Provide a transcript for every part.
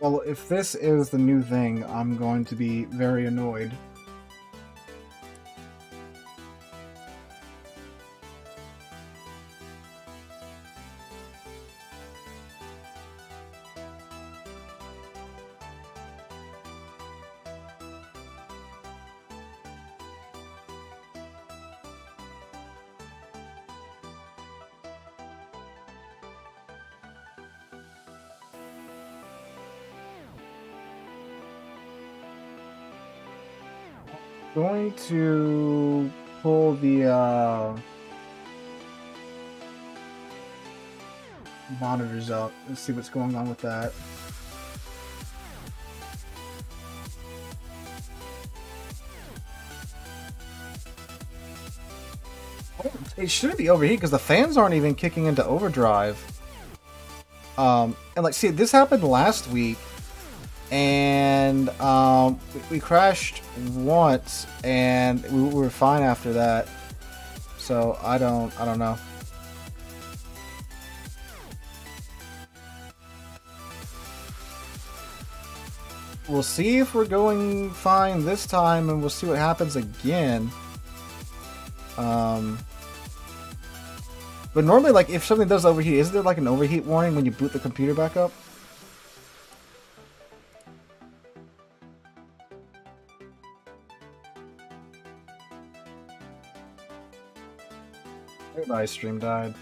Well, if this is the new thing, I'm going to be very annoyed. Going to pull the monitors up and see what's going on with that. It shouldn't be overheated because the fans aren't even kicking into overdrive. And like, see, this happened last week. And we crashed once, and we were fine after that. So I don't know. We'll see if we're going fine this time, and we'll see what happens again. But normally, like, if something does overheat, isn't there like an overheat warning when you boot the computer back up? My stream died.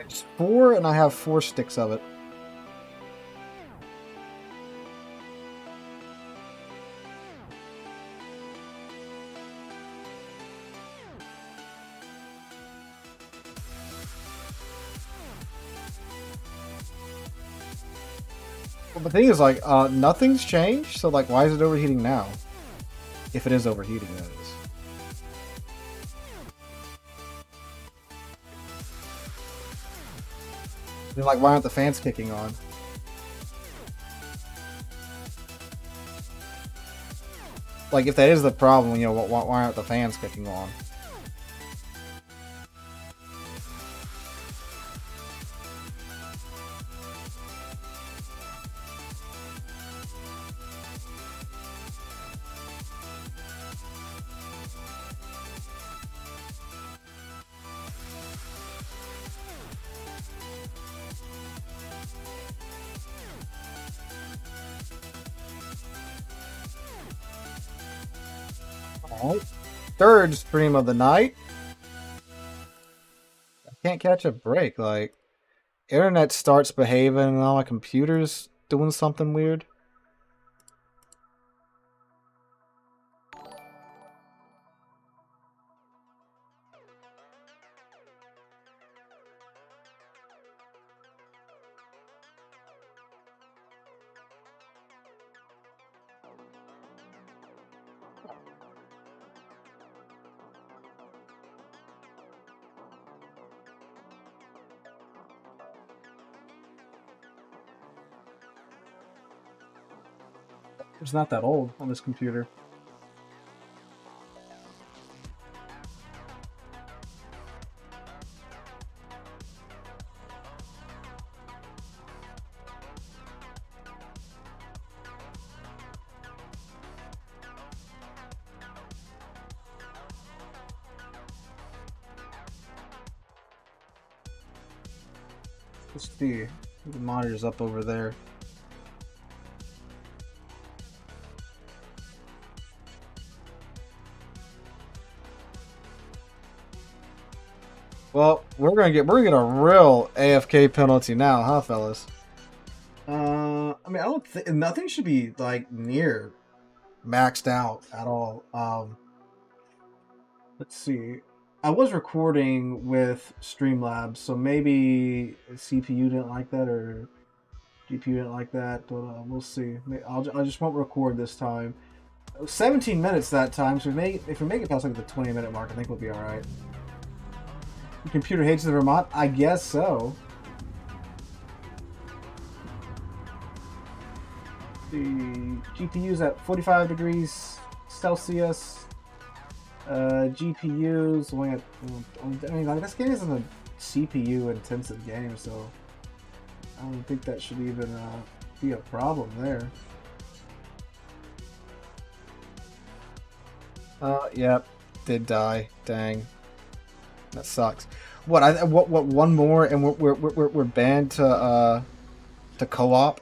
It's 4, and I have 4 sticks of it. Well, the thing is, like, nothing's changed, so, like, why is it overheating now? If it is overheating, that is. Then, like, why aren't the fans kicking on? Like, if that is the problem, you know, why aren't the fans kicking on? Alright. Third stream of the night. I can't catch a break. Like, internet starts behaving and all my computer's doing something weird. It's not that old on this computer. Let's see. The monitor's up over there. Well, we're gonna get a real AFK penalty now, huh, fellas? I mean, I don't think nothing should be like near maxed out at all. Let's see. I was recording with Streamlabs, so maybe CPU didn't like that or GPU didn't like that, but we'll see. I just won't record this time. 17 minutes that time, so if we make it past like the 20-minute mark, I think we'll be all right. The computer hates the Vermont? I guess so. The GPU's at 45 degrees Celsius. GPU's only at. I mean, like, this game isn't a CPU intensive game, so I don't think that should even be a problem there. Yep, did die. Dang, that sucks. What? What? One more, and we're banned to co-op.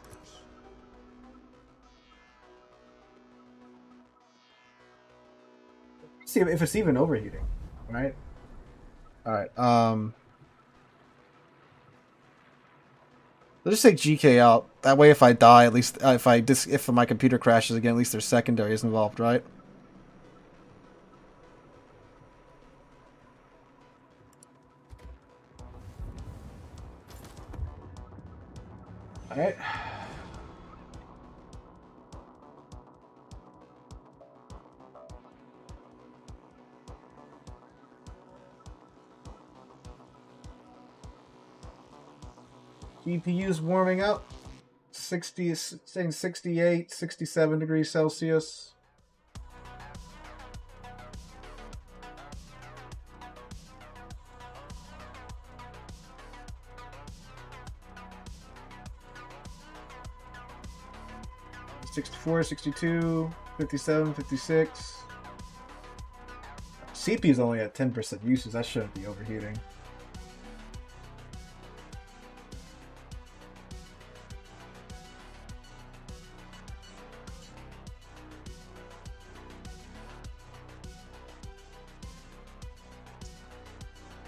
See if it's even overheating, right? All right. Let's just take GK out. That way, if I die, at least if my computer crashes again, at least there's secondaries involved, right? All right. GPU's warming up. 60, saying 68, 67 degrees Celsius. $64, $62, $57, $56. CPU's only at 10% usage. That shouldn't be overheating.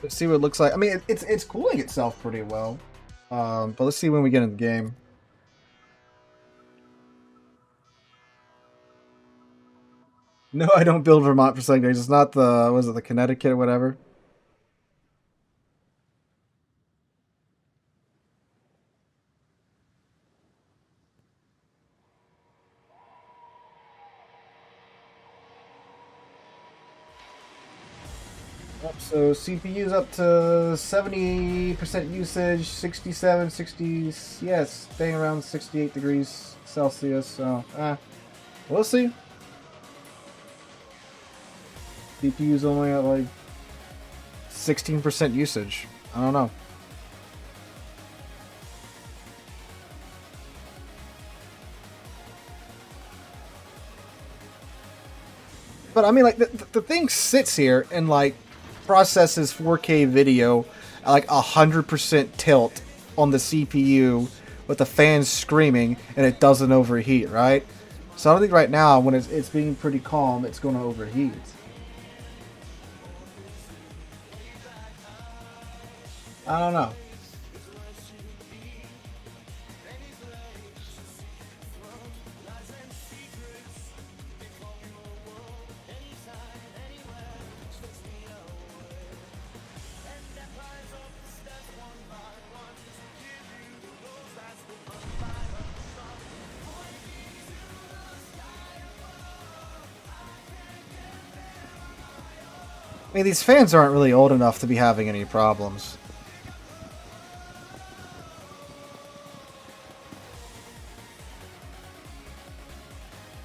Let's see what it looks like. I mean, it's cooling itself pretty well. But let's see when we get in the game. No, I don't build Vermont for secondaries. It's not the, was it the Connecticut or whatever? So CPU's up to 70% usage, 67, 60, yes, staying around 68 degrees Celsius. So, we'll see. CPU's only at like 16% usage. I don't know. But I mean, like, the thing sits here and like processes 4K video at like 100% tilt on the CPU with the fans screaming, and it doesn't overheat, right? So I don't think right now, when it's being pretty calm, it's going to overheat. I don't know. I mean, these fans aren't really old enough to be having any problems.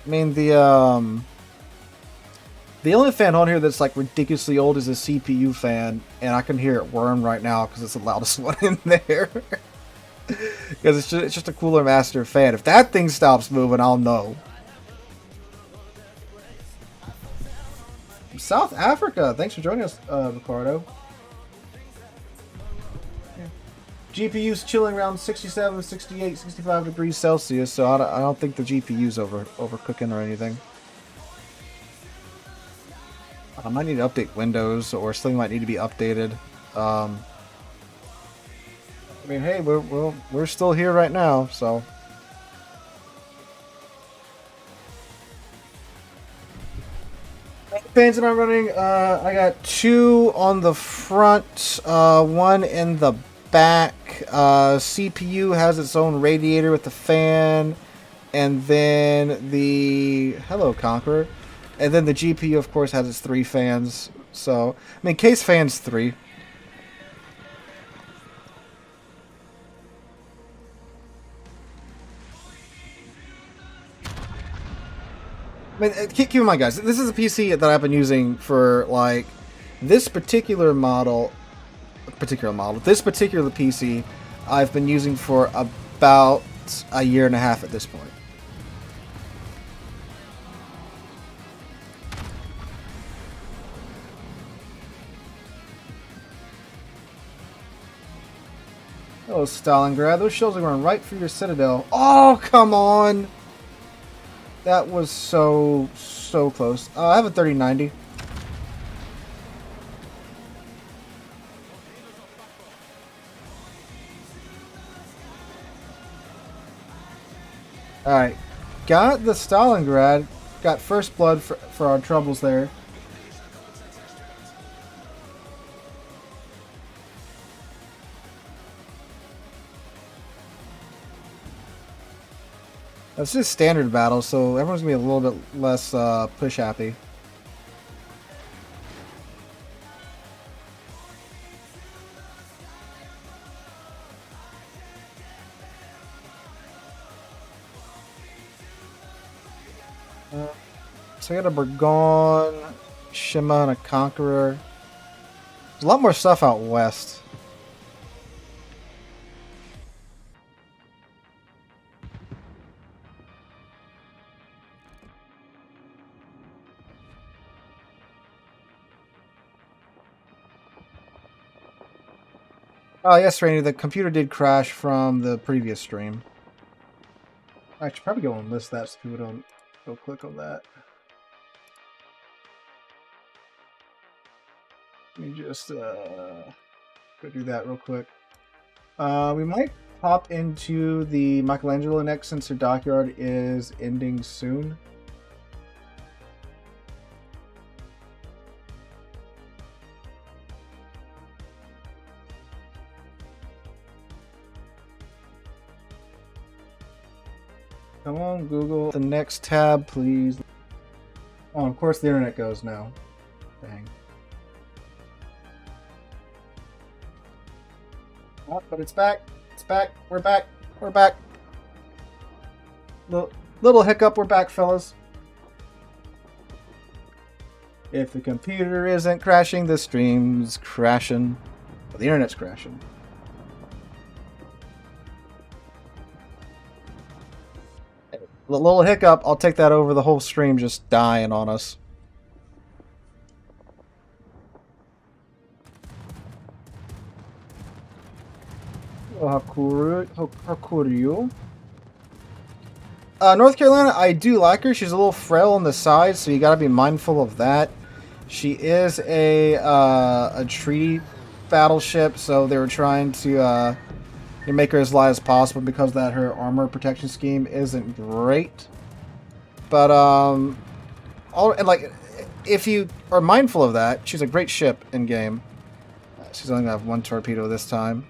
I mean, the only fan on here that's like ridiculously old is a CPU fan, and I can hear it whirring right now because it's the loudest one in there. Because it's just a Cooler Master fan. If that thing stops moving, I'll know. South Africa, thanks for joining us, Ricardo. Yeah. GPU's chilling around 67, 68, 65 degrees Celsius, so I don't think the GPU's overcooking or anything. I might need to update Windows, or something might need to be updated. I mean, hey, we're still here right now, so. Fans am I running? I got 2 on the front, 1 in the back. CPU has its own radiator with the fan, and then hello Conqueror, and then the GPU of course has its 3 fans. So I mean, case fans 3. I mean, keep in mind, guys, this is a PC that I've been using for, like, this particular PC, I've been using for about a year and a half at this point. Oh, Stalingrad, those shells are going right for your citadel. Oh, come on! That was so close. I have a 3090. Alright. Got the Stalingrad. Got first blood for our troubles there. It's just standard battle, so everyone's gonna be a little bit less push happy. So I got a Burgon, Shima, and a Conqueror. There's a lot more stuff out west. Oh, yes, Rainy, the computer did crash from the previous stream. I should probably go and list that so people don't go click on that. Let me just go do that real quick. We might pop into the Michelangelo next since their dockyard is ending soon. Come on, Google. The next tab, please. Oh, of course the internet goes now. Dang. Oh, but it's back. It's back. We're back. We're back. Little hiccup. We're back, fellas. If the computer isn't crashing, the stream's crashing. Well, the internet's crashing. A little hiccup. I'll take that over the whole stream just dying on us. How cool are you? North Carolina, I do like her. She's a little frail on the side, so you gotta be mindful of that. She is a treaty battleship, so they were trying to make her as light as possible because that her armor protection scheme isn't great. But if you are mindful of that, she's a great ship in game. She's only gonna have one torpedo this time.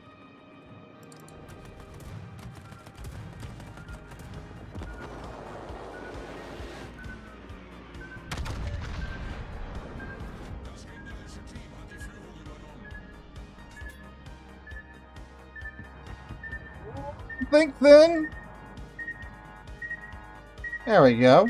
Think then. There we go.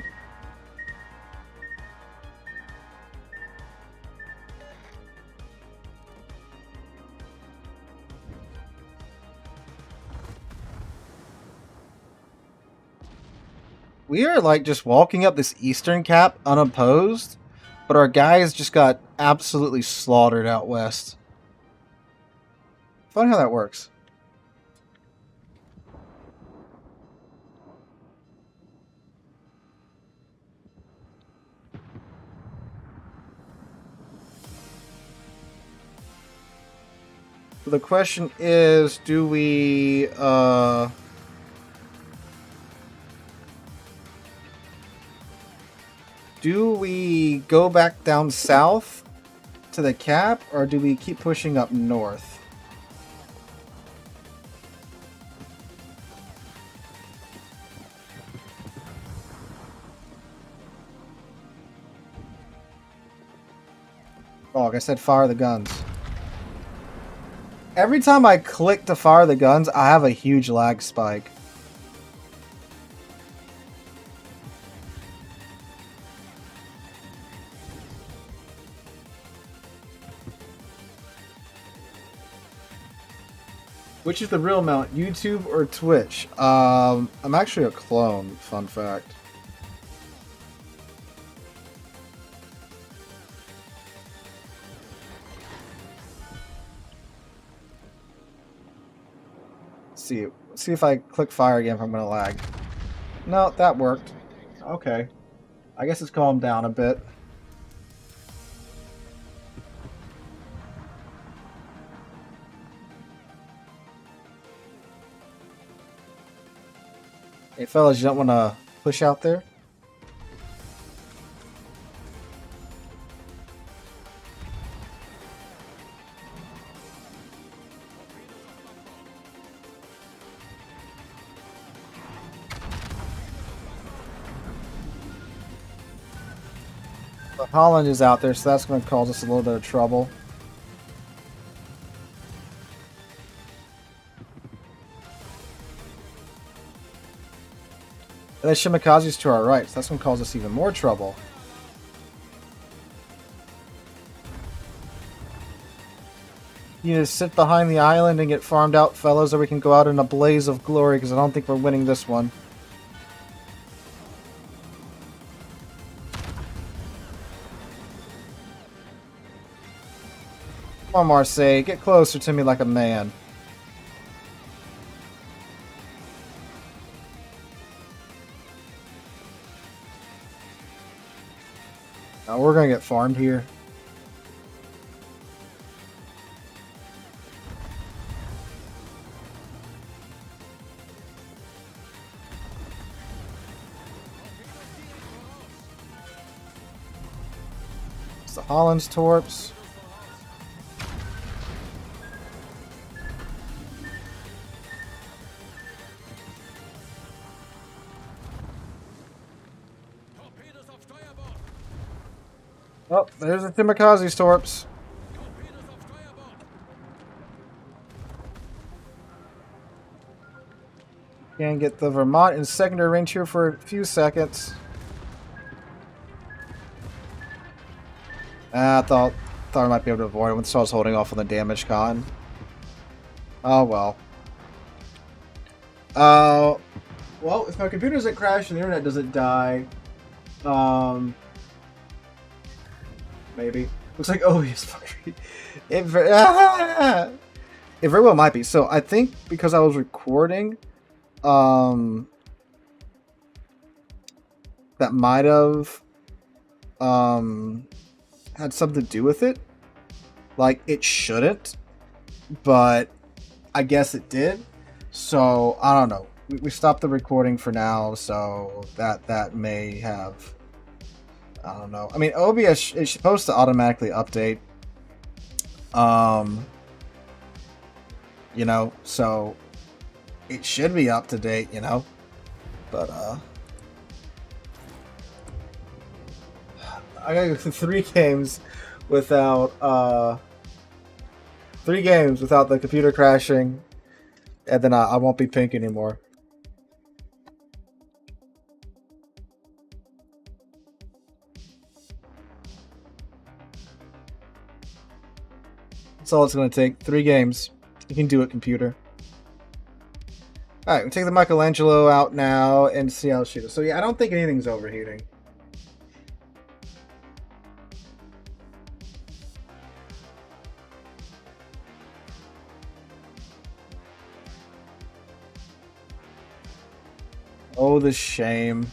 We are like just walking up this eastern cap unopposed, but our guys just got absolutely slaughtered out west. Funny how that works. The question is, do we go back down south to the cap, or do we keep pushing up north? Oh, like I said, fire the guns. Every time I click to fire the guns, I have a huge lag spike. Which is the real mount, YouTube or Twitch? I'm actually a clone, fun fact. See if I click fire again if I'm gonna lag. No, that worked. Okay. I guess it's calmed down a bit. Hey fellas, you don't want to push out there? But Holland is out there, so that's going to cause us a little bit of trouble. And then Shimikaze's to our right, so that's going to cause us even more trouble. You need to sit behind the island and get farmed out, fellas, or we can go out in a blaze of glory, because I don't think we're winning this one. Come on, Marseille, get closer to me like a man. Now we're going to get farmed here. It's the Holland's torps. Oh, there's the Shimikaze's torps. Can get the Vermont in secondary range here for a few seconds. I thought I might be able to avoid it once I was holding off on the damage con. Oh well. Well, if my computer doesn't crash and the internet doesn't die, maybe. Looks like it very well might be. So I think because I was recording, that might have had something to do with it. Like, it shouldn't, but I guess it did. So I don't know. We stopped the recording for now, so that may have. I don't know. I mean, OBS is supposed to automatically update. You know, so it should be up to date, you know. But I gotta go through 3 games without the computer crashing, and then I won't be pink anymore. That's all it's going to take. 3 games. You can do it, computer. Alright, we take the Michelangelo out now and see how it shoots. So yeah, I don't think anything's overheating. Oh, the shame.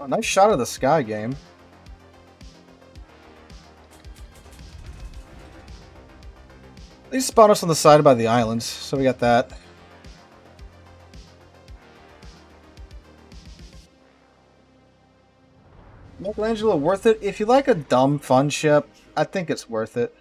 Oh, nice shot of the sky, game. They spawned us on the side by the islands, so we got that. Michelangelo worth it? If you like a dumb, fun ship, I think it's worth it.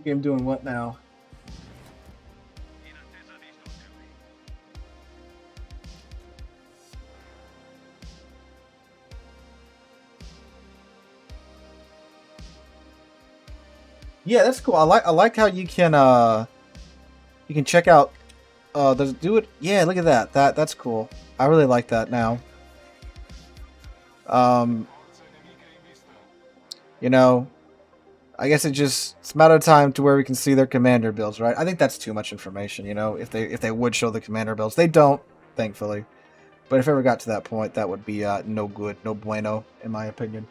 Game doing what now? Yeah, that's cool. I like how you can check out does it do it? Yeah, look at that. That's cool. I really like that now. Um, you know, I guess it's a matter of time to where we can see their commander builds, right? I think that's too much information, you know, if they would show the commander builds. They don't, thankfully. But if it ever got to that point, that would be no good, no bueno, in my opinion.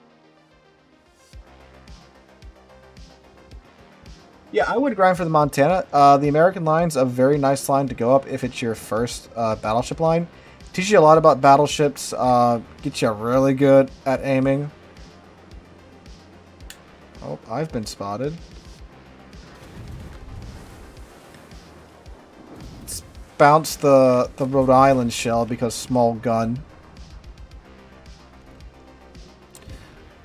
Yeah, I would grind for the Montana. The American line's a very nice line to go up if it's your first battleship line. Teaches you a lot about battleships, gets you really good at aiming. Oh, I've been spotted. Let's bounce the Rhode Island shell because small gun.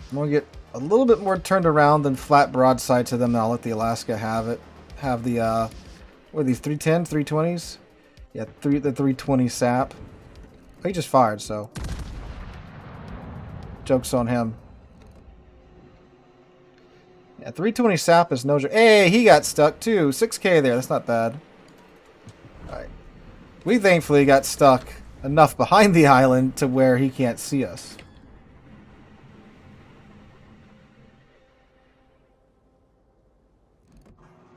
I'm going to get a little bit more turned around than flat broadside to them, and I'll let the Alaska have it. Have the, what are these, 310s, 320s? Yeah, the 320 sap. He just fired, so. Joke's on him. Yeah, 320 sap is no joke. Hey, he got stuck too. 6k there, that's not bad. Alright. We thankfully got stuck enough behind the island to where he can't see us.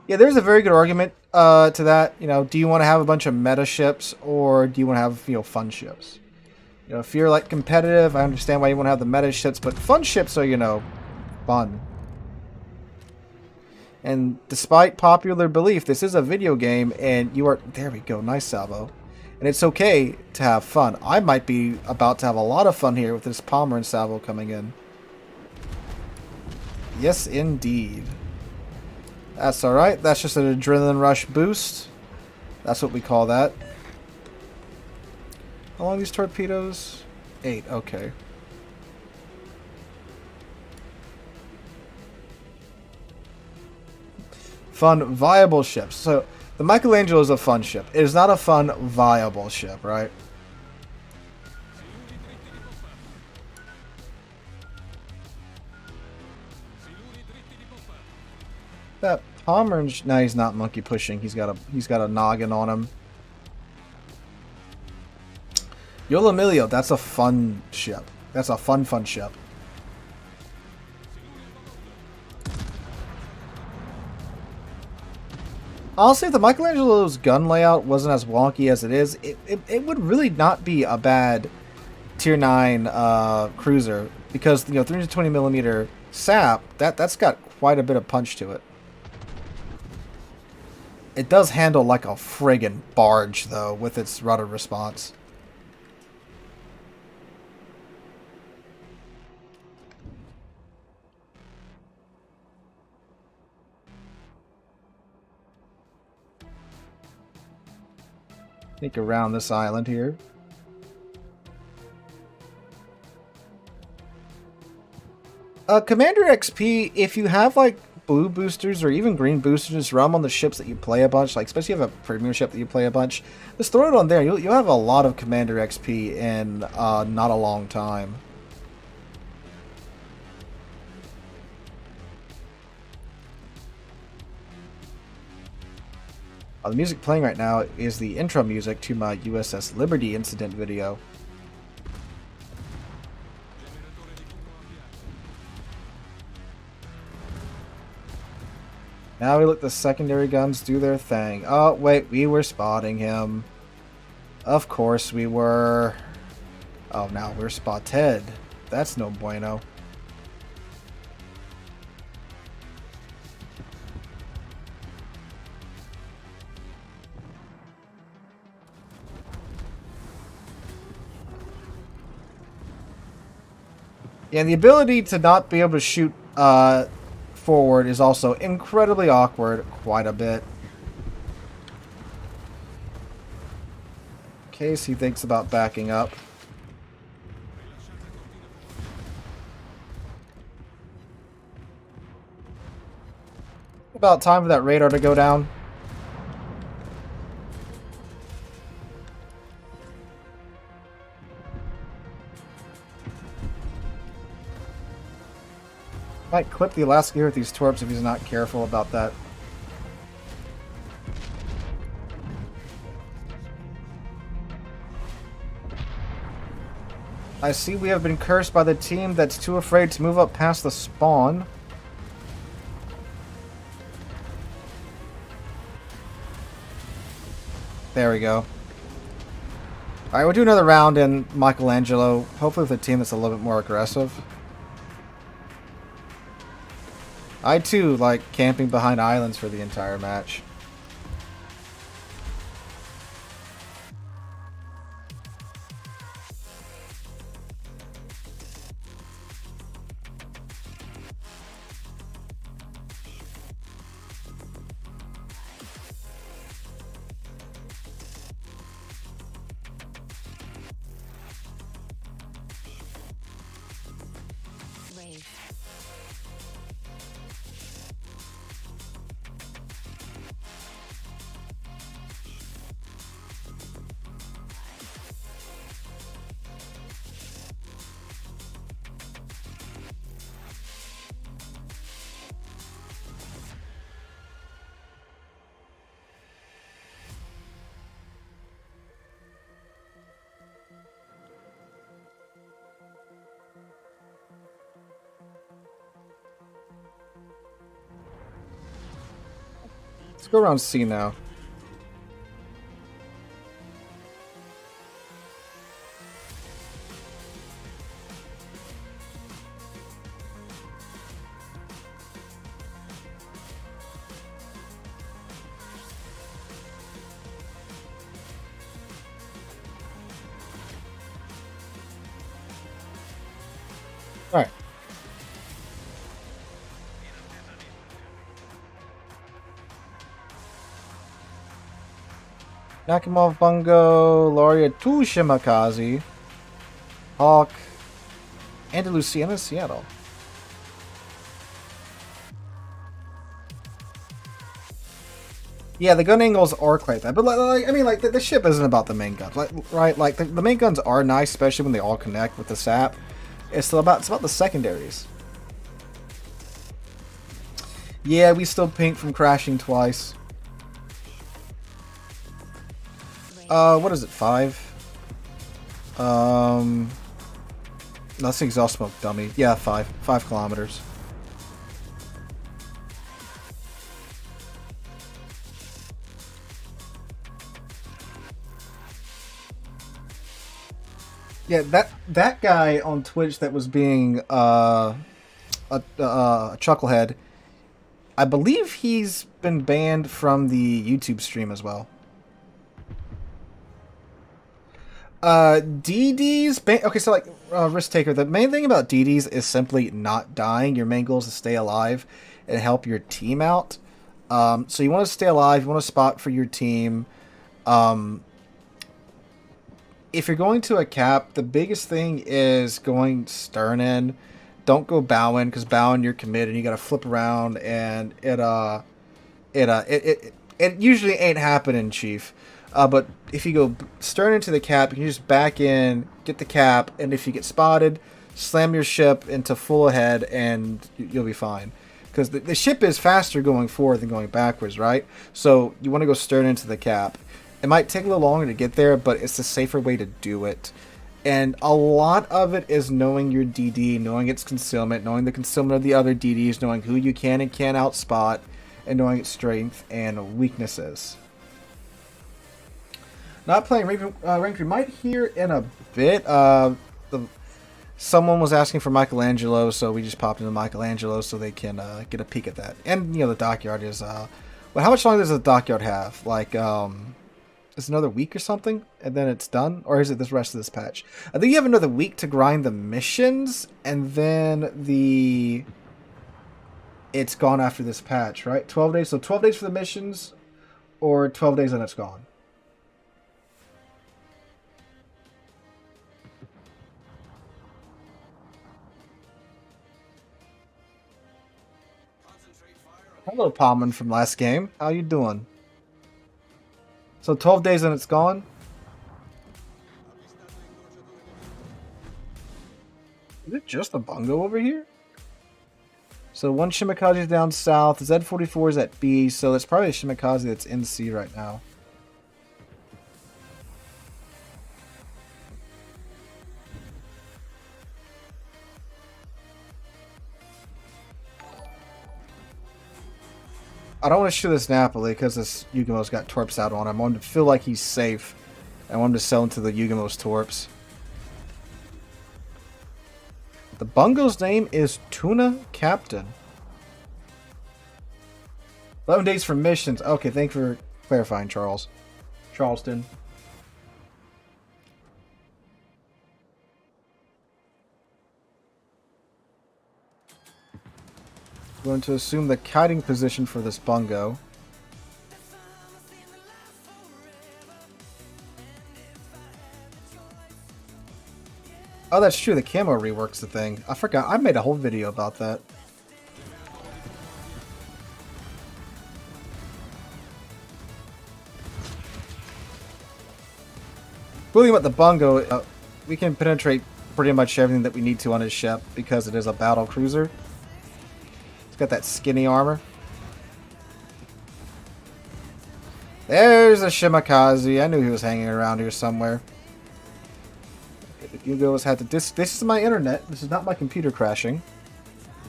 Yeah, there's a very good argument to that. You know, do you want to have a bunch of meta ships or do you want to have, you know, fun ships? You know, if you're like competitive, I understand why you want to have the meta ships, but fun ships are, you know, fun. And despite popular belief, this is a video game and you are... There we go, nice salvo. And it's okay to have fun. I might be about to have a lot of fun here with this Palmer and salvo coming in. Yes, indeed. That's alright. That's just an adrenaline rush boost. That's what we call that. How long are these torpedoes? 8, okay. Fun, viable ships. So, the Michelangelo is a fun ship. It is not a fun, viable ship, right? That Palmer, no, he's not monkey pushing. He's got a noggin on him. Yola that's a fun ship. That's a fun ship. Honestly, if the Michelangelo's gun layout wasn't as wonky as it is, it would really not be a bad tier 9 cruiser because, you know, 320mm sap, that's got quite a bit of punch to it. It does handle like a friggin' barge, though, with its rudder response. Sneak around this island here. Commander XP, if you have like blue boosters or even green boosters, just run on the ships that you play a bunch, like especially if you have a premium ship that you play a bunch, just throw it on there. You'll have a lot of Commander XP in not a long time. The music playing right now is the intro music to my USS Liberty incident video. Now we let the secondary guns do their thing. Oh, wait, we were spotting him. Of course we were. Oh, now we're spotted. That's no bueno. Yeah, and the ability to not be able to shoot forward is also incredibly awkward quite a bit. In case he thinks about backing up. About time for that radar to go down. Might clip the Alaska here with these torps if he's not careful about that. I see we have been cursed by the team that's too afraid to move up past the spawn. There we go. Alright, we'll do another round in Michelangelo. Hopefully with a team that's a little bit more aggressive. I too like camping behind islands for the entire match. Let's go around C now. All right. Nakamov Bungo, Laria to Shimakaze, Hawk, Andalusiana, Seattle. Yeah, the gun angles are like that, but like I mean, like the ship isn't about the main guns, like right? Like the main guns are nice, especially when they all connect with the sap. It's about the secondaries. Yeah, we still pink from crashing twice. What is it, 5? That's the exhaust smoke dummy. Yeah, 5 kilometers. Unported. Yeah, that guy on Twitch that was being a chucklehead, I believe he's been banned from the YouTube stream as well. DDs, okay, so like risk taker, the main thing about DDs is simply not dying. Your main goal is to stay alive and help your team out. So you want to stay alive, you want to spot for your team. If you're going to a cap, the biggest thing is going stern in. Don't go bow in, because bow in you're committed and you got to flip around, and it usually ain't happening, Chief. But if you go stern into the cap, you can just back in, get the cap, and if you get spotted, slam your ship into full ahead, and you'll be fine. Because the ship is faster going forward than going backwards, right? So you want to go stern into the cap. It might take a little longer to get there, but it's the safer way to do it. And a lot of it is knowing your DD, knowing its concealment, knowing the concealment of the other DDs, knowing who you can and can't outspot, and knowing its strength and weaknesses. Not playing ranked. We might hear in a bit. Someone was asking for Michelangelo, so we just popped into Michelangelo so they can get a peek at that. And the dockyard is. Well, how much longer does the dockyard have? Like, it's another week or something, and then it's done, or is it this rest of this patch? I think you have another week to grind the missions, and then it's gone after this patch, right? 12 days. So 12 days for the missions, or 12 days and it's gone. Hello, Palman from last game. How you doing? So 12 days and it's gone? Is it just a bungo over here? So one Shimakaze is down south. Z44 is at B, so that's probably a Shimakaze that's in C right now. I don't want to shoot this Napoli because this Yugamo's got torps out on him. I want him to feel like he's safe. I want him to sell into the Yugamo's torps. The Bungo's name is Tuna Captain. 11 days for missions. Okay, thank you for clarifying, Charles. Charleston. Going to assume the kiting position for this Bungo. Oh, that's true. The camo reworks the thing. I forgot. I made a whole video about that. Really, about the Bungo, we can penetrate pretty much everything that we need to on his ship because it is a battle cruiser. Got that skinny armor. There's a Shimakaze. I knew he was hanging around here somewhere. Okay, the Yugo's had to this is my internet. This is not my computer crashing.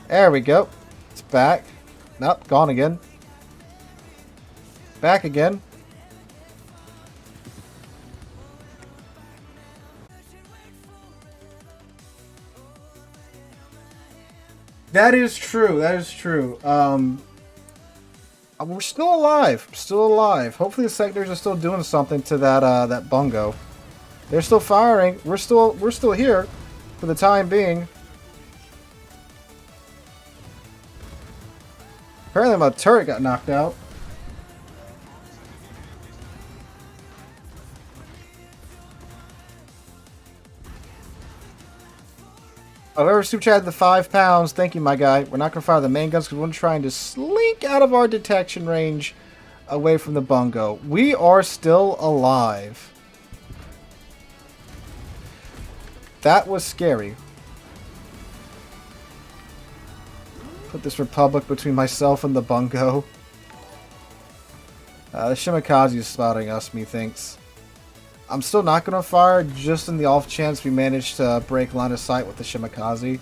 There we go. It's back. Nope, gone again. Back again. That is true. That is true. We're still alive. Still alive. Hopefully the sectors are still doing something to that that Bungo. They're still firing. We're still here for the time being. Apparently my turret got knocked out. Whoever super chatted the £5, thank you, my guy. We're not going to fire the main guns because we're trying to slink out of our detection range away from the Bungo. We are still alive. That was scary. Put this Republic between myself and the Bungo. The Shimakaze is spotting us, methinks. I'm still not going to fire, just in the off chance we manage to break line of sight with the Shimakaze.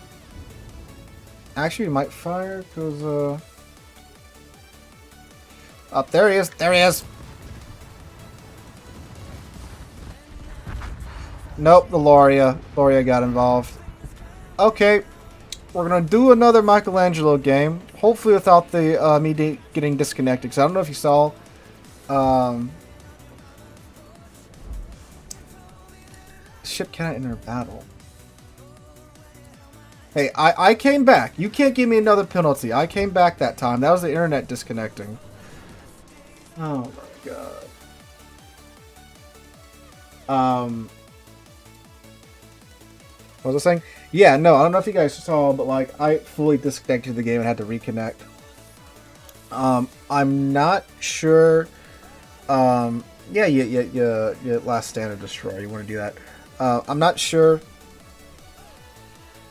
Actually, we might fire, because, oh, there he is! There he is! Nope, the Loria. Loria got involved. Okay. We're going to do another Michelangelo game. Hopefully without the me getting disconnected, because I don't know if you saw... Ship cannot enter battle. Hey, I came back. You can't give me another penalty. I came back that time. That was the internet disconnecting. Oh my god. What was I saying? Yeah, no, I don't know if you guys saw, but like I fully disconnected the game and had to reconnect. I'm not sure. Yeah, last stand or destroy. You want to do that? I'm not sure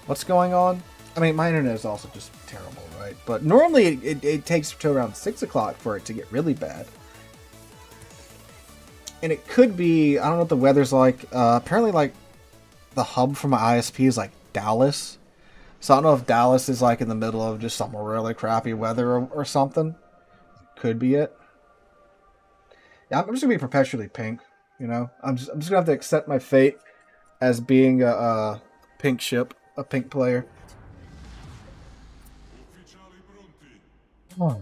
what's going on. I mean, my internet is also just terrible, right? But normally it takes till around 6 o'clock for it to get really bad. And it could be, I don't know what the weather's like. Apparently, like, the hub for my ISP is like Dallas. So I don't know if Dallas is like in the middle of just some really crappy weather or something. Could be it. Yeah, I'm just gonna be perpetually pink. You know, I'm just gonna have to accept my fate as being a pink ship, a pink player. Oh,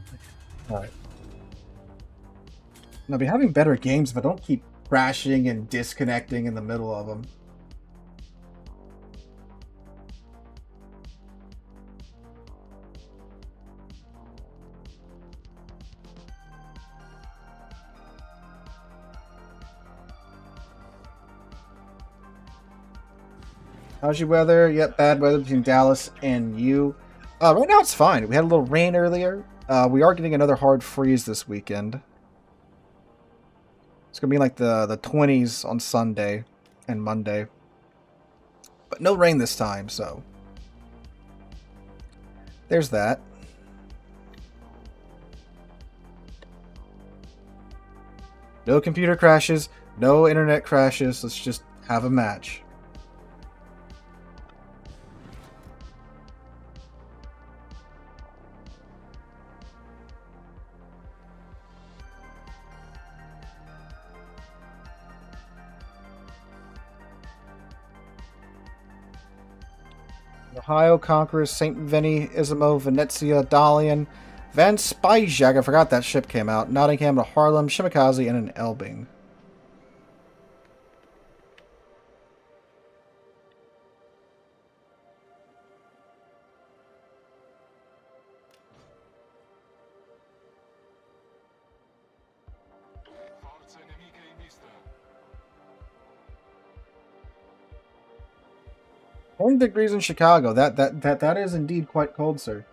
alright. I'll be having better games if I don't keep crashing and disconnecting in the middle of them. How's your weather? Yep, bad weather between Dallas and you. Right now it's fine. We had a little rain earlier. We are getting another hard freeze this weekend. It's going to be like the 20s on Sunday and Monday. But no rain this time, so. There's that. No computer crashes, no internet crashes. Let's just have a match. Ohio Conquerors, St. Vinny, Isamo, Venezia, Dalian, Van Spijak, I forgot that ship came out, Nottingham to Harlem, Shimakaze, and an Elbing. Forze nemiche in vista. 10 degrees in Chicago. That is indeed quite cold, sir.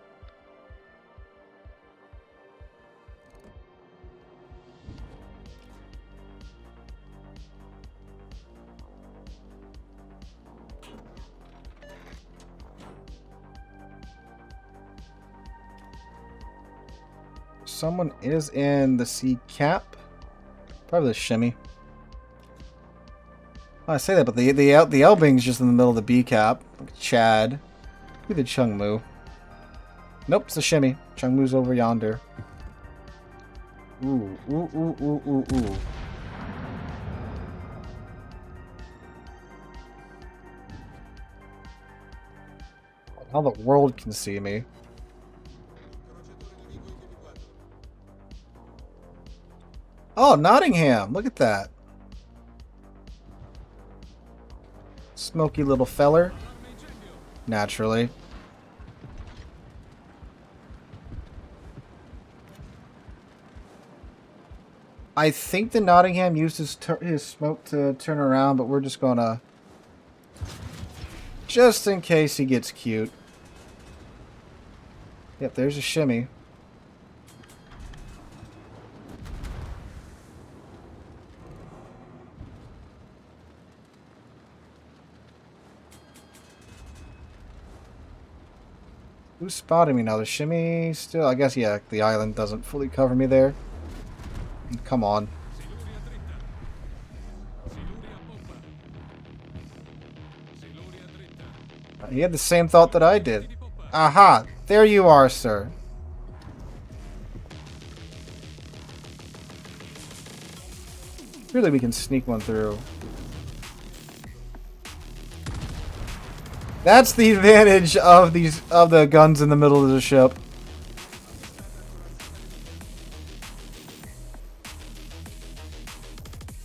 Someone is in the sea cap. Probably the shimmy. I say that, but the Elbing's just in the middle of the B cap. Chad. Who the Chungmu? Nope, it's the shimmy. Chungmu's over yonder. Ooh, ooh, ooh, ooh, ooh, ooh. How the world can see me. Oh, Nottingham! Look at that. Smoky little feller. Naturally. I think the Nottingham used his smoke to turn around, but we're just gonna... Just in case he gets cute. Yep, there's a shimmy. Who's spotting me now? The shimmy still? I guess, yeah, the island doesn't fully cover me there. Come on. He had the same thought that I did. Aha! There you are, sir. Really, we can sneak one through. That's the advantage of the guns in the middle of the ship.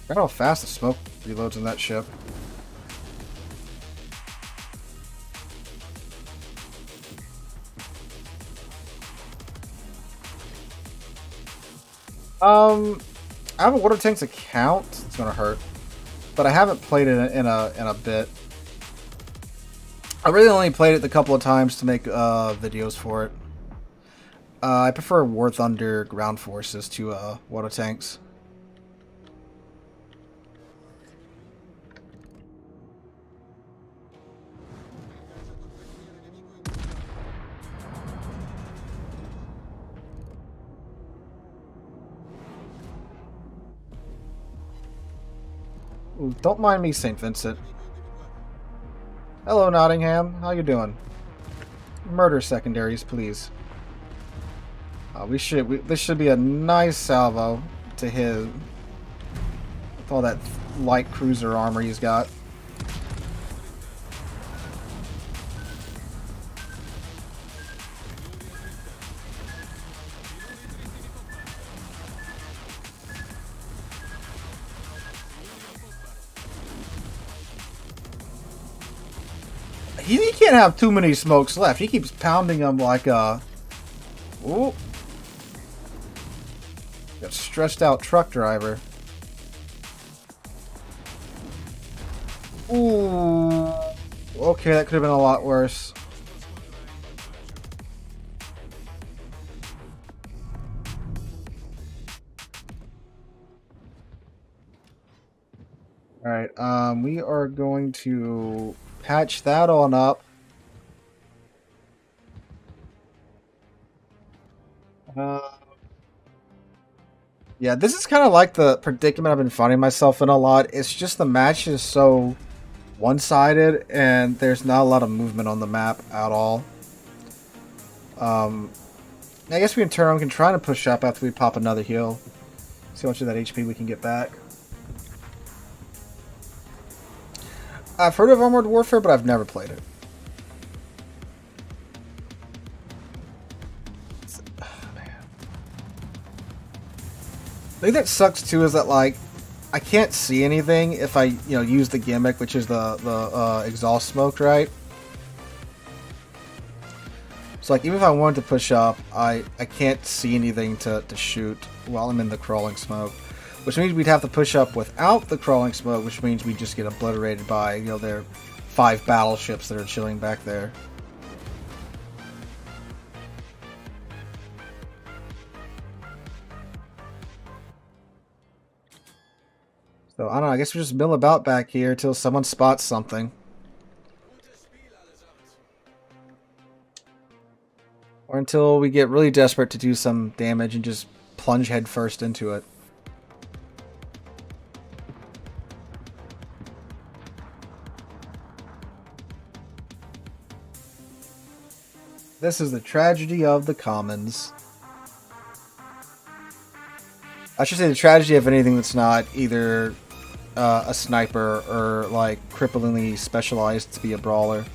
Look how fast the smoke reloads in that ship. I have a water tanks account. It's gonna hurt, but I haven't played it in a bit. I really only played it a couple of times to make videos for it. I prefer War Thunder ground forces to water tanks. Ooh, don't mind me, St. Vincent. Hello, Nottingham. How you doing? Murder secondaries, please. This should be a nice salvo to hit with all that light cruiser armor he's got. He can't have too many smokes left. He keeps pounding them like a... Ooh. Got stressed out truck driver. Ooh. Okay, that could have been a lot worse. Alright, we are going to patch that on up. Yeah, this is kind of like the predicament I've been finding myself in a lot. It's just the match is so one-sided, and there's not a lot of movement on the map at all. I guess we in turn can try to push up after we pop another heal. See how much of that HP we can get back. I've heard of Armored Warfare, but I've never played it. The thing that sucks too is that, like, I can't see anything if I, use the gimmick, which is the exhaust smoke, right? So, like, even if I wanted to push up, I can't see anything to shoot while I'm in the crawling smoke. Which means we'd have to push up without the crawling smoke, which means we just get obliterated by, their 5 battleships that are chilling back there. So, I don't know, I guess we just mill about back here until someone spots something. Or until we get really desperate to do some damage and just plunge head first into it. This is the tragedy of the commons. I should say the tragedy of anything that's not either a sniper or like cripplingly specialized to be a brawler.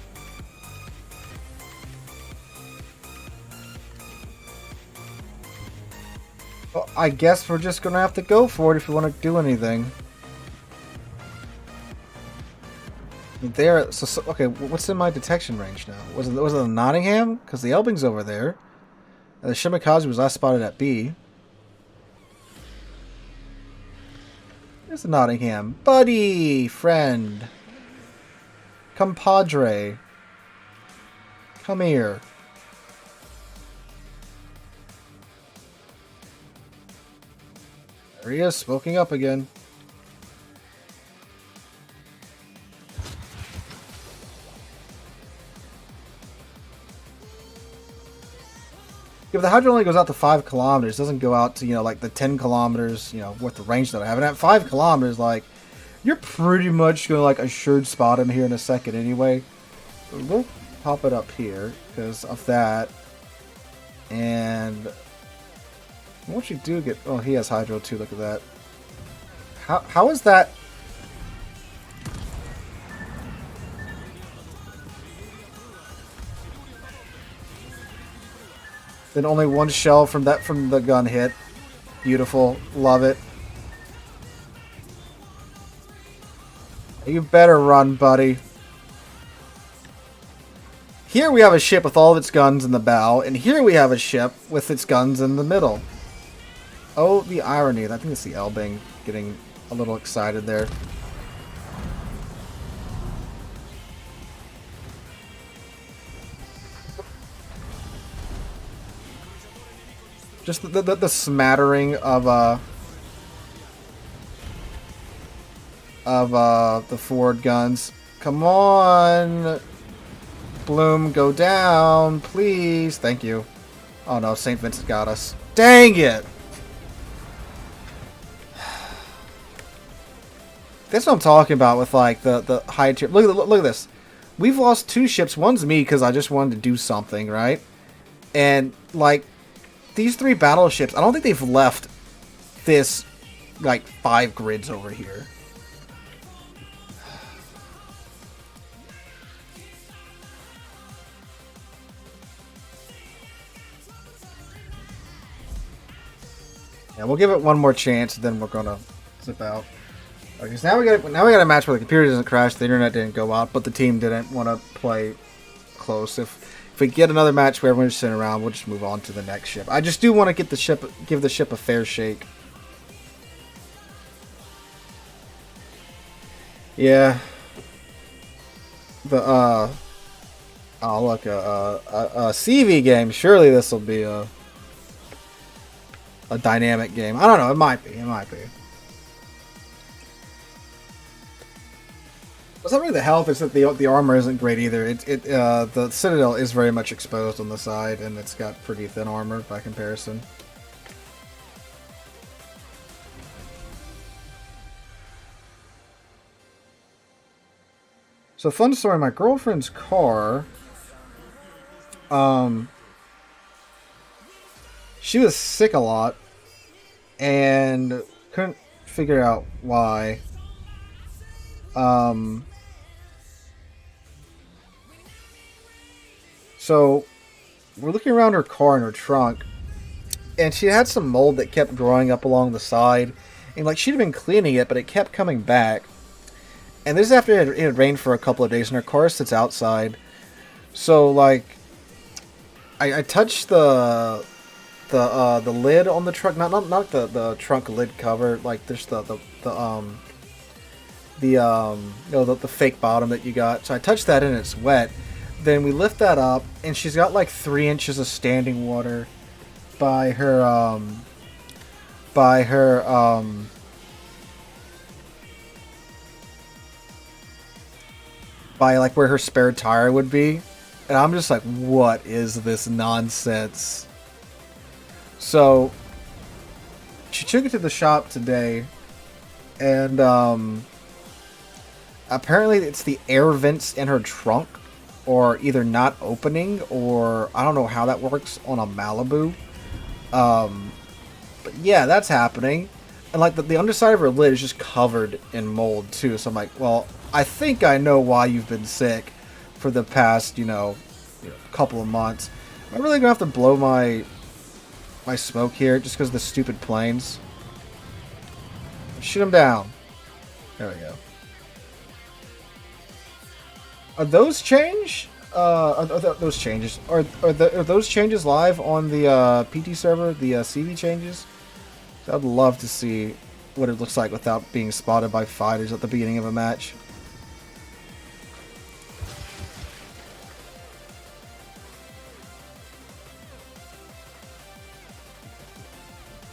Well, I guess we're just gonna have to go for it if we want to do anything. There, so okay. What's in my detection range now? Was it the Nottingham? Because the Elbing's over there, and the Shimakaze was last spotted at B. There's the Nottingham, buddy, friend, compadre. Come here. There he is, smoking up again. If the Hydra only goes out to 5 kilometers, doesn't go out to, like the 10 kilometers, worth of range that I have. And at 5 kilometers, like, you're pretty much going to, like, assured spot him here in a second anyway. We'll pop it up here because of that. And once you do get... Oh, he has Hydro too, look at that. How is that... Then only one shell from the gun hit. Beautiful. Love it. You better run, buddy. Here we have a ship with all of its guns in the bow, and here we have a ship with its guns in the middle. Oh, the irony. I think it's the Elbing getting a little excited there. Just the smattering of the forward guns. Come on, Bloom, go down, please. Thank you. Oh no, St. Vincent got us. Dang it! That's what I'm talking about with like the high tier. Look at this. We've lost 2 ships. One's me because I just wanted to do something, right? And like. These 3 battleships, I don't think they've left this, like, 5 grids over here. Yeah, we'll give it one more chance, then we're gonna zip out. Okay, so now we got a match where the computer doesn't crash, the internet didn't go out, but the team didn't want to play close. If we get another match where everyone's sitting around, we'll just move on to the next ship. I just do want to give the ship a fair shake. Yeah. The oh look, a CV game. Surely this will be a dynamic game. I don't know. It might be. It might be. It's not really the health, it's that the armor isn't great either. The Citadel is very much exposed on the side, and it's got pretty thin armor by comparison. So fun story, my girlfriend's car, she was sick a lot and couldn't figure out why. So we're looking around her car in her trunk, and she had some mold that kept growing up along the side, and like she'd been cleaning it, but it kept coming back. And this is after it had rained for a couple of days, and her car sits outside. So like, I touched the lid on the trunk, not the trunk lid cover, like there's the fake bottom that you got. So I touched that and it's wet. Then we lift that up, and she's got like 3 inches of standing water by her by like where her spare tire would be. And I'm just like, what is this nonsense? So she took it to the shop today, and apparently it's the air vents in her trunk, or either not opening, or I don't know how that works on a Malibu. But yeah, that's happening. And like the underside of her lid is just covered in mold too. So I'm like, well, I think I know why you've been sick for the past, couple of months. Am I really gonna have to blow my smoke here just because of the stupid planes? Shoot them down. There we go. Are those change? Are those changes? Are those changes live on the PT server? The CV changes? I'd love to see what it looks like without being spotted by fighters at the beginning of a match.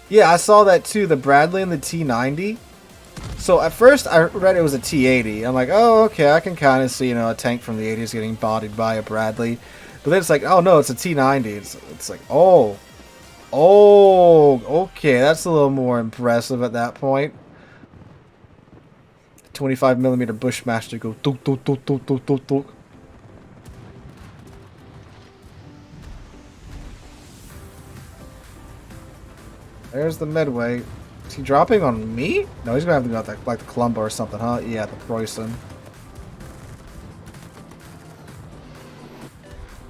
Yeah, I saw that too. The Bradley and the T90. So at first I read it was a T80. I'm like, oh, okay, I can kind of see, a tank from the 80s getting bodied by a Bradley. But then it's like, oh no, it's a T90. It's like, oh, okay, that's a little more impressive at that point. 25mm Bushmaster go tuk tuk tuk tuk tuk tuk tuk. There's the Medway. Is he dropping on me? No, he's gonna have to go out like the Columba or something, huh? Yeah, the Preußen.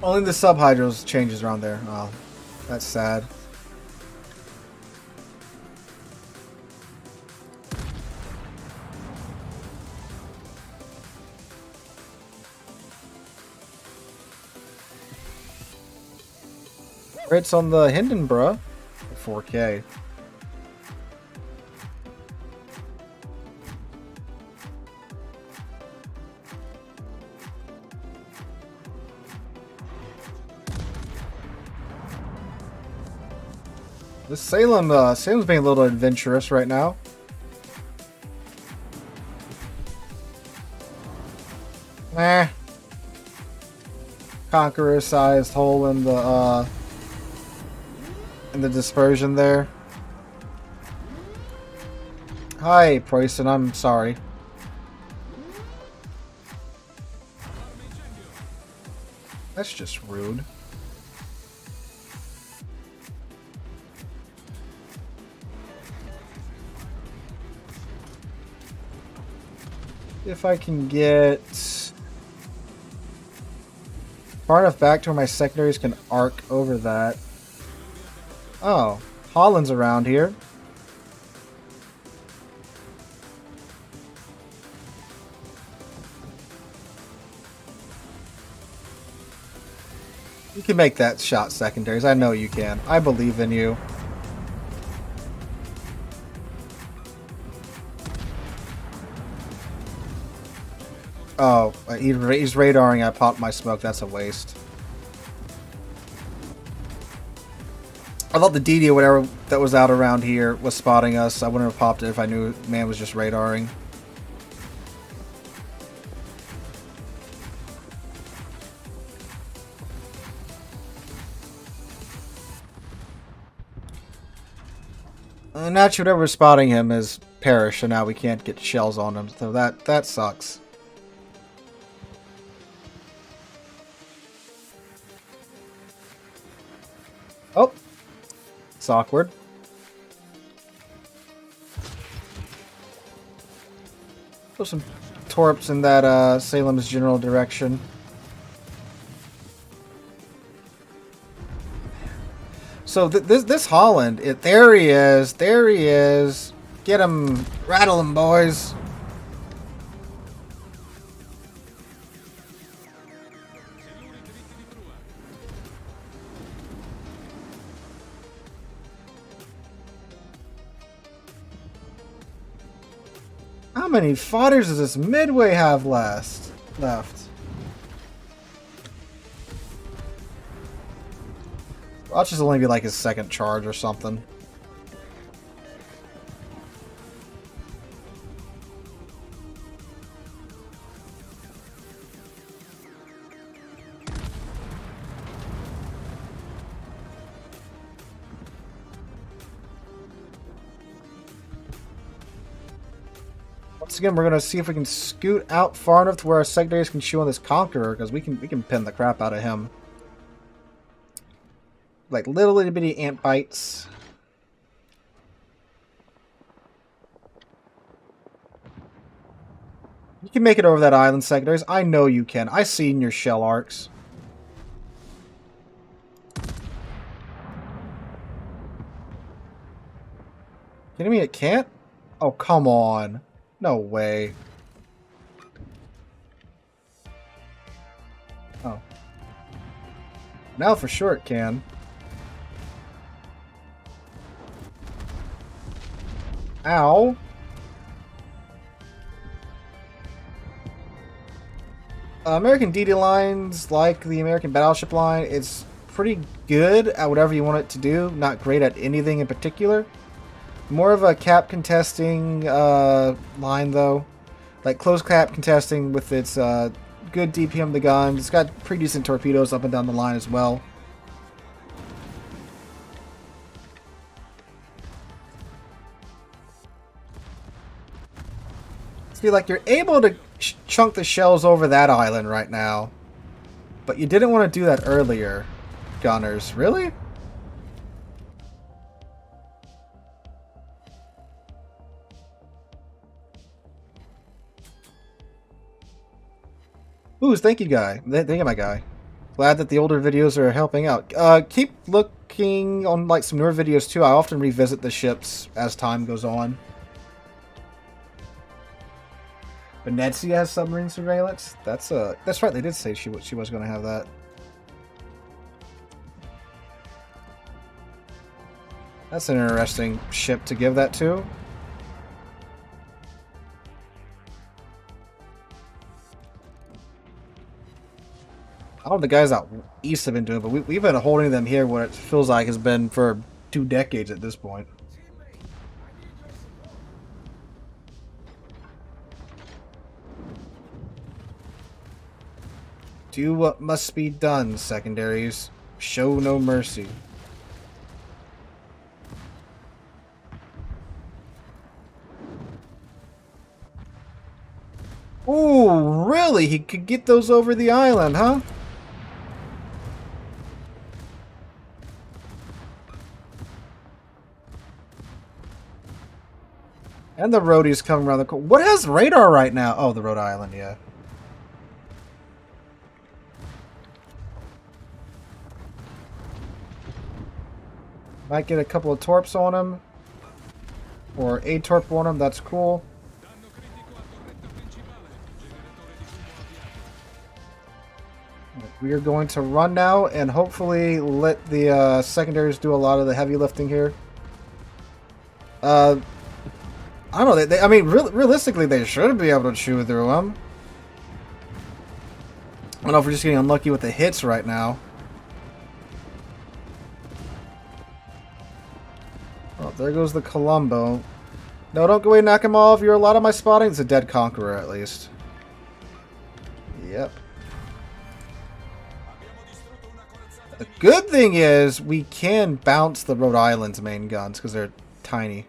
Only the sub-hydros changes around there. Oh, that's sad. It's on the Hindenburg. 4K. This Salem's being a little adventurous right now. Conqueror-sized hole in the dispersion there. Hi, Preußen, I'm sorry. That's just rude. If I can get far enough back to where my secondaries can arc over that. Oh, Holland's around here. You can make that shot secondaries. I know you can. I believe in you. Oh, he's radaring. I popped my smoke. That's a waste. I thought the DD or whatever that was out around here was spotting us. I wouldn't have popped it if I knew man was just radaring. And naturally, whatever was spotting him is perished, so now we can't get shells on him. So that sucks. Oh, it's awkward. Put some torps in that Salem's general direction. So this Holland, there he is, there he is. Get him, rattle him, boys. How many fighters does this Midway have left? I'll just only be like his second charge or something. Once again, we're gonna see if we can scoot out far enough to where our secondaries can chew on this Conqueror, because we can pin the crap out of him. Like little itty bitty ant bites. You can make it over that island, secondaries. I know you can. I seen your shell arcs. Kidding me? It can't? Oh, come on. No way. Oh. Now for sure it can. Ow. American DD lines, like the American battleship line, it's pretty good at whatever you want it to do. Not great at anything in particular. More of a cap contesting line, though. Like close cap contesting with its good DPM of the gun. It's got pretty decent torpedoes up and down the line as well. See, like, you're able to chunk the shells over that island right now. But you didn't want to do that earlier, gunners. Really? Ooh, thank you, guy. Thank you, my guy. Glad that the older videos are helping out. Keep looking on, like, some newer videos, too. I often revisit the ships as time goes on. Venezia has submarine surveillance. That's right. They did say she was going to have that. That's an interesting ship to give that to. I don't know what the guys out east have been doing, but we've been holding them here what it feels like has been for 2 decades at this point. Do what must be done, secondaries. Show no mercy. Ooh, really? He could get those over the island, huh? And the roadie's coming around the corner. What has radar right now? Oh, the Rhode Island, yeah. Might get a couple of torps on him. Or a torp on him, that's cool. We are going to run now and hopefully let the secondaries do a lot of the heavy lifting here. I don't know. I mean, realistically, they should be able to chew through them. I don't know if we're just getting unlucky with the hits right now. Oh, there goes the Columbo. No, don't go away, knock him off. You're a lot of my spotting. It's a dead Conqueror, at least. Yep. The good thing is we can bounce the Rhode Island's main guns because they're tiny.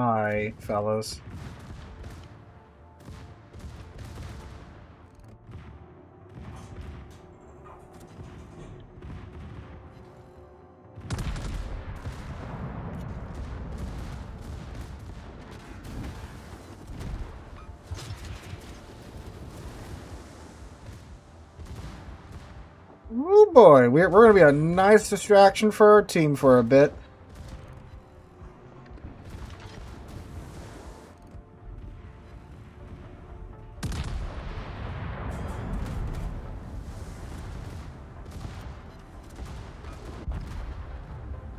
Hi, fellas. Oh boy, we're going to be a nice distraction for our team for a bit.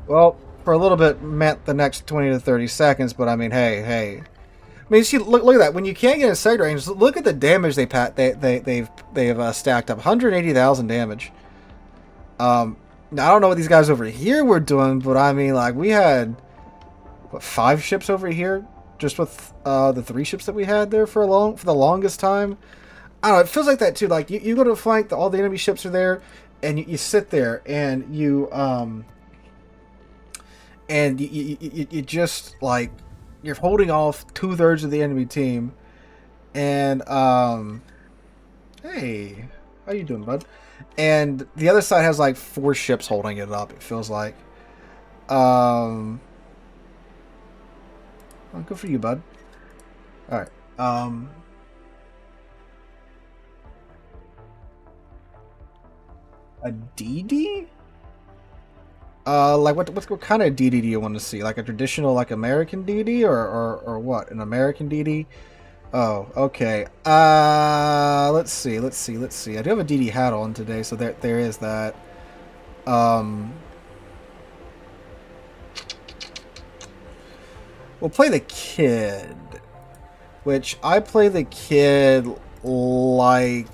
Well, for a little bit meant the next 20 to 30 seconds, but I mean, hey. I mean, see, look at that. When you can't get in sight range, look at the damage they've stacked up. 180,000 damage. Now, I don't know what these guys over here were doing, but I mean, like, we had what, 5 ships over here just with the 3 ships that we had there for the longest time. I don't know. It feels like that too. Like you go to a flank, all the enemy ships are there, and you sit there and you just like you're holding off 2/3 of the enemy team, and hey, how you doing, bud? And the other side has like 4 ships holding it up. It feels like, well, good for you, bud. All right, a DD? Like what kind of DD do you want to see? Like a traditional, like American DD, or what? An American DD? Oh, okay. Let's see. I do have a DD hat on today, so there is that. We'll play the kid, which I play the kid like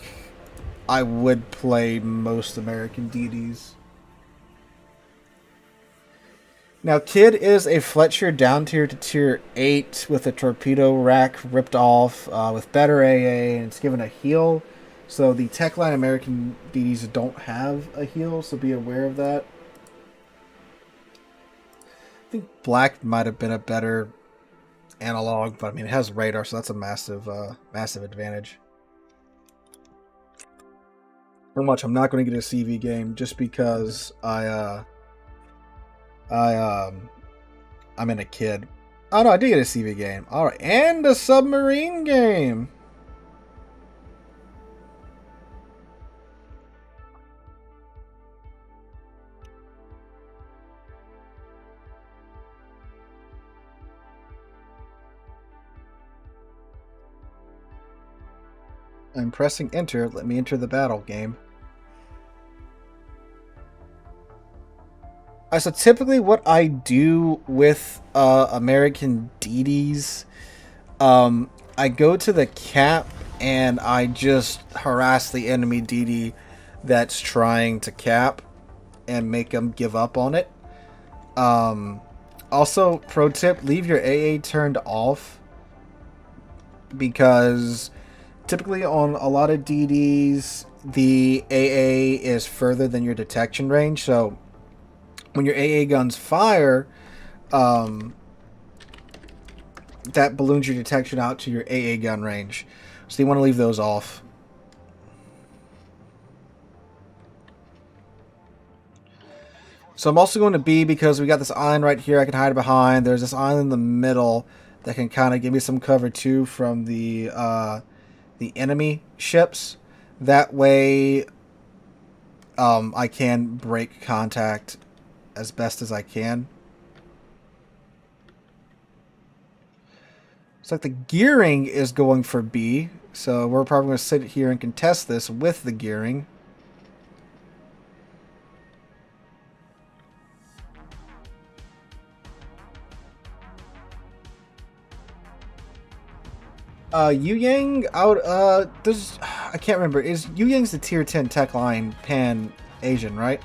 I would play most American DDs. Now, Kid is a Fletcher down tier to tier 8 with a torpedo rack ripped off with better AA, and it's given a heal. So the Techline American DDs don't have a heal, so be aware of that. I think Black might have been a better analog, but I mean, it has radar, so that's a massive advantage. Pretty much, I'm not going to get a CV game just because I'm in a kid. Oh no, I did get a CV game. All right, and a submarine game. I'm pressing enter. Let me enter the battle game. So typically what I do with American DDs, I go to the cap and I just harass the enemy DD that's trying to cap and make them give up on it. Also, pro tip, leave your AA turned off, because typically on a lot of DDs, the AA is further than your detection range, so when your AA guns fire, that balloons your detection out to your AA gun range. So you want to leave those off. So I'm also going to B because we got this island right here I can hide behind. There's this island in the middle that can kind of give me some cover too from the enemy ships. That way I can break contact as best as I can. It's like the gearing is going for B, so we're probably going to sit here and contest this with the gearing. Yu Yang out. There's I can't remember. Is Yu Yang's the tier 10 tech line Pan Asian, right?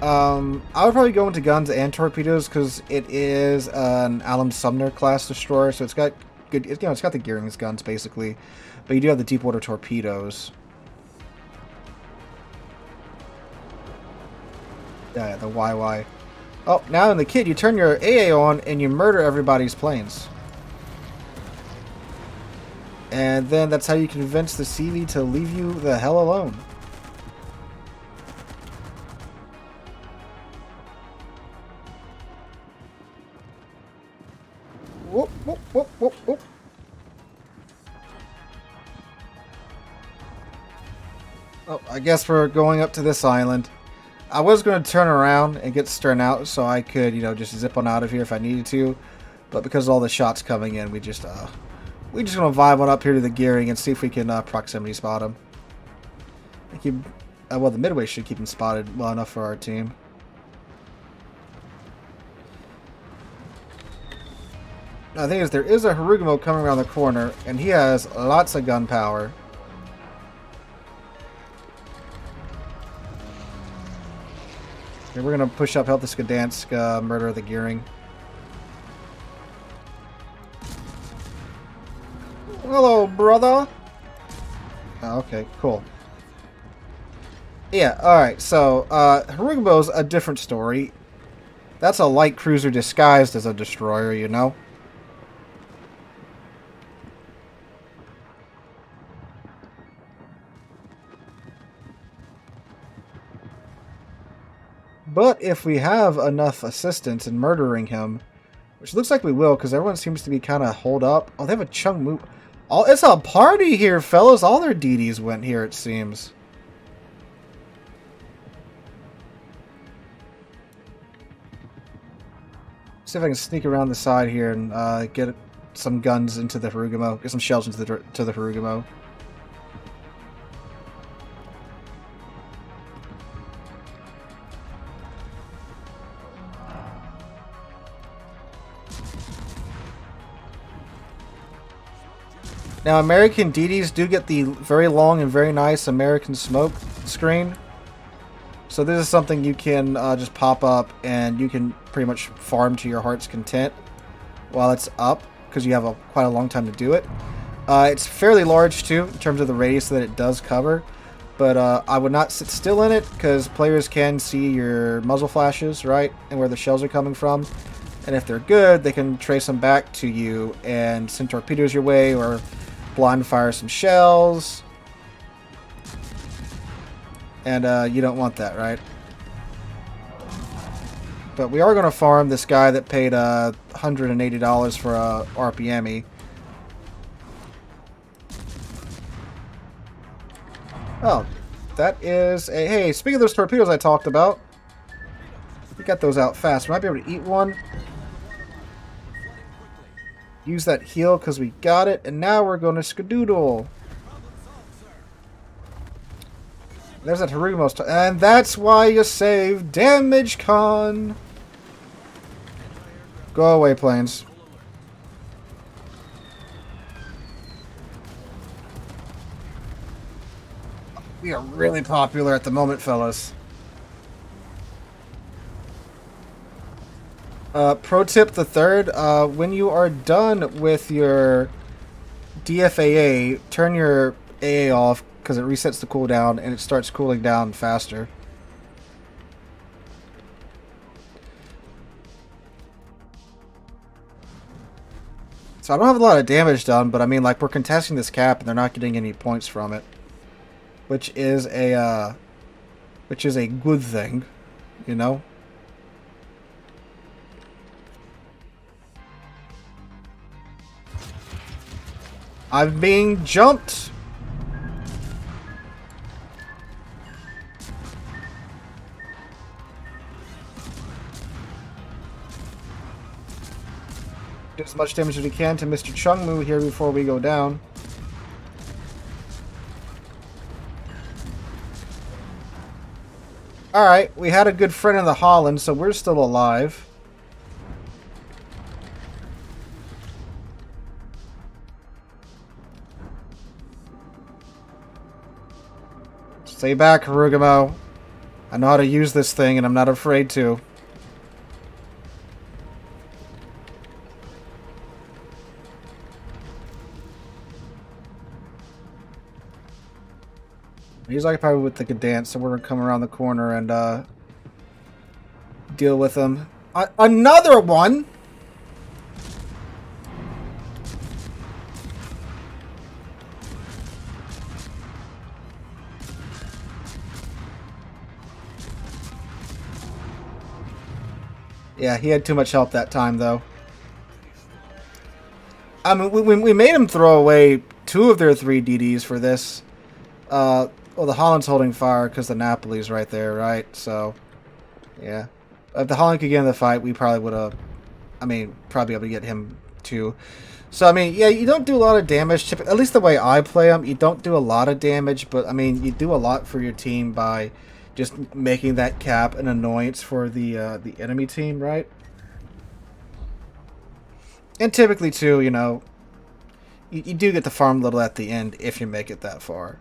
I would probably go into guns and torpedoes because it is an Alum Sumner class destroyer, so it's got good. It's got the gearing's guns basically, but you do have the deep water torpedoes. Yeah, the YY. Oh, now in the kit, you turn your AA on and you murder everybody's planes. And then that's how you convince the CV to leave you the hell alone. Whoop, whoop, whoop, whoop, whoop. Oh, I guess we're going up to this island. I was going to turn around and get stern out so I could, you know, just zip on out of here if I needed to. But because of all the shots coming in, we just going to vibe on up here to the gearing and see if we can proximity spot him. Keep, well, the midway should keep him spotted well enough for our team. Now, the thing is, there is a Harugumo coming around the corner, and he has lots of gun power. Okay, we're going to push up, help the Skadansk murder the gearing. Hello, brother. Oh, okay, cool. Yeah, alright, so Harugumo's a different story. That's a light cruiser disguised as a destroyer, you know? But if we have enough assistance in murdering him, which looks like we will, because everyone seems to be kind of holed up. Oh, they have a Chung Mu. Oh, it's a party here, fellas. All their DDs went here, it seems. See if I can sneak around the side here and get some guns into the Harugumo. Get some shells into the Harugumo. Now, American DDs do get the very long and very nice American smoke screen. So this is something you can just pop up and you can pretty much farm to your heart's content while it's up, because you have quite a long time to do it. It's fairly large too in terms of the radius that it does cover, but I would not sit still in it because players can see your muzzle flashes, right, and where the shells are coming from. And if they're good, they can trace them back to you and send torpedoes your way or blind fire some shells. And you don't want that, right? But we are going to farm this guy that paid $180 for a RPME. Oh, that is a... Hey, speaking of those torpedoes I talked about, we got those out fast. We might be able to eat one. Use that heal because we got it. And now we're going to skadoodle. There's that Harugumo. And that's why you save damage con. Go away, planes. We are really popular at the moment, fellas. Pro tip the third, when you are done with your DFAA, turn your AA off because it resets the cooldown and it starts cooling down faster. So I don't have a lot of damage done, but I mean, like, we're contesting this cap and they're not getting any points from it, which is a good thing, you know. I'm being jumped. Do as much damage as we can to Mr. Chungmu here before we go down. Alright, we had a good friend in the Holland, so we're still alive. Stay back, Harugumo. I know how to use this thing, and I'm not afraid to. He's occupied with the Gdansk, so we're going to come around the corner and deal with them. Another one! Yeah, he had too much help that time, though. I mean, we made him throw away 2 of their 3 DDs for this. Well, the Holland's holding fire because the Napoli's right there, right? So, yeah. If the Holland could get in the fight, we probably would have... I mean, probably able to get him, too. So, I mean, yeah, you don't do a lot of damage. At least the way I play them, you don't do a lot of damage. But, I mean, you do a lot for your team by just making that cap an annoyance for the enemy team, right? And typically, too, you know, you do get to farm a little at the end if you make it that far.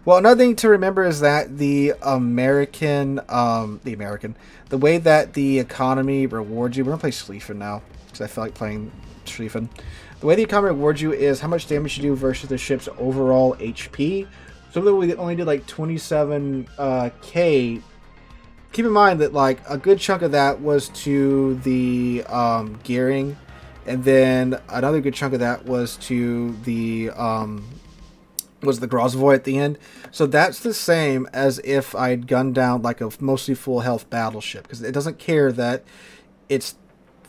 Well, another thing to remember is that the way that the economy rewards you, we're going to play Schlieffen now, because I feel like playing Schlieffen. The way the economy rewards you is how much damage you do versus the ship's overall HP. So we only did like 27k. Keep in mind that like a good chunk of that was to the gearing, and then another good chunk of that was to the Grozvoy at the end. So that's the same as if I'd gunned down like a mostly full health battleship, because it doesn't care that it's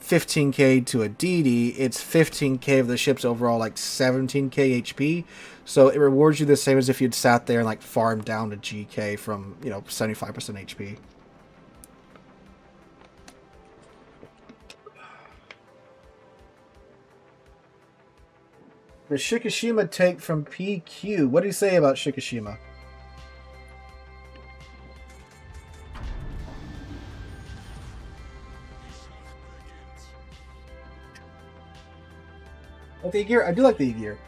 15k to a DD, it's 15k of the ship's overall like 17k HP. So it rewards you the same as if you'd sat there and like farmed down to GK from, you know, 75% HP. The Shikishima take from PQ. What do you say about Shikishima? Like the gear, I do like the gear.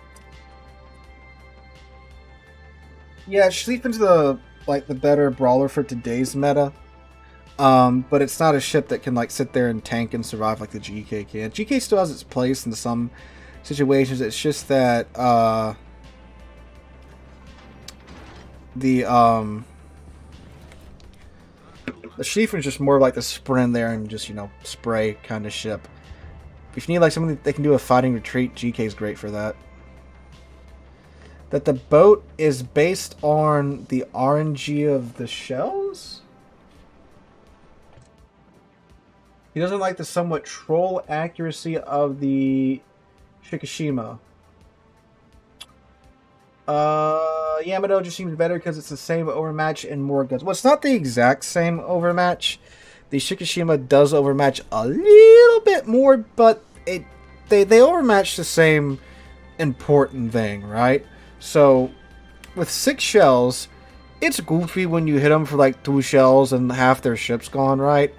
Yeah, Schlieffen's the better brawler for today's meta. But it's not a ship that can like sit there and tank and survive like the GK can. GK still has its place in some situations. It's just that the Schlieffen's just more like the sprint there and just, you know, spray kind of ship. If you need like something that they can do a fighting retreat, GK is great for that. That the boat is based on the RNG of the shells? He doesn't like the somewhat troll accuracy of the Shikishima. Yamato just seems better because it's the same overmatch and more guns. Well, it's not the exact same overmatch. The Shikishima does overmatch a little bit more, but they overmatch the same important thing, right? So, with 6 shells, it's goofy when you hit them for like 2 shells and half their ship's gone, right?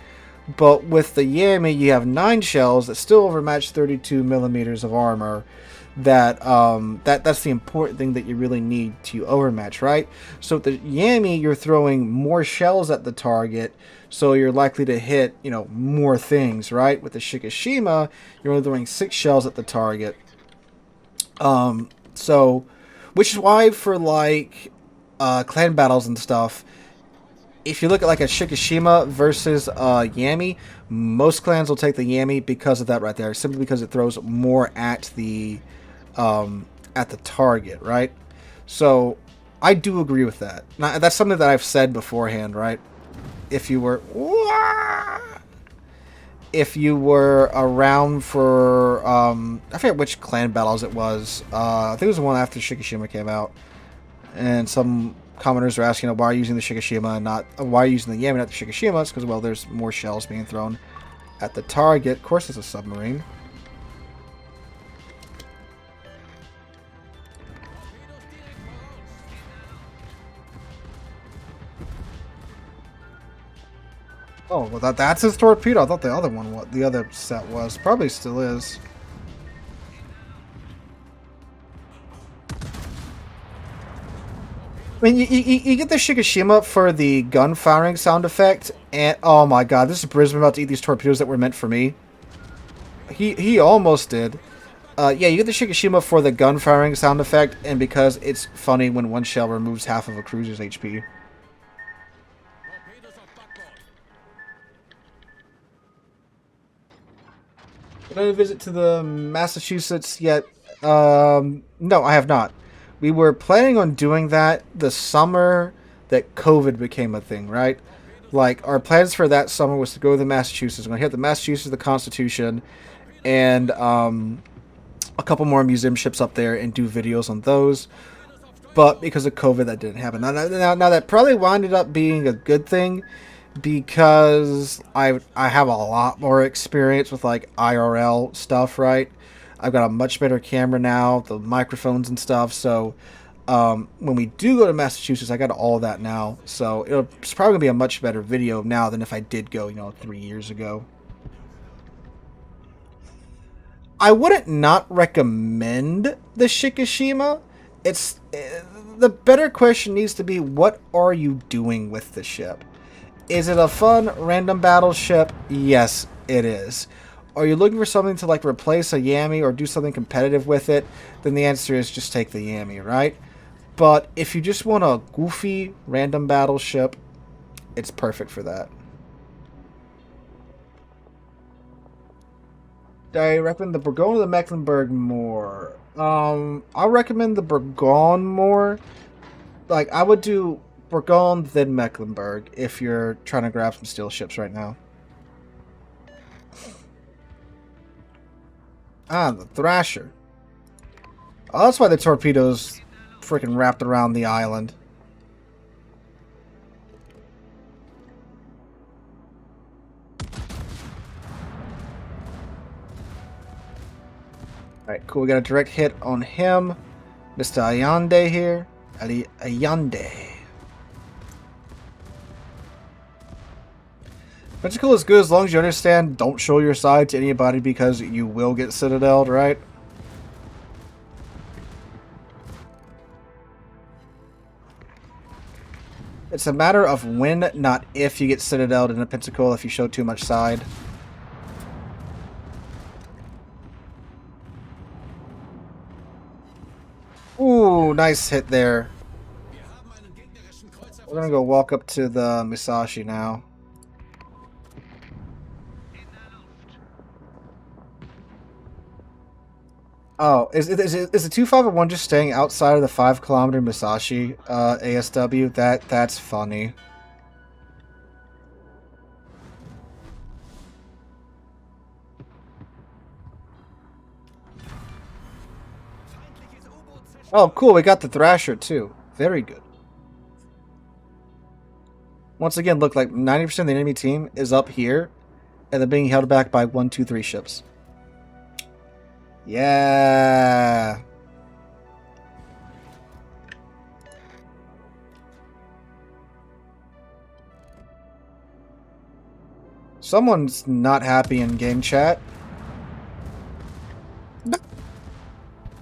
But with the Yami, you have 9 shells that still overmatch 32 millimeters of armor. That's the important thing that you really need to overmatch, right? So with the Yami, you're throwing more shells at the target, so you're likely to hit, you know, more things, right? With the Shikishima, you're only throwing 6 shells at the target. So, which is why for like clan battles and stuff, if you look at like a Shikishima versus Yami, most clans will take the Yami because of that right there, simply because it throws more at the target, right? So I do agree with that. Now, that's something that I've said beforehand, right? If you were around for I forget which clan battles it was. I think it was the one after Shikishima came out, and some commenters are asking, why are you using the Shikishima and not why are you using the Yami, not the Shikishima? It's because, well, there's more shells being thrown at the target. Of course, it's a submarine. Oh, well, that's his torpedo. I thought the other one, the other set was. Probably still is. I mean, you get the Shikishima for the gun firing sound effect, and oh my god, this is Brisbane about to eat these torpedoes that were meant for me. He almost did. Yeah, you get the Shikishima for the gun firing sound effect, and because it's funny when one shell removes half of a cruiser's HP. Been a visit to the Massachusetts yet? No, I have not. We were planning on doing that the summer that COVID became a thing, right? Like, our plans for that summer was to go to the Massachusetts. We're going to hit the Massachusetts, the Constitution, and a couple more museum ships up there and do videos on those. But because of COVID, that didn't happen. Now that probably winded up being a good thing because I have a lot more experience with like IRL stuff, right? I've got a much better camera now, the microphones and stuff. So when we do go to Massachusetts, I got all of that now. So it's probably gonna be a much better video now than if I did go, 3 years ago. I wouldn't not recommend the Shikishima. It's the better question needs to be, what are you doing with the ship? Is it a fun random battleship? Yes, it is. Are you looking for something to like replace a Yami or do something competitive with it? Then the answer is just take the Yami, right? But if you just want a goofy random battleship, it's perfect for that. I recommend the Bourgogne or the Mecklenburg more. I'll recommend the Bourgogne more. Like, I would do Bourgogne then Mecklenburg if you're trying to grab some steel ships right now. Ah, the Thrasher. Oh, that's why the torpedoes freaking wrapped around the island. Alright, cool. We got a direct hit on him. Mr. Ayande here. Ayande. Pentacle is good as long as you understand don't show your side to anybody because you will get citadeled, right? It's a matter of when, not if, you get citadeled in a Pentacle if you show too much side. Ooh, nice hit there. We're gonna go walk up to the Musashi now. Oh, is the 2501 just staying outside of the 5-kilometer Musashi ASW? That's funny. Oh, cool. We got the Thrasher too. Very good. Once again, look, like 90% of the enemy team is up here, and they're being held back by 1, 2, 3 ships. Yeah. Someone's not happy in game chat. No.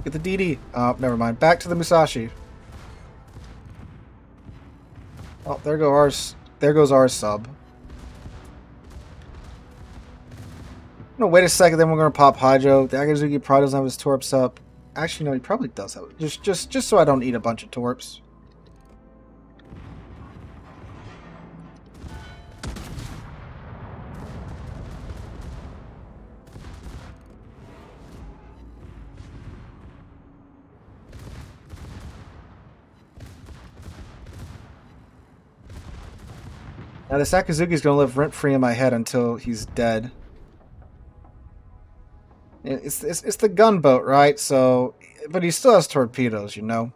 Get the DD. Oh, never mind. Back to the Musashi. Oh, there goes our sub. No, wait a second. Then we're gonna pop Hydro. The Akazuki probably doesn't have his torps up. Actually, no, he probably does have it. Just so I don't eat a bunch of torps. Now, this Akazuki's gonna live rent-free in my head until he's dead. It's the gunboat, right? So, but he still has torpedoes, you know?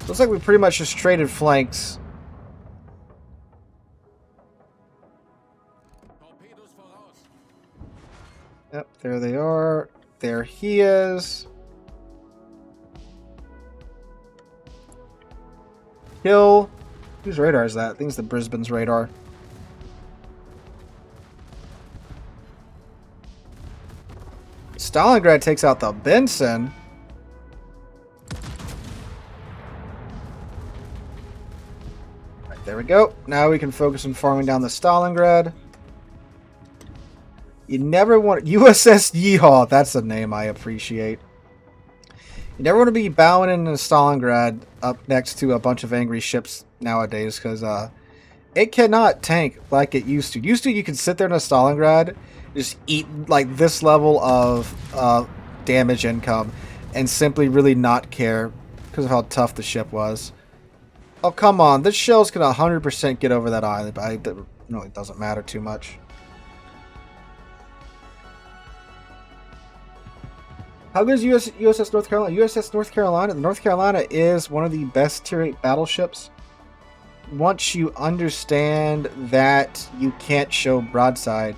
Looks like we pretty much just traded flanks. Yep, there they are. There he is. Kill. Whose radar is that? I think it's the Brisbane's radar. Stalingrad takes out the Benson. Right, there we go. Now we can focus on farming down the Stalingrad. You never want... USS Yeehaw. That's a name I appreciate. You never want to be bowing into Stalingrad up next to a bunch of angry ships nowadays, because It cannot tank like it used to. Used to, you could sit there in a Stalingrad, just eat like this level of damage income, and simply really not care because of how tough the ship was. Oh, come on. This shell's going to 100% get over that island, but it really doesn't matter too much. How good is USS North Carolina? USS North Carolina? The North Carolina is one of the best Tier 8 battleships. Once you understand that you can't show broadside.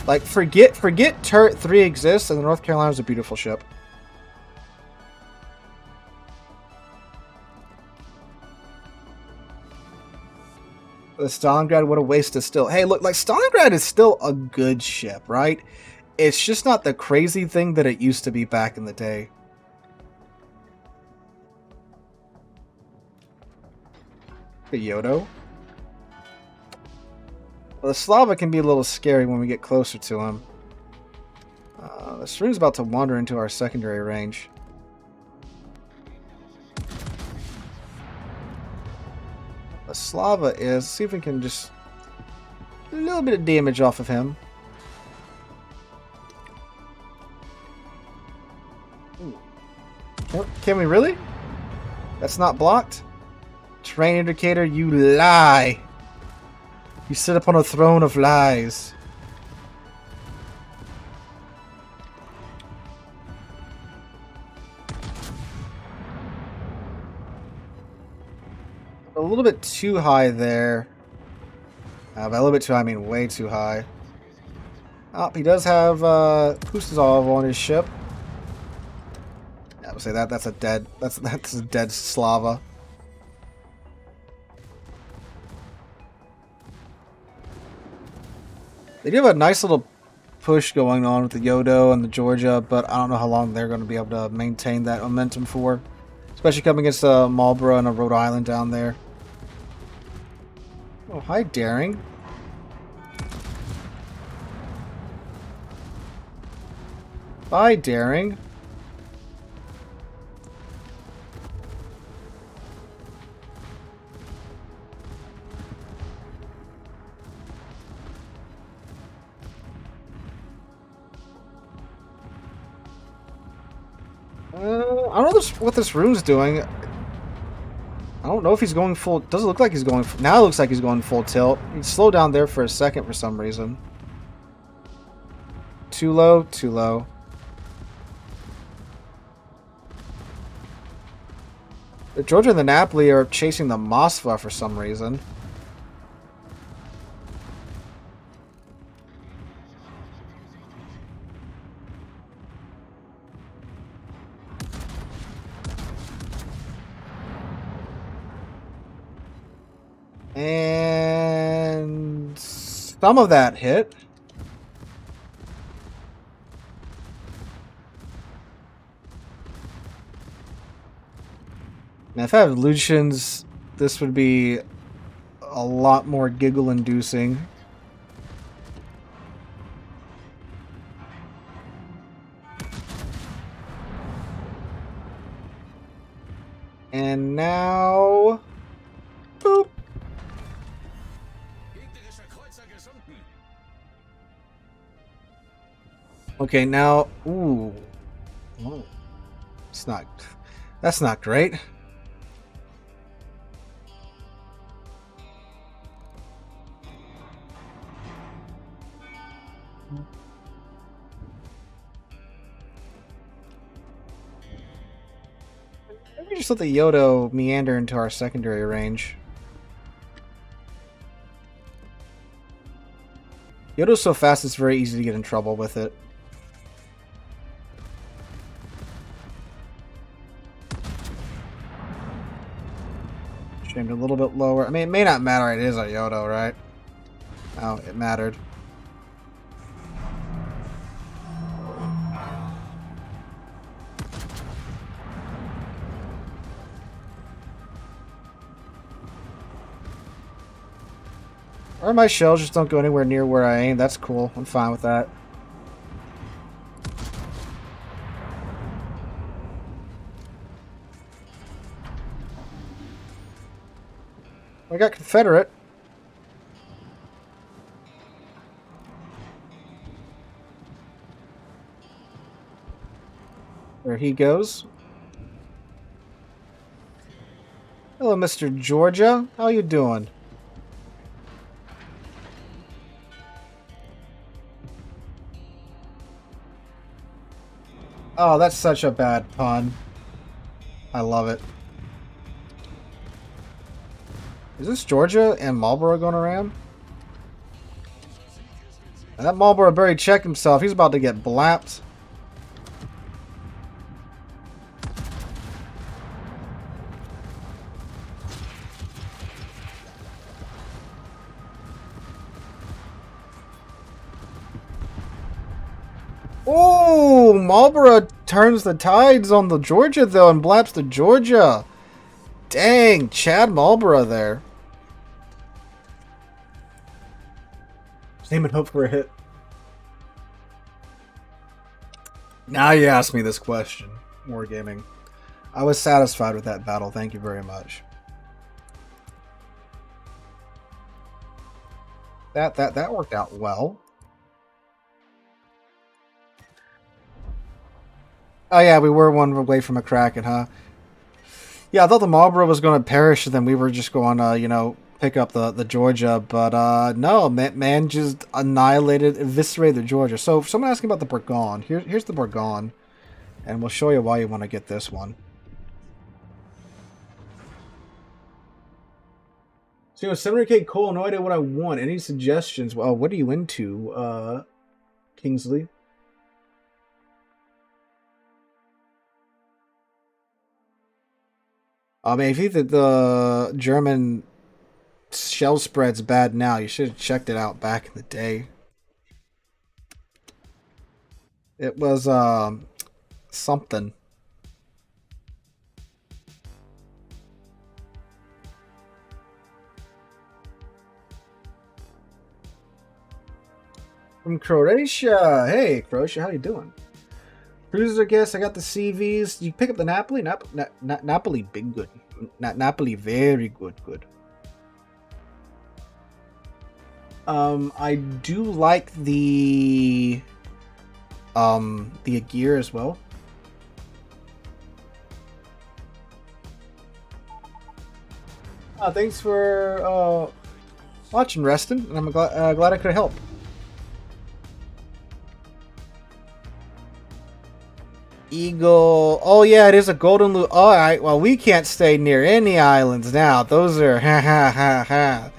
Like, forget Turret 3 exists, and the North Carolina is a beautiful ship. The Stalingrad, what a waste of still. Hey, look, like, Stalingrad is still a good ship, right? It's just not the crazy thing that it used to be back in the day. The Yodo. Well, the Slava can be a little scary when we get closer to him. The Sroon's about to wander into our secondary range. The Slava is... see if we can just... a little bit of damage off of him. Can we really? That's not blocked? Terrain indicator, you lie! You sit upon a throne of lies. A little bit too high there. By a little bit too high, I mean way too high. Oh, he does have Kustazov on his ship. I would say that's a dead Slava. They do have a nice little push going on with the Yodo and the Georgia, but I don't know how long they're going to be able to maintain that momentum for. Especially coming against a Marlborough and a Rhode Island down there. Oh, hi, Daring. Bye, Daring. I don't know what this room's doing. I don't know if he's going full... doesn't look like he's going... now it looks like he's going full tilt. He slowed down there for a second for some reason. Too low, too low. The Georgia and the Napoli are chasing the Moskva for some reason. And some of that hit. Now, if I have Lucian's, this would be a lot more giggle-inducing. And now... boop. Okay, now... ooh. Oh. It's not... that's not great. Maybe just let the Yodo meander into our secondary range. Yodo's so fast it's very easy to get in trouble with it. Aimed a little bit lower. I mean, it may not matter. It is a Yodo, right? Oh, it mattered. Or my shells just don't go anywhere near where I aim. That's cool. I'm fine with that. I got Confederate. There he goes. Hello, Mr. Georgia. How you doing? Oh, that's such a bad pun. I love it. Is this Georgia and Marlboro going around? And that Marlboro Berry checked himself. He's about to get blapped. Oh, Marlboro turns the tides on the Georgia, though, and blaps the Georgia. Dang, Chad Marlboro there. Name and hope for a hit. Now you ask me this question, Wargaming. I was satisfied with that battle. Thank you very much. That worked out well. Oh yeah, we were one away from a Kraken, huh? Yeah, I thought the Marlboro was going to perish, and then we were just going to, you know, pick up the Georgia. But no, man just annihilated, eviscerated the Georgia. So if someone asking about the Burgon, here's the Burgon, and we'll show you why you want to get this one. So, you know, 700k coal, no idea what I want. Any suggestions? Well, what are you into, Kingsley? I mean, if you think the German shell spread's bad now, you should have checked it out back in the day. It was, something. From Croatia. Hey, Croatia, how you doing? Cruiser guess, I got the CVs. You pick up the Napoli? Napoli, big good. Napoli, very good. I do like the gear as well. Thanks for watching, Reston, and I'm glad I could help. Eagle. Oh yeah, it is a golden loot. All right. Well, we can't stay near any islands now. Those are ha.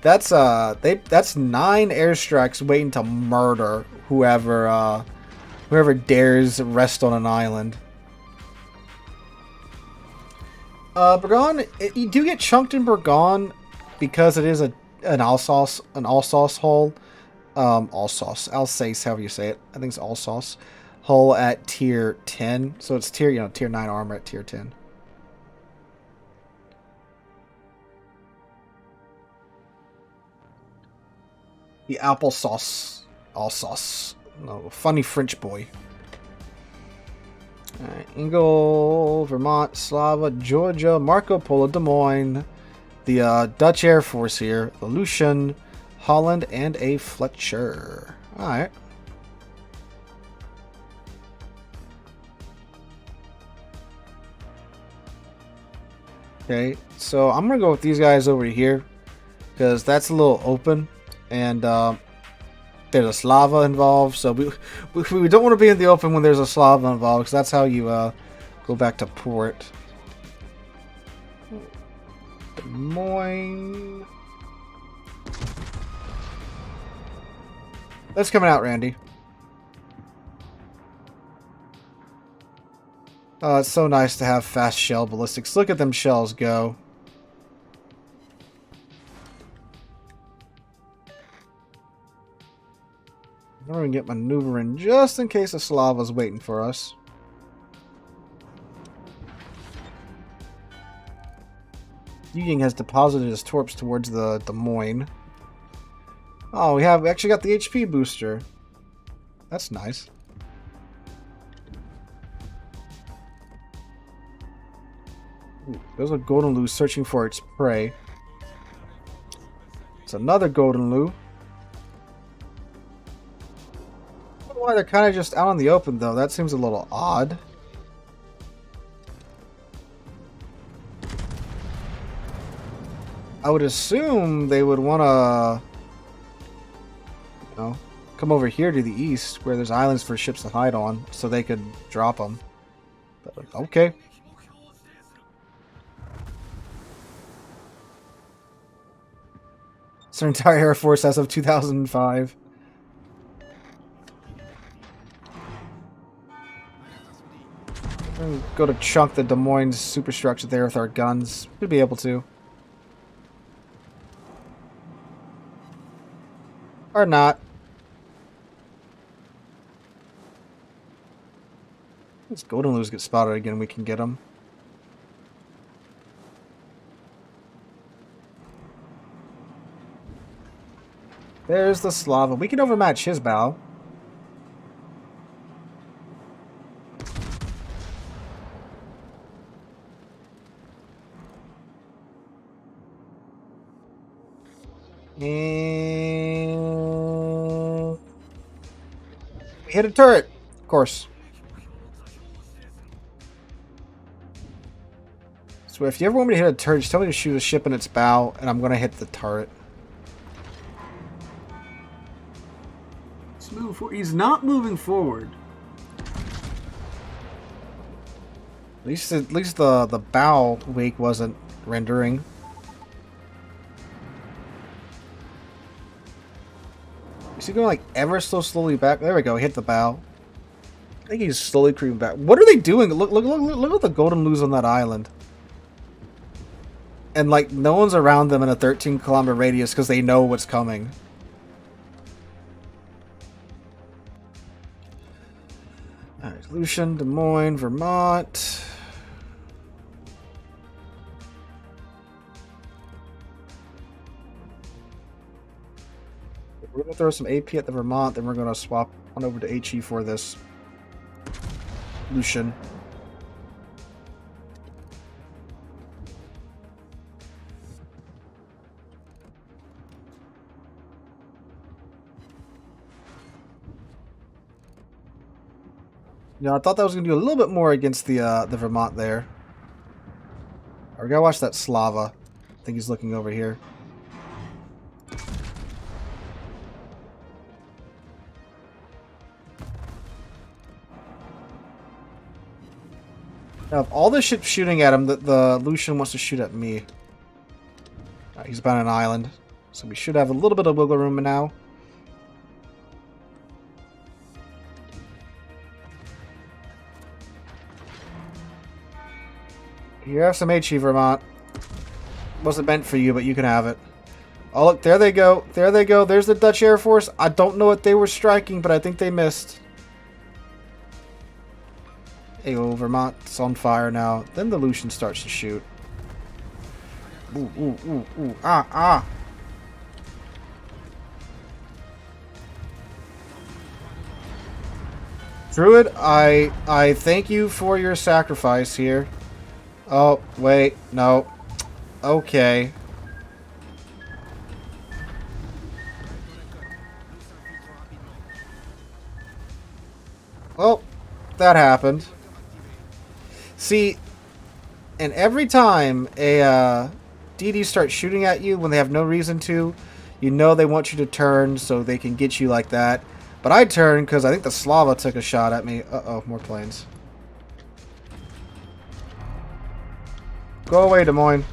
That's that's 9 airstrikes waiting to murder whoever dares rest on an island. Burgon, you do get chunked in Burgon because it is an Alsace hull. Alsace, Alsace, however you say it. I think it's Alsace. Hull at tier 10, so it's tier 9 armor at tier 10. The applesauce, Alsace, no, funny French boy. Alright, Ingle, Vermont, Slava, Georgia, Marco Polo, Des Moines, the Dutch Air Force here, the Lucian, Holland, and a Fletcher. Alright. Okay, so I'm gonna go with these guys over here because that's a little open, and there's a Slava involved. So we don't want to be in the open when there's a Slava involved, because that's how you go back to port. Des Moines. That's coming out, Randy. Oh, it's so nice to have fast shell ballistics. Look at them shells go. I'm going to get maneuvering just in case a Slava's waiting for us. Ying has deposited his torps towards the Des Moines. Oh, we actually got the HP booster. That's nice. Ooh, there's a golden loo searching for its prey. It's another golden loo. I don't know why they're kind of just out in the open, though. That seems a little odd. I would assume they would want to, you know, come over here to the east where there's islands for ships to hide on so they could drop them. But, like, okay. It's their entire Air Force as of 2005. Go to chunk the Des Moines superstructure there with our guns. We'd be able to. Or not. Let's Golden Lures get spotted again. We can get them. There's the Slava. We can overmatch his bow. And we hit a turret, of course. So if you ever want me to hit a turret, just tell me to shoot a ship in its bow, and I'm going to hit the turret. Let's move forward. He's not moving forward. At least the bow wake wasn't rendering. Is he going like ever so slowly back? There we go. Hit the bow. I think he's slowly creeping back. What are they doing? Look at the golden lose on that island. And like no one's around them in a 13-kilometer radius because they know what's coming. Alright, Lucian, Des Moines, Vermont. We're going to throw some AP at the Vermont, then we're going to swap on over to HE for this Lucian. You know, I thought that was going to do a little bit more against the Vermont there. We gotta watch that Slava. I think he's looking over here. Now, if all the ships shooting at him, the Lucian wants to shoot at me. He's about an island, so we should have a little bit of wiggle room now. You have some HE, Vermont. Wasn't meant for you, but you can have it. Oh, look, there they go. There they go. There's the Dutch Air Force. I don't know what they were striking, but I think they missed. Hey, oh, Vermont's on fire now. Then the Lucian starts to shoot. Ooh, ooh, ooh, ooh. Ah, ah. Druid, I thank you for your sacrifice here. Oh, wait, no. Okay. Well, that happened. See, and every time a DD starts shooting at you when they have no reason to, you know they want you to turn so they can get you like that. But I turned because I think the Slava took a shot at me. Uh-oh, more planes. Go away, Des Moines.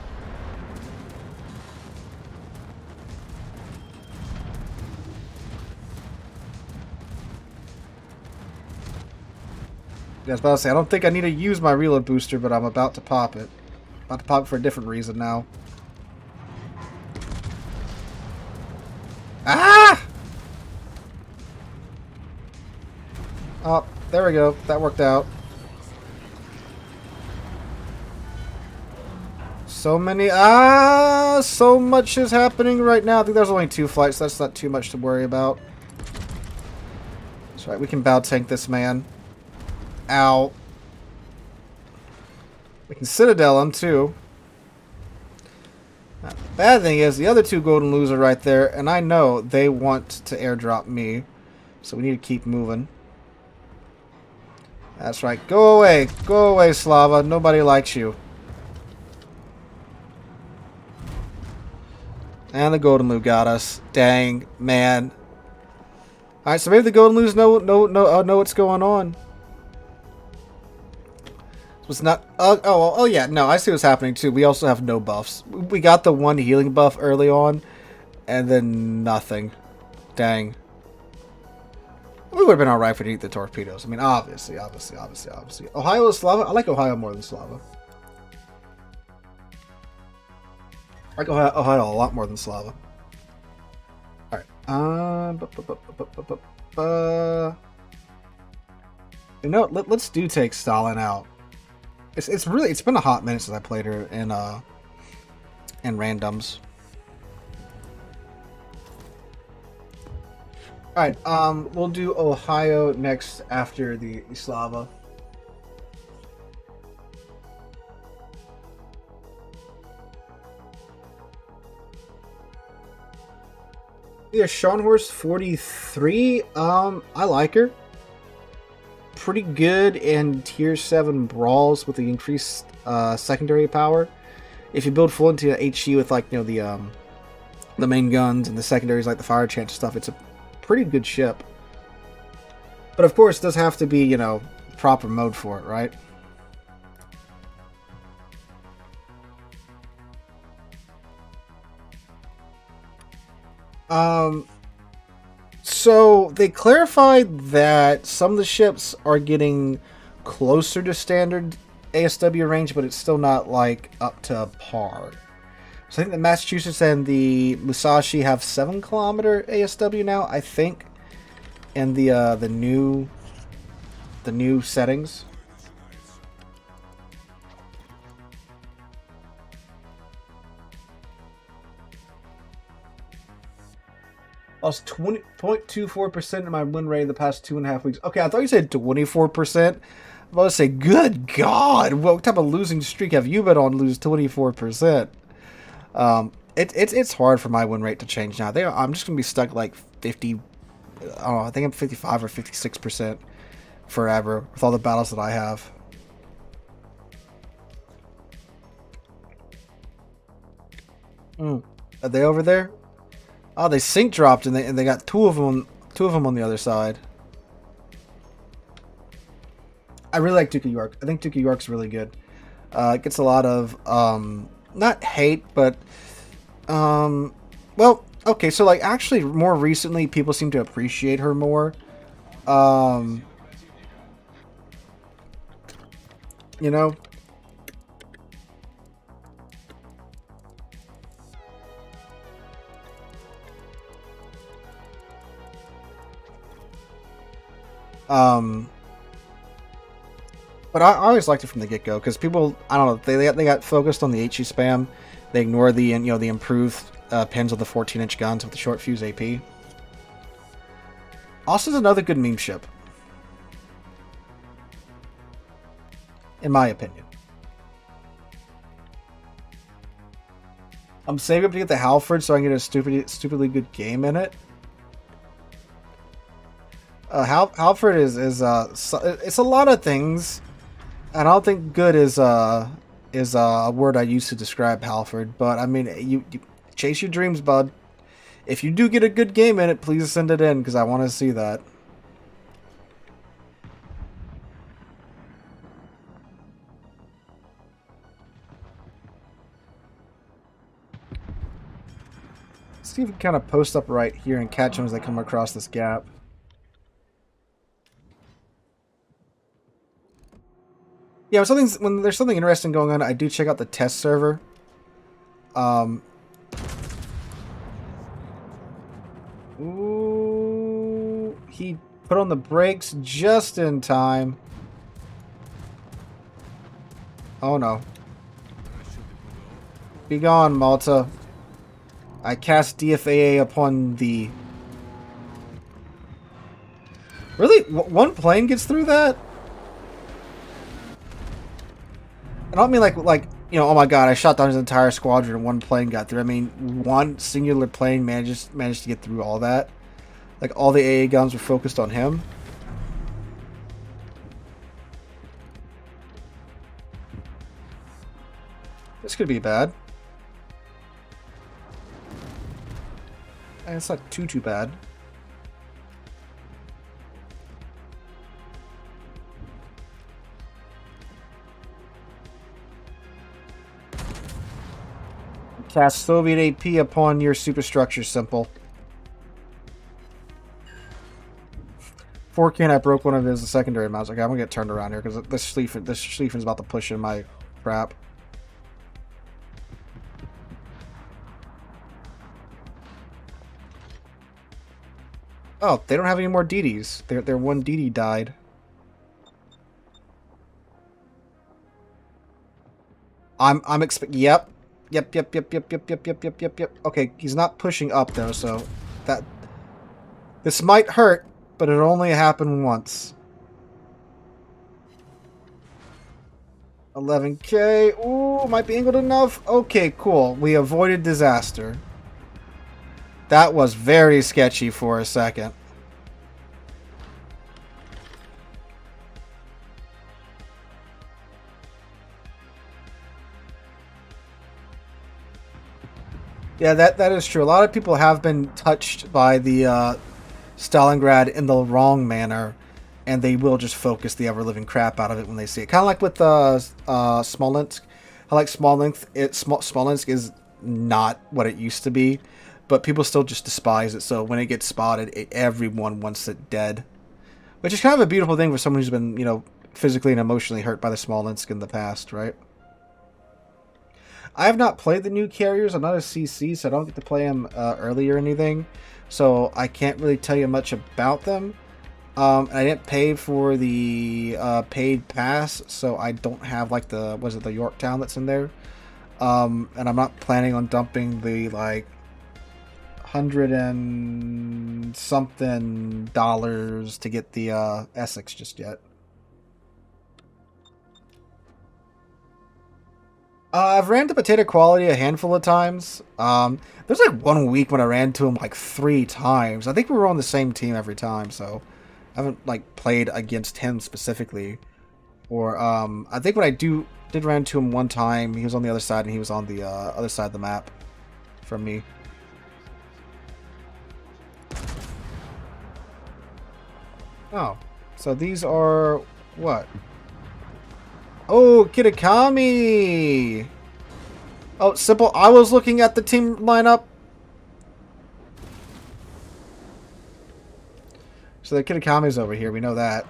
I was about to say, I don't think I need to use my reload booster, but I'm about to pop it. About to pop it for a different reason now. Ah! Oh, there we go. That worked out. So many... so much is happening right now. I think there's only 2 flights. That's not too much to worry about. That's right. We can bow tank this man. Ow. We can Citadel him, too. Now, the bad thing is, the other 2 Golden Lures are right there, and I know they want to airdrop me. So we need to keep moving. That's right. Go away. Go away, Slava. Nobody likes you. And the Golden Lou got us. Dang, man. Alright, so maybe the Golden Lou's know what's going on. Was not. Oh yeah. No, I see what's happening too. We also have no buffs. We got the one healing buff early on, and then nothing. Dang. We would have been alright if we didn't eat the torpedoes. I mean, obviously. Ohio is Slava. I like Ohio more than Slava. I like Ohio a lot more than Slava. Alright. You know, let's take Stalin out. It's been a hot minute since I played her in randoms. Alright, we'll do Ohio next after the Slava. Yeah, Seanhorse 43. I like her. Pretty good in tier 7 brawls with the increased secondary power. If you build full into HE with, like, you know, the main guns and the secondaries like the fire chance stuff, it's a pretty good ship. But of course, it does have to be, you know, proper mode for it, right? So they clarified that some of the ships are getting closer to standard ASW range, but it's still not like up to par. So I think the Massachusetts and the Musashi have 7-kilometer ASW now, I think, in the new settings. Lost 20.24% of my win rate in the past 2.5 weeks. Okay, I thought you said 24%. I'm about to say, good God, what type of losing streak have you been on? Lose 24%. It's hard for my win rate to change now. I'm just gonna be stuck like 50. I don't know. I think I'm 55 or 56% forever with all the battles that I have. Are they over there? Oh, they sync dropped and they got two of them on the other side. I really like Duke of York. I think Duke of York's really good. It gets a lot of not hate, but well, okay, so like actually more recently people seem to appreciate her more. You know? But I always liked it from the get-go because people, I don't know, they got focused on the HE spam. They ignored the, you know, the improved pins of the 14-inch guns with the short fuse AP. Austin's another good meme ship, in my opinion. I'm saving up to get the Halford so I can get a stupidly good game in it. Halford is it's a lot of things. And I don't think good is a word I use to describe Halford, but I mean, you chase your dreams, bud. If you do get a good game in it, please send it in because I want to see that. Let's see if we can kind of post up right here and catch them as they come across this gap. Yeah, when there's something interesting going on, I do check out the test server. Ooh, he put on the brakes just in time. Oh no. Be gone, Malta. I cast DFAA upon thee. Really? One plane gets through that? I don't mean like you know, oh my god, I shot down his entire squadron and one plane got through. I mean, one singular plane managed to get through all that. Like all the AA guns were focused on him. This could be bad. It's not too bad. Cast Soviet AP upon your superstructure. Simple. 4K, I broke one of his secondary mounts. Okay, I'm gonna get turned around here because this Schlieffen is about to push in my crap. Oh, they don't have any more DDs. Their one DD died. I'm expect. Yep. Okay, he's not pushing up though, so this might hurt, but it only happened once. 11K. Ooh, might be angled enough. Okay, cool. We avoided disaster. That was very sketchy for a second. Yeah, that is true. A lot of people have been touched by the Stalingrad in the wrong manner, and they will just focus the ever-living crap out of it when they see it. Kind of like with Smolensk. I like Smolensk. Smolensk is not what it used to be, but people still just despise it. So when it gets spotted, everyone wants it dead, which is kind of a beautiful thing for someone who's been, you know, physically and emotionally hurt by the Smolensk in the past, right? I have not played the new carriers. I'm not a CC, so I don't get to play them early or anything. So I can't really tell you much about them. I didn't pay for the paid pass, so I don't have like the, was it the Yorktown that's in there? And I'm not planning on dumping the like $100 and something to get the Essex just yet. I've ran to Potato Quality a handful of times. There's like 1 week when I ran to him like 3 times. I think we were on the same team every time, so I haven't like played against him specifically. Or I think when I did run to him one time, he was on the other side and he was on the other side of the map from me. Oh, so these are what? Oh, Kitakami! Oh, simple. I was looking at the team lineup. So the Kitakami's over here. We know that.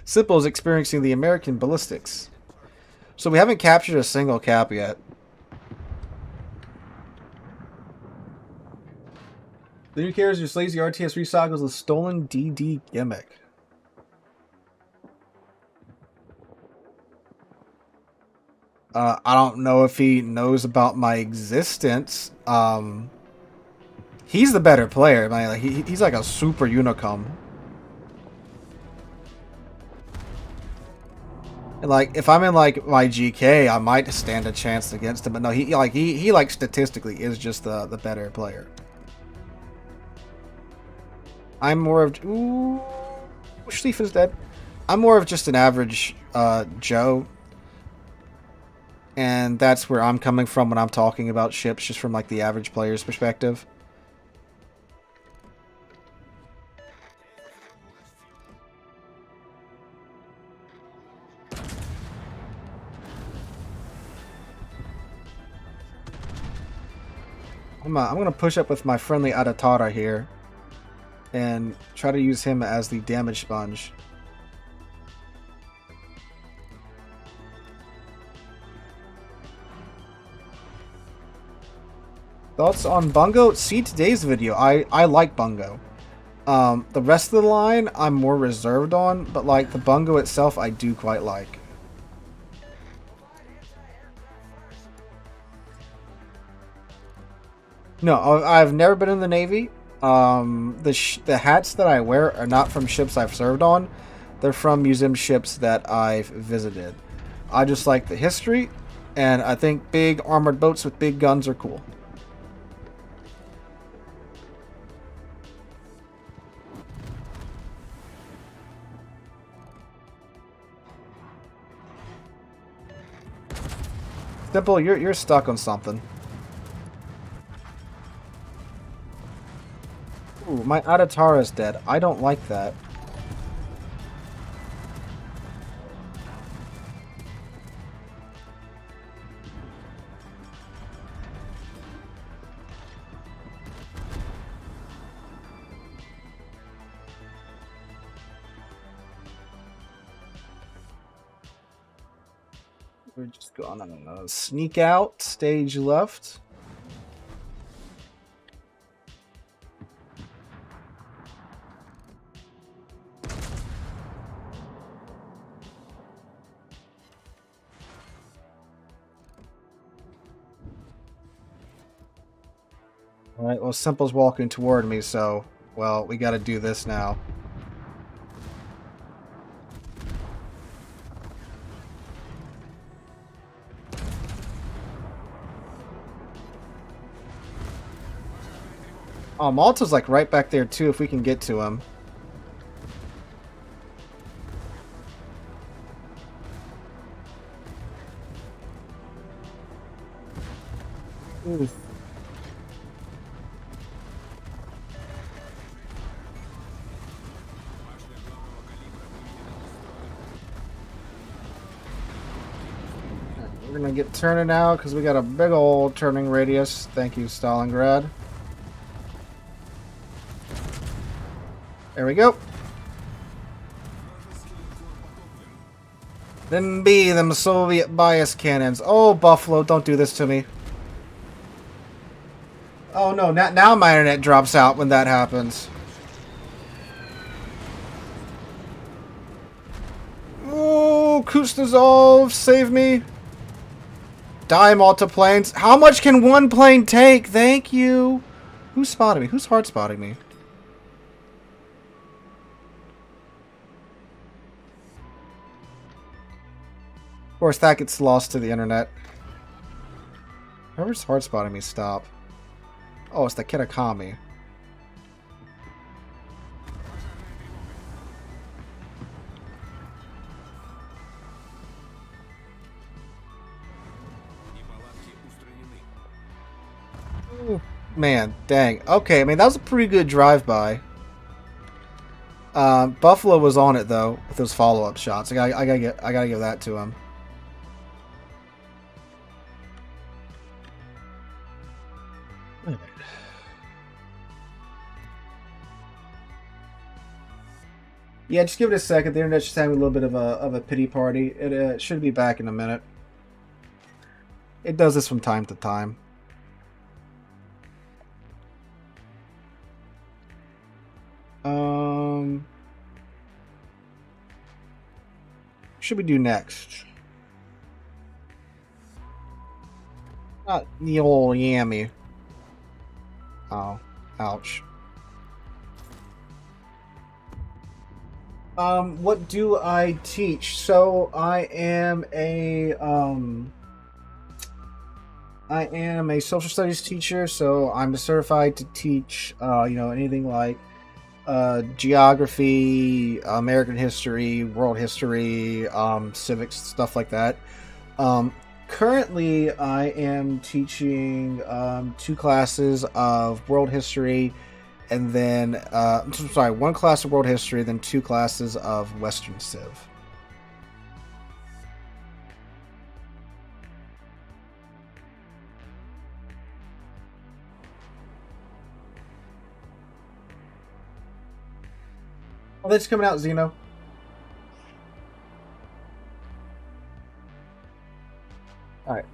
Simple is experiencing the American ballistics. So we haven't captured a single cap yet. The new characters who slays the RTS recycles the stolen DD gimmick. I don't know if he knows about my existence. He's the better player, man. Like, he's like a super unicum. And like, if I'm in like my GK, I might stand a chance against him. But no, he like statistically is just the better player. I'm more of... Ooh, Schlief is dead. I'm more of just an average Joe. And that's where I'm coming from when I'm talking about ships, just from like the average player's perspective. I'm going to push up with my friendly Adatara here. And try to use him as the damage sponge. Thoughts on Bungo? See today's video. I like Bungo. The rest of the line I'm more reserved on, but like the Bungo itself I do quite like. No, I've never been in the Navy. The hats that I wear are not from ships I've served on. They're from museum ships that I've visited. I just like the history, and I think big armored boats with big guns are cool. Simple, you're stuck on something. Ooh, my Adatara is dead. I don't like that. We're just gonna sneak out, stage left. Alright, well, Simple's walking toward me, so, well, we gotta do this now. Oh, Malta's like right back there too if we can get to him. Oof. We're gonna get turning now because we got a big old turning radius. Thank you, Stalingrad. There we go. Then be them Soviet bias cannons. Oh, Buffalo, don't do this to me. Oh no, now my internet drops out when that happens. Oh, Kuznetsov, save me. Die, Malta planes. How much can one plane take? Thank you. Who's spotting me? Who's hard spotting me? Of course, that gets lost to the internet. Whoever's hard spotting me, stop. Oh, it's the Kitakami. Ooh, man, dang. Okay, I mean, that was a pretty good drive-by. Buffalo was on it, though, with those follow-up shots. I gotta give that to him. Yeah, just give it a second. The internet's just having a little bit of a pity party. It should be back in a minute. It does this from time to time. What should we do next? Not the old Yammy. Oh, ouch. What do I teach? So I am a social studies teacher, so I'm certified to teach you know, anything like geography, American history, world history, civics, stuff like that. Currently I am teaching 2 classes of world history, and then sorry, 1 class of world history, then 2 classes of Western Civ. Oh, that's coming out, Xeno. Alright.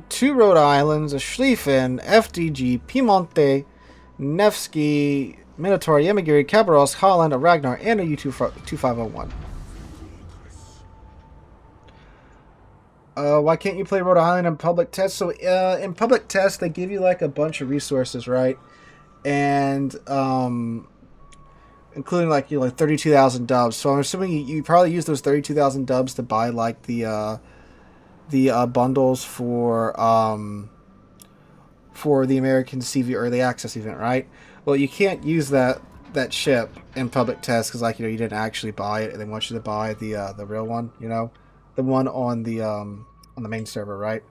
2 Rhode Islands, a Schlieffen, FDG, Piemonte, Nevsky, Minotaur, Yamagiri, Cabarros, Holland, a Ragnar, and a U-2501. Why can't you play Rhode Island in public test? So, in public test, they give you, like, a bunch of resources, right? And, including, like, you know, like 32,000 dubs. So I'm assuming you probably use those 32,000 dubs to buy, like, the bundles for the American CV Early Access event, right? Well, you can't use that ship in public test because, like, you know, you didn't actually buy it, and they want you to buy the real one, you know, the one on the main server, right?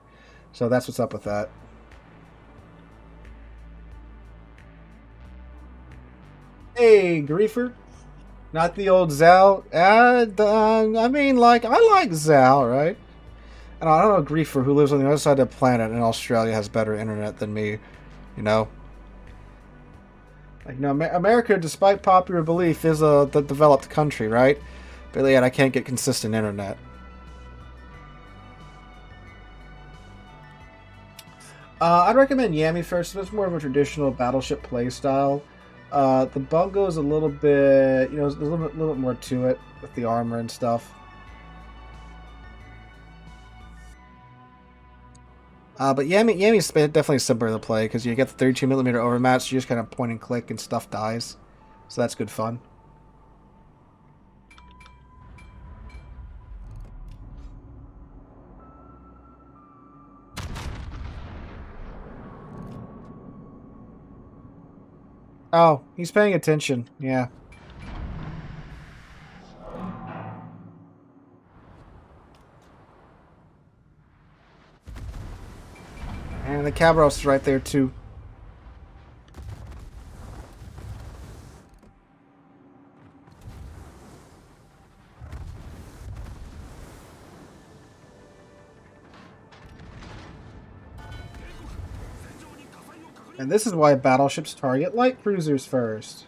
So that's what's up with that. Hey, Griefer. Not the old Zal. I mean, like, I like Zal, right? And I don't know Griefer, who lives on the other side of the planet in Australia, has better internet than me, you know? Like, no, America, despite popular belief, is the developed country, right? But yet I can't get consistent internet. I'd recommend Yami first. It's more of a traditional battleship playstyle. The bungo is a little bit, you know, there's a little bit more to it with the armor and stuff. But Yami's definitely simpler to play because you get the 32mm overmatch. You just kind of point and click and stuff dies, so that's good fun. Oh, he's paying attention. Yeah. And the Cabros is right there too. And this is why battleships target light cruisers first.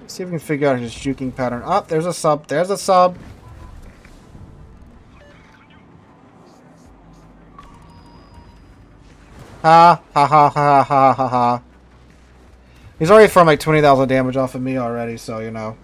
Let's see if we can figure out his juking pattern. Oh, there's a sub. There's a sub. Ha ha ha ha ha ha ha. He's already from like 20,000 damage off of me already, so you know.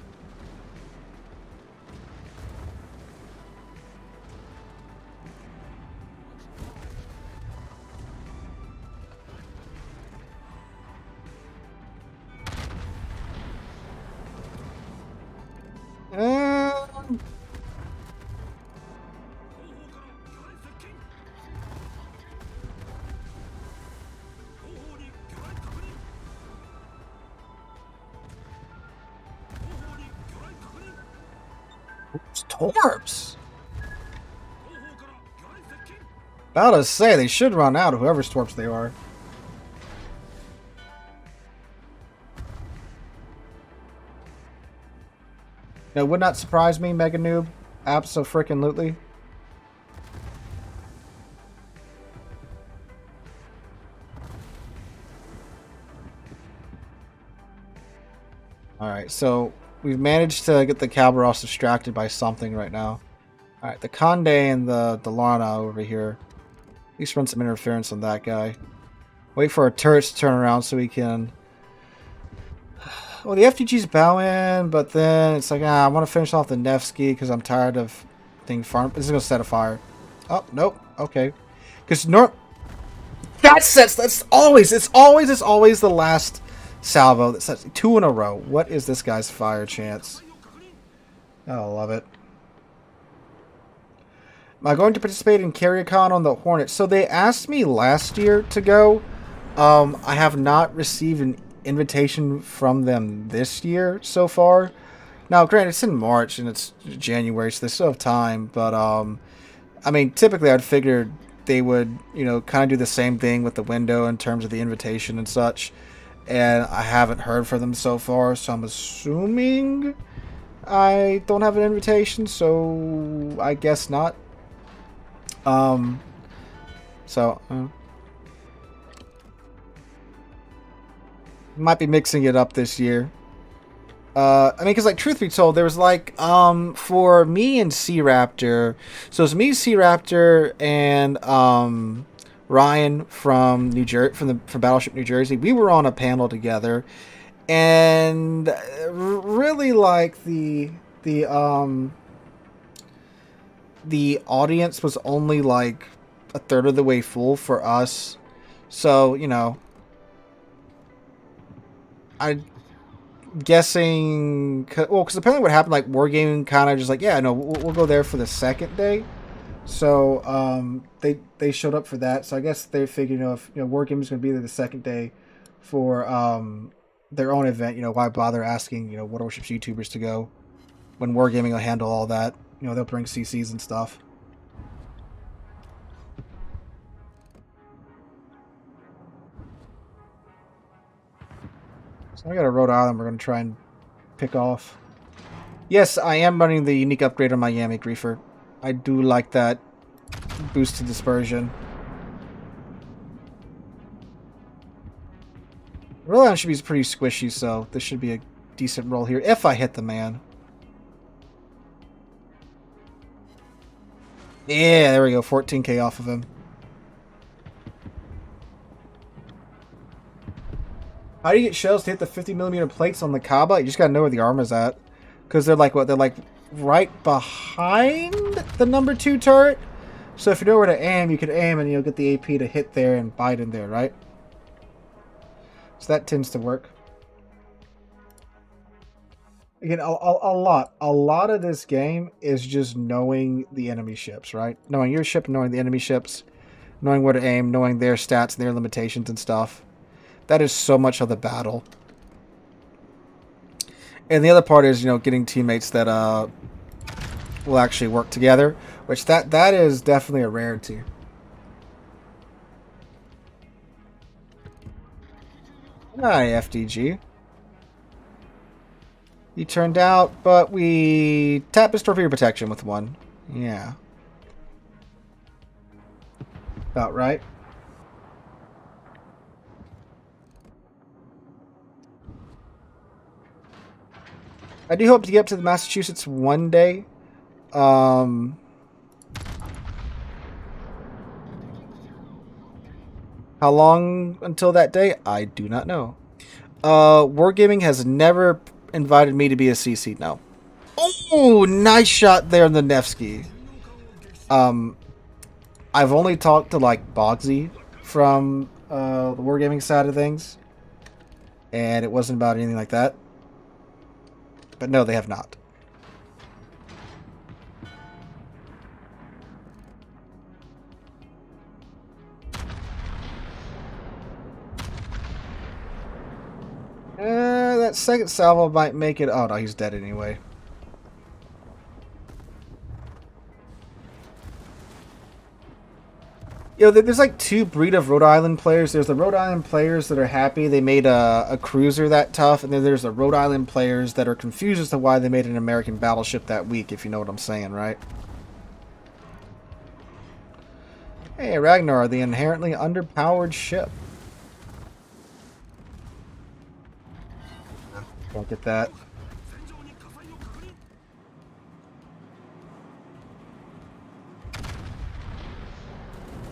Torps. About to say they should run out of whoever's torps they are. It would not surprise me, Mega Noob. Abso-freaking-lutely. Alright, so we've managed to get the Calvaros distracted by something right now. Alright, the Conde and the Lana over here. At least run some interference on that guy. Wait for our turrets to turn around so we can... Well, the FTG's bowing, but then it's like, I want to finish off the Nevsky because I'm tired of being farmed. This is going to set a fire. Oh, nope. Okay. Because that's always the last salvo that sets 2 in a row. What is this guy's fire chance? Oh, I love it. Am I going to participate in CarrierCon on the Hornet? So they asked me last year to go. I have not received an invitation from them this year so far. Now, granted, it's in March and it's January, so they still have time. But I mean, typically, I'd figured they would, you know, kind of do the same thing with the window in terms of the invitation and such. And I haven't heard from them so far, so I'm assuming I don't have an invitation. So I guess not. Might be mixing it up this year. I mean, because, like, truth be told, there was, like, for me and C-Raptor, so it's me, C-Raptor, and, Ryan from from Battleship New Jersey. We were on a panel together, and really, like, the audience was only, like, a third of the way full for us. So, you know, I'm guessing, well, because apparently what happened, like, Wargaming kind of just like, yeah, no, we'll go there for the second day. So they showed up for that. So I guess they figured, you know, if Wargaming's going to be there the second day for their own event. You know, why bother asking, you know, Warships YouTubers to go when Wargaming will handle all that. You know, they'll bring CCs and stuff. So I got a Rhode Island we're going to try and pick off. Yes, I am running the unique upgrade on Miami Griefer. I do like that boost to dispersion. Rhode Island should be pretty squishy, so this should be a decent roll here if I hit the man. Yeah, there we go. 14k off of him. How do you get shells to hit the 50mm plates on the Kaaba? You just gotta know where the armor's at. Because they're like, what? They're like right behind the number 2 turret. So if you know where to aim, you can aim and you'll get the AP to hit there and bite in there, right? So that tends to work. Again, a lot of this game is just knowing the enemy ships, right? Knowing your ship, knowing the enemy ships, knowing where to aim, knowing their stats and their limitations and stuff. That is so much of the battle. And the other part is, you know, getting teammates that will actually work together, which that is definitely a rarity. Hi, FDG. He turned out, but we tapped his torpedo protection with one. Yeah. About right. I do hope to get up to the Massachusetts one day. How long until that day? I do not know. Wargaming has never invited me to be a CC. No. Oh, nice shot there in the Nevsky. I've only talked to like Bogsy from the Wargaming side of things, and it wasn't about anything like that. But no, they have not. That second salvo might make it. Oh no, he's dead anyway. You know, there's like 2 breed of Rhode Island players. There's the Rhode Island players that are happy they made a cruiser that tough, and then there's the Rhode Island players that are confused as to why they made an American battleship that weak, if you know what I'm saying, right? Hey, Ragnar, the inherently underpowered ship. Don't get that.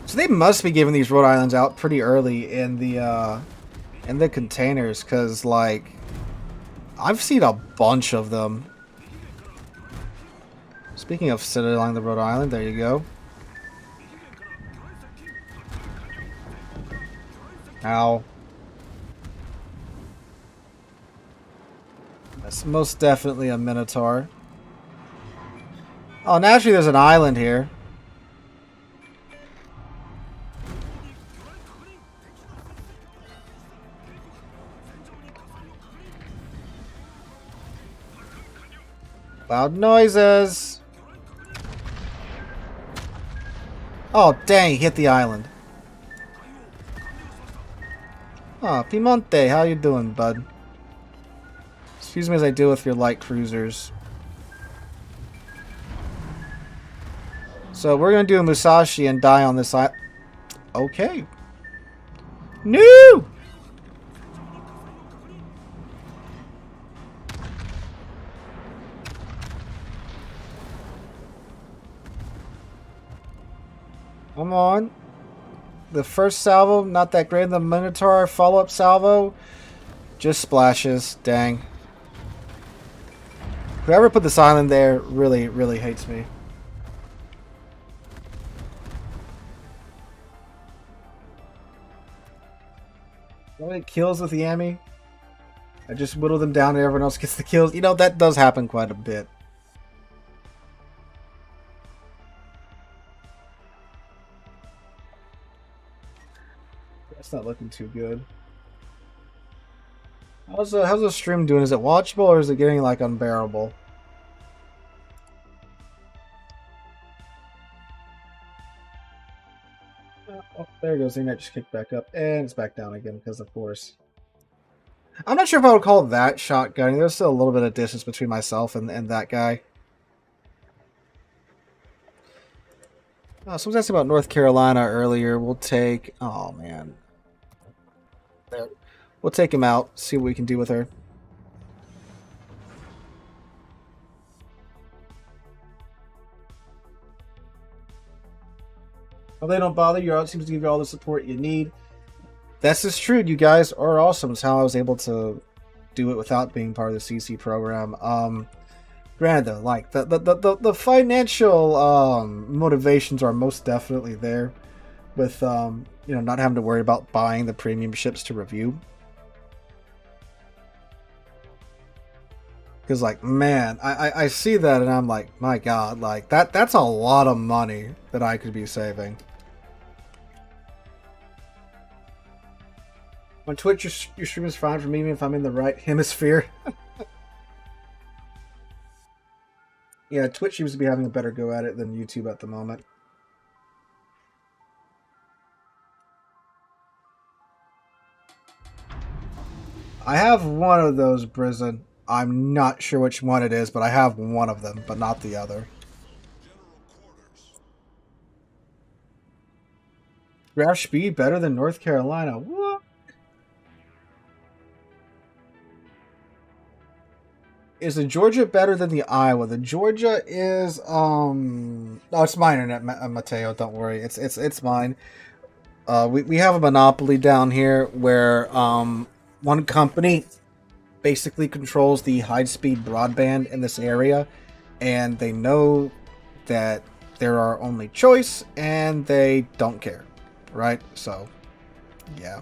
So they must be giving these Rhode Islands out pretty early in the containers, because like I've seen a bunch of them. Speaking of settling the Rhode Island, there you go. Ow. That's most definitely a Minotaur. Oh, naturally there's an island here. Loud noises. Oh, dang, he hit the island. Oh, Piemonte, how you doing, bud? Excuse me as I deal with your light cruisers. So we're going to do a Musashi and die on this island. Okay. No! Come on. The first salvo, not that great. The Minotaur follow-up salvo, just splashes. Dang. Whoever put this island there really, really hates me. How many kills with Yami? I just whittle them down and everyone else gets the kills. You know, that does happen quite a bit. That's not looking too good. How's the stream doing? Is it watchable or is it getting like unbearable? Oh, there it goes. The internet just kicked back up and it's back down again because of course. I'm not sure if I would call that shotgunning. There's still a little bit of distance between myself and that guy. Someone asked about North Carolina earlier. We'll take... Oh, man. There. We'll take him out. See what we can do with her. Well, they don't bother. Your out seems to give you all the support you need. That's just true. You guys are awesome. It's how I was able to do it without being part of the CC program. Granted, though, like the financial motivations are most definitely there, with not having to worry about buying the premium ships to review. Because like, man, I see that and I'm like, my God, like that's a lot of money that I could be saving. On Twitch, your stream is fine for me if I'm in the right hemisphere. Yeah, Twitch seems to be having a better go at it than YouTube at the moment. I have one of those, Brisen. I'm not sure which one it is, but I have one of them, but not the other. Draft speed better than North Carolina. What? Is the Georgia better than the Iowa? The Georgia is oh, it's my internet, Mateo. Don't worry, it's mine. We have a monopoly down here where one company basically controls the high-speed broadband in this area, and they know that there are only choice, and they don't care, right? So, yeah,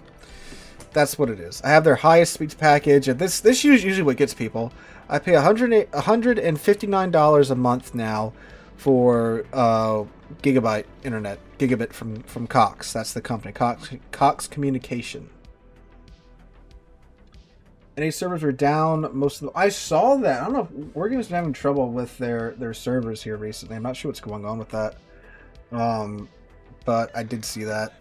that's what it is. I have their highest speeds package, and this is usually what gets people. I pay $159 a month now for gigabyte internet, gigabit from Cox. That's the company, Cox Communication. Any servers were down. Most of them. I saw that. I don't know if Oregon's been having trouble with their servers here recently. I'm not sure what's going on with that. But I did see that.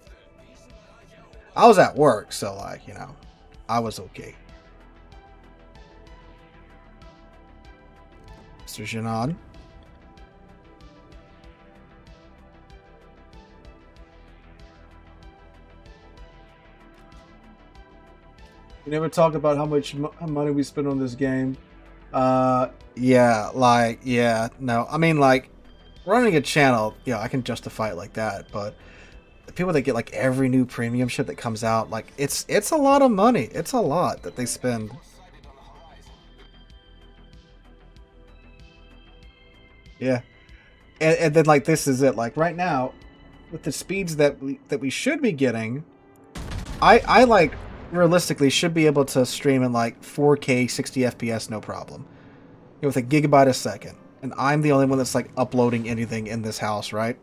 I was at work, so like, I was okay. Mr. Janan. We never talked about how much money we spent on this game. No. I mean, like, running a channel, I can justify it like that, but the people that get, like, every new premium ship that comes out, like, it's a lot of money. It's a lot that they spend. Yeah. And then, like, this is it. Like, right now, with the speeds that we should be getting, I like, realistically should be able to stream in like 4K 60 FPS no problem, with a gigabyte a second, and I'm the only one that's like uploading anything in this house, right?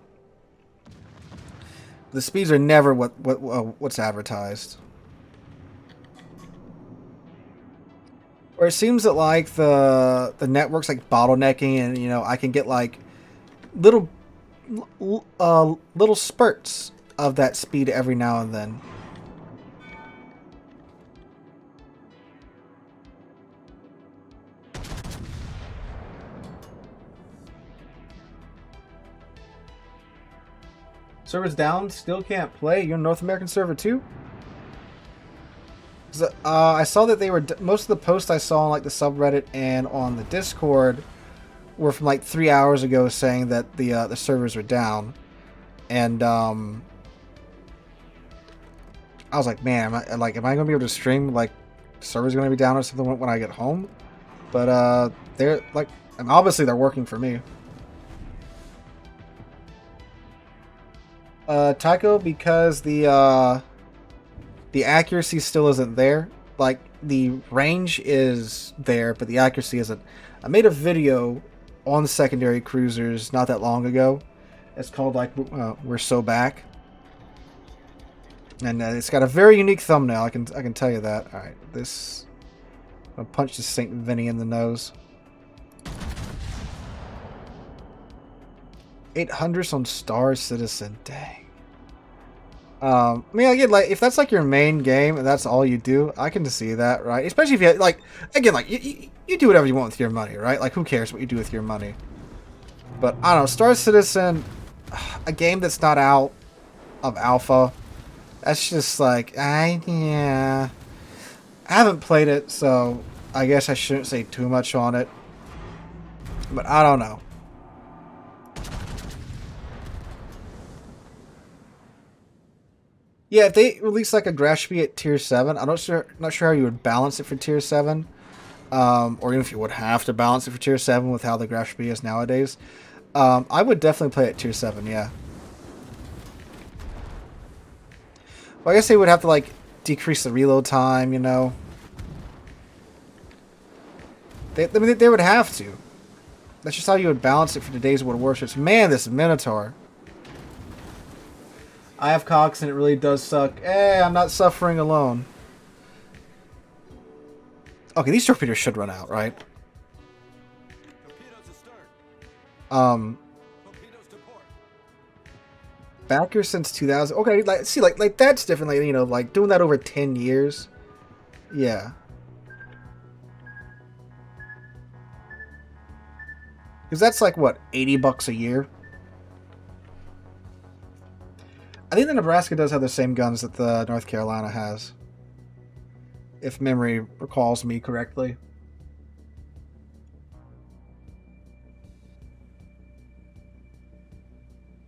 The speeds are never what's advertised, or it seems that like the network's like bottlenecking, and I can get like little spurts of that speed every now and then. Server's down, still can't play. You're a North American server too? I saw that they were most of the posts I saw on like the subreddit and on the Discord were from like 3 hours ago, saying that the servers are down, and I was like, man, am I gonna be able to stream? Like, the server's gonna be down or something when I get home? But they're like, and obviously they're working for me. Tycho, because the accuracy still isn't there. Like, the range is there, but the accuracy isn't. I made a video on the secondary cruisers not that long ago. It's called like "We're So Back," and it's got a very unique thumbnail. I can tell you that. All right, this I'll punch the St. Vinny in the nose. 800s on Star Citizen. Dang. I mean, again, like if that's like your main game and that's all you do, I can see that, right? Especially if you like, again, like you do whatever you want with your money, right? Like who cares what you do with your money? But I don't know, Star Citizen, a game that's not out of alpha, that's just like yeah. I haven't played it, so I guess I shouldn't say too much on it. But I don't know. Yeah, if they release like a Grashby at tier 7, I'm not sure how you would balance it for tier 7. Or even if you would have to balance it for tier 7 with how the Grashby is nowadays. I would definitely play it tier 7, yeah. Well, I guess they would have to like decrease the reload time, you know. I mean, they would have to. That's just how you would balance it for today's World of Warships. Man, this Minotaur. I have Cox and it really does suck. Hey, I'm not suffering alone. Okay, these torpedoes should run out, right? Torpedoes to port. Back here since 2000. Okay, like see, like that's different. Like, you know, like doing that over 10 years. Yeah. Because that's like what, $80 a year. I think the Nebraska does have the same guns that the North Carolina has, if memory recalls me correctly.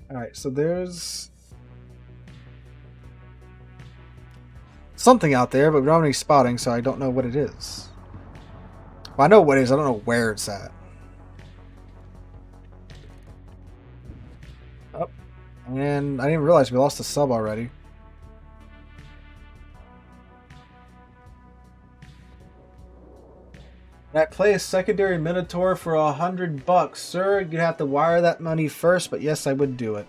Alright, so there's something out there, but we don't have any spotting, so I don't know what it is. Well, I know what it is, I don't know where it's at. Oh, and I didn't realize we lost the sub already. I'd play a secondary Minotaur for $100, sir. You'd have to wire that money first, but yes, I would do it.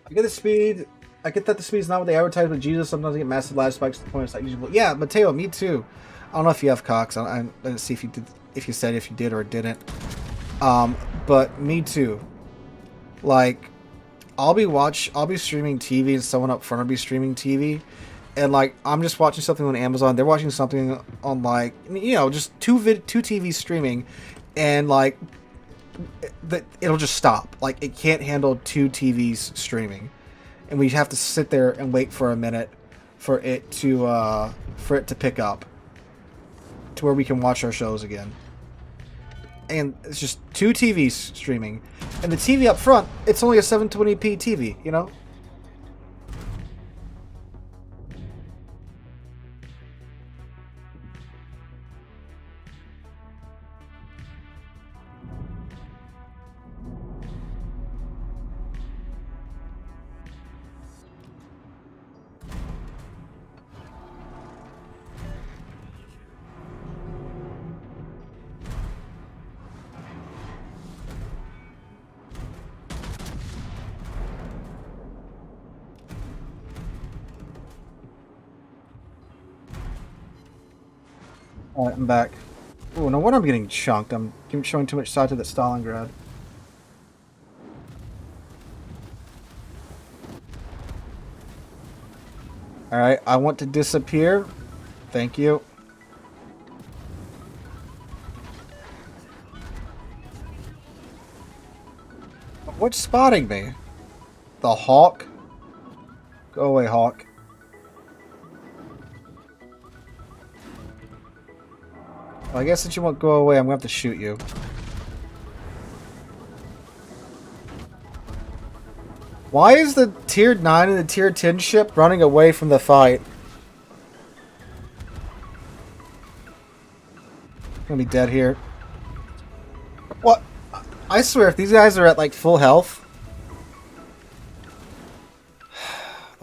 I get the speed. I get that the speed is not what they advertise, but Jesus, sometimes I get massive lag spikes to the point it's like usable. Yeah, Mateo, me too. I don't know if you have Cox. I didn't see if you did, if you said if you did or didn't. But me too. Like, I'll be streaming TV and someone up front will be streaming TV, and like I'm just watching something on Amazon. They're watching something on like, you know, just two TVs streaming, and like it'll just stop. Like it can't handle two TVs streaming, and we have to sit there and wait for a minute for it to pick up to where we can watch our shows again. And it's just two TVs streaming. And the TV up front, it's only a 720p TV, you know? Alright, I'm back. Oh, no wonder I'm getting chunked. I'm showing too much side to that Stalingrad. Alright, I want to disappear. Thank you. What's spotting me? The Hawk? Go away, Hawk. Well, I guess since you won't go away, I'm going to have to shoot you. Why is the tier 9 and the tier 10 ship running away from the fight? I'm going to be dead here. What? I swear, if these guys are at like full health...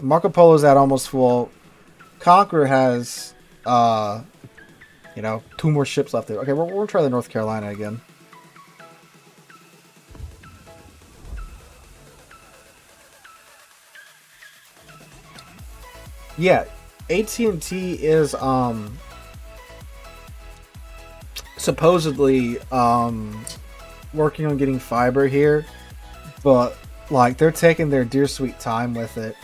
Marco Polo's at almost full. Conqueror has... you know, 2 more ships left there. Okay, we're going to try the North Carolina again. Yeah, AT&T is supposedly working on getting fiber here, but like they're taking their dear sweet time with it.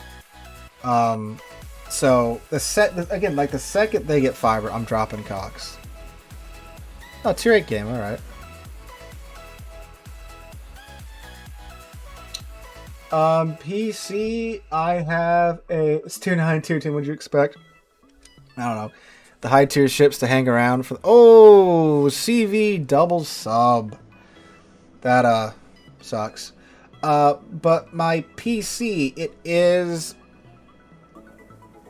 So the second they get fiber, I'm dropping Cox. Oh, tier 8 game, alright. PC, I have it's tier 9, tier 10, what'd you expect? I don't know. The high tier ships to hang around for CV double sub. That sucks. But my PC, it is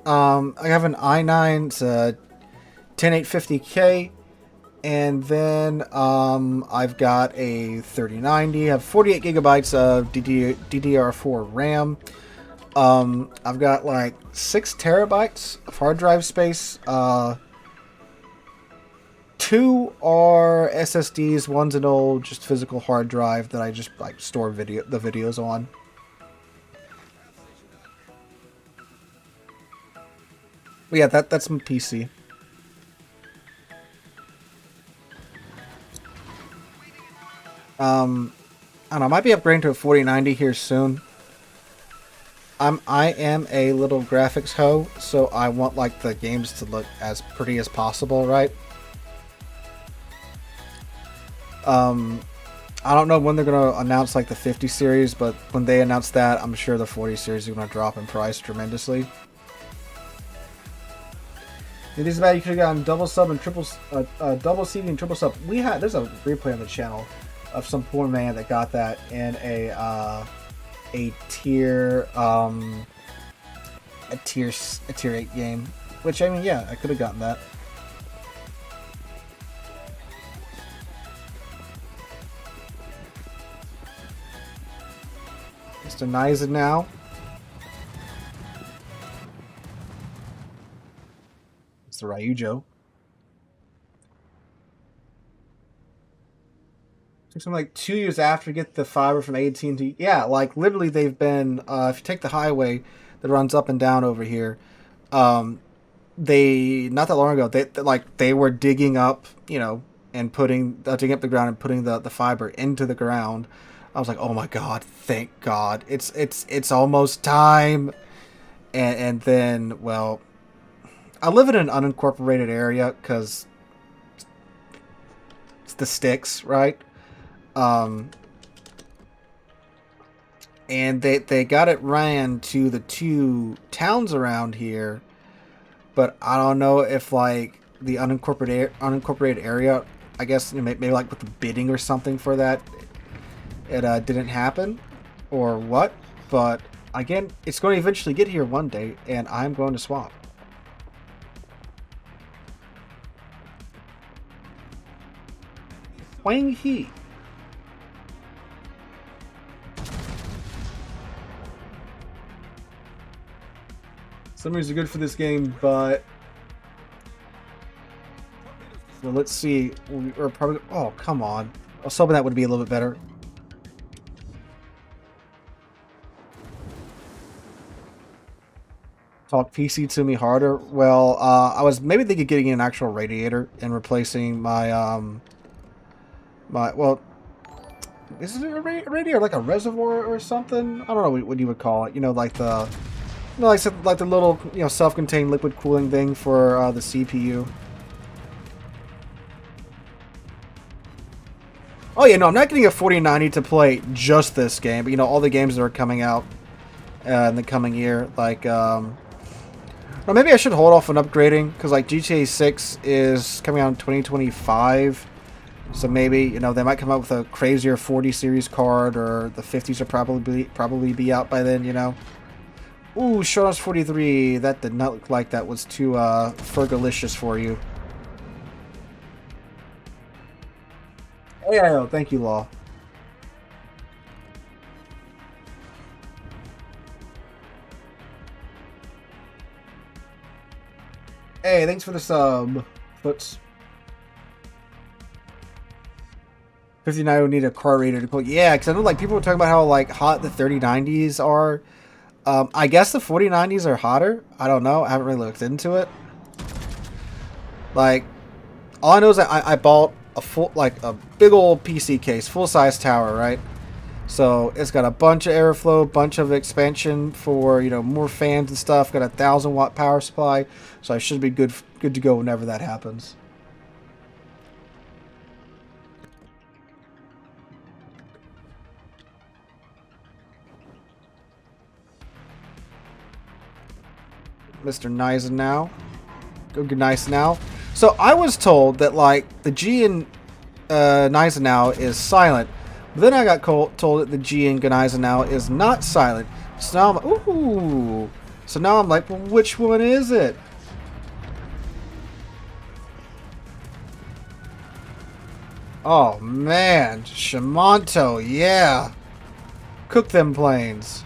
I have an i9, it's a 10850K, and then I've got a 3090. I have 48 gigabytes of DDR4 RAM. I've got like 6 terabytes of hard drive space. 2 are SSDs. One's an old, just physical hard drive that I just like store the videos on. But yeah, that's my PC. I don't know. I might be upgrading to a 4090 here soon. I am a little graphics hoe, so I want like the games to look as pretty as possible, right? I don't know when they're gonna announce like the 50 series, but when they announce that, I'm sure the 40 series is gonna drop in price tremendously. It is bad you could have gotten double sub and double CD and triple sub. There's a replay on the channel of some poor man that got that in a tier 8 game, which I mean, yeah, I could have gotten that. Mr. Niza now. It's the Ryujo. Took something like 2 years after to get the fiber from AT&T. Yeah, like literally they've been. If you take the highway that runs up and down over here, they not that long ago they were digging up, and digging up the ground and putting the fiber into the ground. I was like, oh my god, thank God, it's almost time. And then, well, I live in an unincorporated area because it's the sticks, right? And they got it ran to the 2 towns around here, but I don't know if like the unincorporated area, I guess maybe like with the bidding or something for that, it didn't happen or what. But again, it's going to eventually get here one day, and I'm going to swap. Wang He. Summaries are good for this game, but well, let's see. We're probably. Oh, come on! I was hoping that would be a little bit better. Talk PC to me harder. Well, I was maybe thinking of getting an actual radiator and replacing my well, is it a radiator, like a reservoir or something? I don't know what you would call it. Like the. No, like I said, like the little, self-contained liquid cooling thing for the CPU. Oh yeah, no, I'm not getting a 4090 to play just this game, but all the games that are coming out in the coming year, like, or maybe I should hold off on upgrading, because like GTA 6 is coming out in 2025, so maybe, they might come out with a crazier 40 series card, or the 50s will probably be out by then, Ooh, Shonos 43. That did not look like that was too Fergalicious for you. Hey, thank you, Law. Hey, thanks for the sub, Foots. 59 would need a car radiator to pull. Yeah, because I know like people were talking about how like hot the 3090s are. I guess the 4090s are hotter. I don't know. I haven't really looked into it. Like, all I know is that I bought a full, like a big old PC case, full size tower, right? So it's got a bunch of airflow, bunch of expansion for, you know, more fans and stuff. Got a 1,000-watt power supply, so I should be good to go whenever that happens. Mr. Nice now. Go get nice now. So I was told that like the G in Gneisenau is silent. But then I got told that the G in Gneisenau is not silent. So now I'm ooh. So now I'm like, well, which one is it? Oh man, Shimanto, yeah. Cook them planes.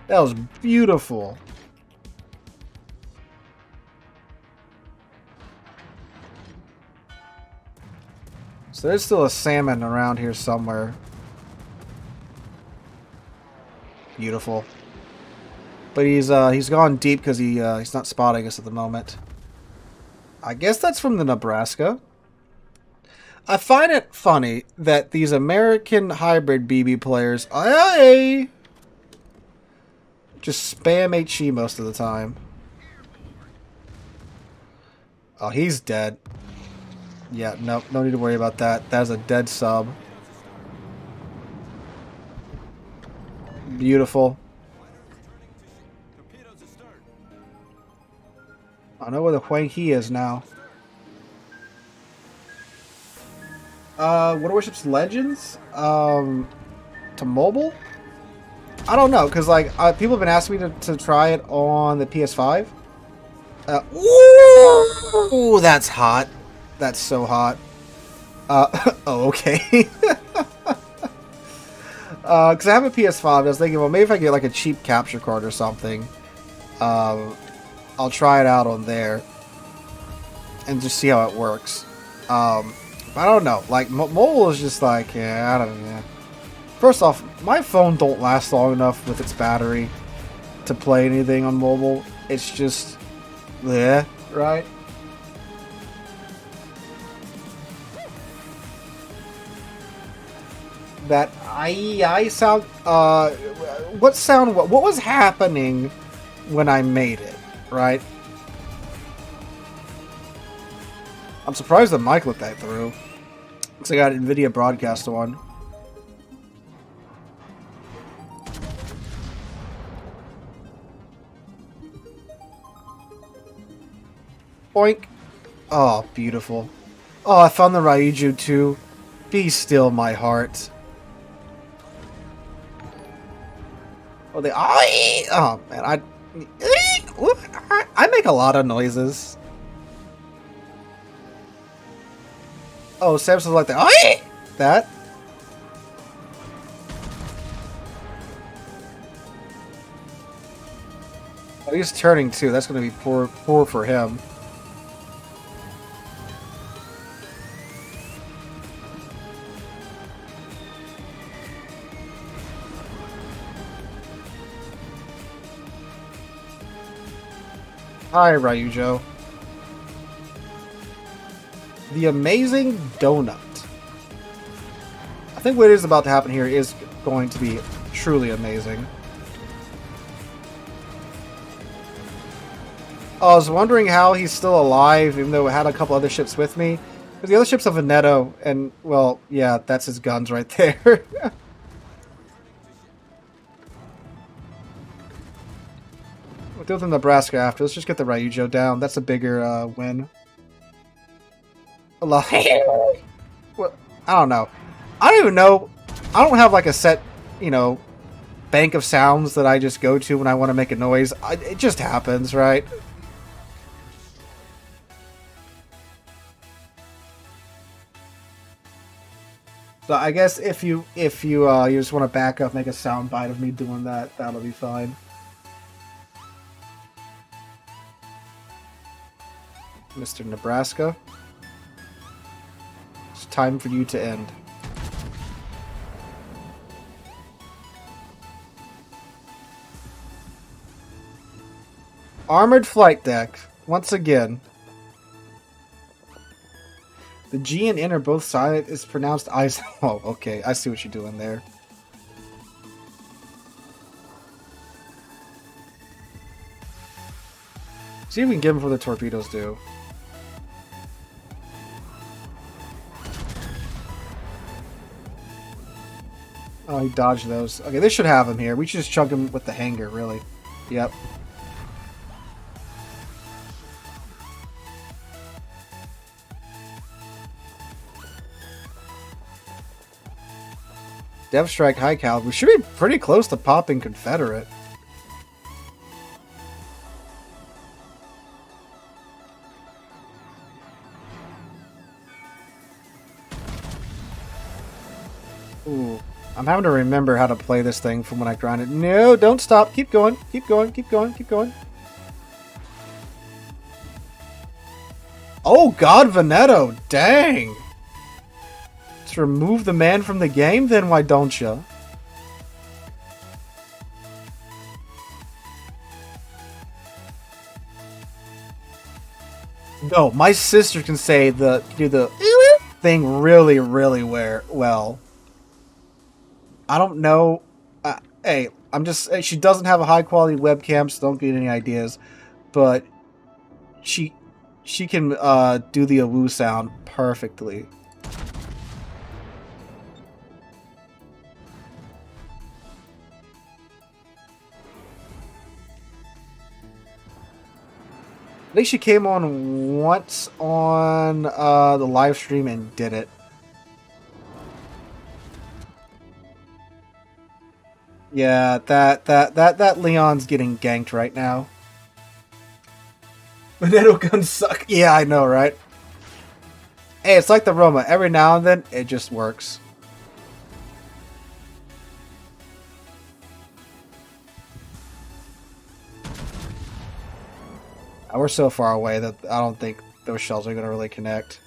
That was beautiful. So there's still a salmon around here somewhere. Beautiful. But he's gone deep because he's not spotting us at the moment. I guess that's from the Nebraska. I find it funny that these American hybrid BB players just spam HE most of the time. Oh, he's dead. Yeah, no need to worry about that. That's a dead sub. Beautiful. I know where the Huang He is now. What are Warships Legends? To mobile? I don't know, because like people have been asking me to try it on the PS5. Ooh, that's hot. That's so hot. Oh, okay. Because I have a PS5, I was thinking, well, maybe if I get like a cheap capture card or something, I'll try it out on there and just see how it works. I don't know. Like, mobile is just like, yeah, I don't know. First off, my phone don't last long enough with its battery to play anything on mobile. It's just, yeah, right? That I sound, what was happening when I made it, right? I'm surprised the mic let that through. Because I got NVIDIA broadcast on. Boink. Oh, beautiful. Oh, I found the Raiju too. Be still, my heart. Oh, oh man, I make a lot of noises. Oh, Samson's like that. That. Oh, he's turning too. That's going to be poor for him. Hi, Ryujo. The amazing donut. I think what is about to happen here is going to be truly amazing. I was wondering how he's still alive, even though I had a couple other ships with me. Because the other ship's a Veneto, and, well, yeah, that's his guns right there. We'll deal with the Nebraska after. Let's just get the Ryujo down. That's a bigger win. Well, I don't know. I don't even know. I don't have like a set, you know, bank of sounds that I just go to when I want to make a noise. It just happens, right? So I guess if you just want to back up, make a sound bite of me doing that, that'll be fine. Mr. Nebraska. It's time for you to end. Armored flight deck. Once again. The G and N are both silent. It's pronounced eyes. Oh, okay. I see what you're doing there. See if we can get him before the torpedoes do. Oh, he dodged those. Okay, they should have him here. We should just chug him with the hanger, really. Yep. Dev Strike High Caliber. We should be pretty close to popping Confederate. Ooh. I'm having to remember how to play this thing from when I grinded. No, don't stop. Keep going. Keep going. Keep going. Keep going. Oh, God, Veneto. Dang. To remove the man from the game? Then why don't you? No, my sister can say do the thing really, really well. I don't know. Hey, I'm just. She doesn't have a high quality webcam, so don't get any ideas. But she can do the awoo sound perfectly. I think she came on once on the live stream and did it. Yeah, that Leon's getting ganked right now. Veneto guns suck. Yeah, I know, right? Hey, it's like the Roma. Every now and then, it just works. We're so far away that I don't think those shells are going to really connect.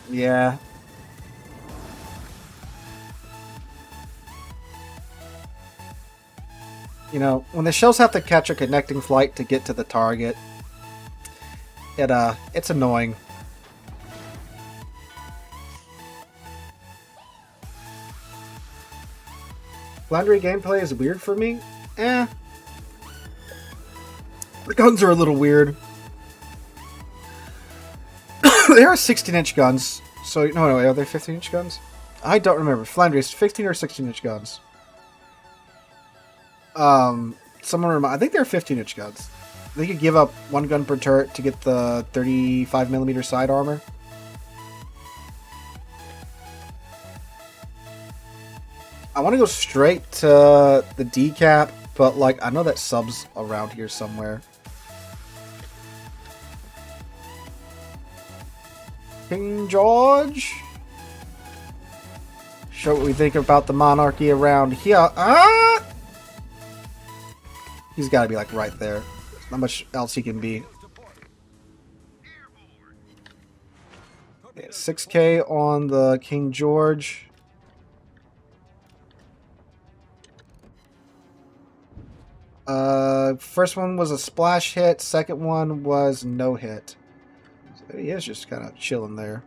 Yeah. You know, when the shells have to catch a connecting flight to get to the target, it's annoying. Flandry gameplay is weird for me. The guns are a little weird. They are 16-inch guns. So, no, are they 15-inch guns? I don't remember. Flandry's 15 or 16-inch guns. Someone remind. I think they're 15-inch guns. They could give up one gun per turret to get the 35mm side armor. I want to go straight to the decap, but like I know that sub's around here somewhere. King George, show what we think about the monarchy around here. He's got to be like right there. There's not much else he can be. Okay, 6K on the King George. First one was a splash hit. Second one was no hit. So he is just kind of chilling there.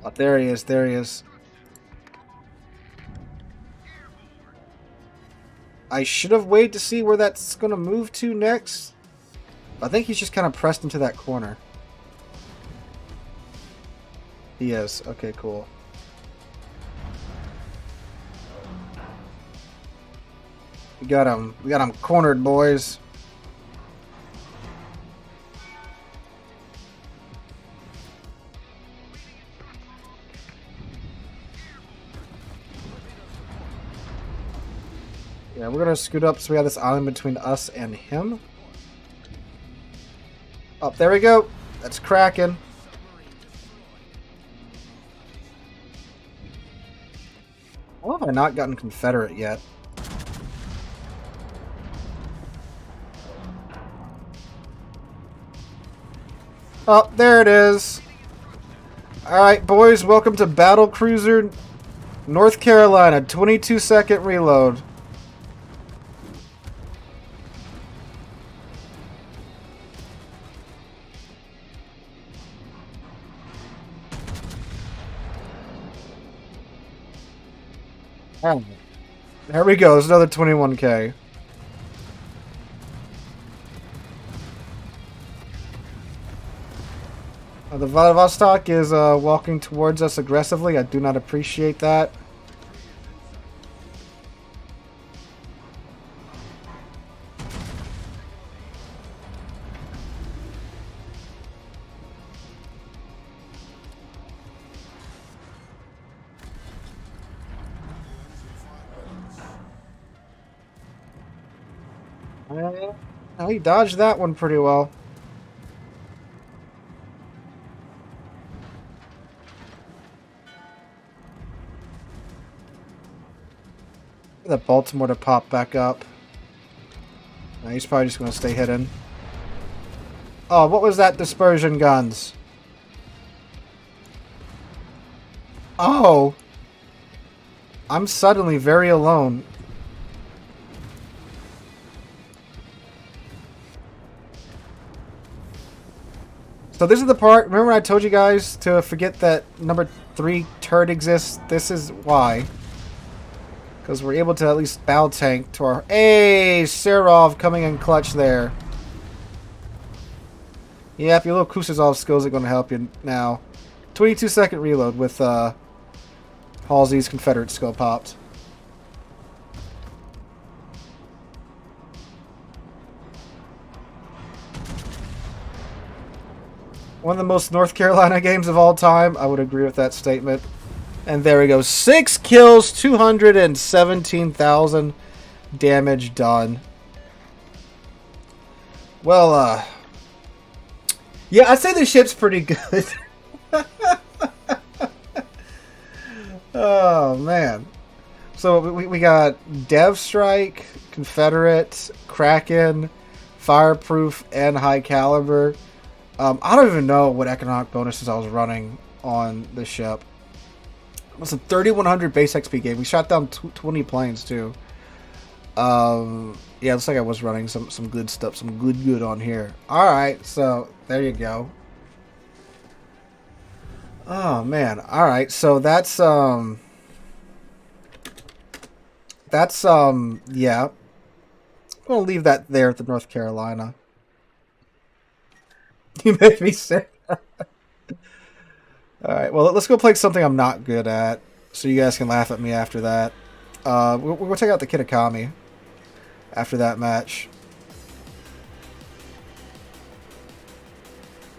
Oh, there he is. There he is. I should have waited to see where that's going to move to next. I think he's just kind of pressed into that corner. He is. Okay, cool. We got him cornered, boys. Yeah, we're gonna scoot up so we have this island between us and him. Oh, there we go. That's cracking. Why have I not gotten Confederate yet? Oh, there it is. Alright, boys, welcome to Battle Cruiser North Carolina. 22-second reload. Oh, there we go. There's another 21K. The Vladivostok is walking towards us aggressively. I do not appreciate that. Oh, he dodged that one pretty well. That Baltimore to pop back up. No, he's probably just going to stay hidden. Oh, what was that? Dispersion guns. Oh. I'm suddenly very alone. So this is the part, remember when I told you guys to forget that number 3 turret exists? This is why. Because we're able to at least bow tank to our... Hey, Serov coming in clutch there. Yep, your little Kusazov skills are going to help you now. 22-second reload with Halsey's Confederate skill popped. One of the most North Carolina games of all time. I would agree with that statement. And there we go. 6 kills, 217,000 damage done. Well, yeah, I'd say the ship's pretty good. Oh, man. So we got Dev Strike, Confederate, Kraken, Fireproof, and High Caliber. I don't even know what economic bonuses I was running on the ship. It was a 3100 base XP game. We shot down 20 planes too. Yeah, looks like I was running some good stuff, some good on here. All right, so there you go. Oh man, all right. So that's yeah. I'm gonna leave that there at the North Carolina. You made me sick. Alright, well, let's go play something I'm not good at, so you guys can laugh at me after that. We're going to take out the Kitakami after that match.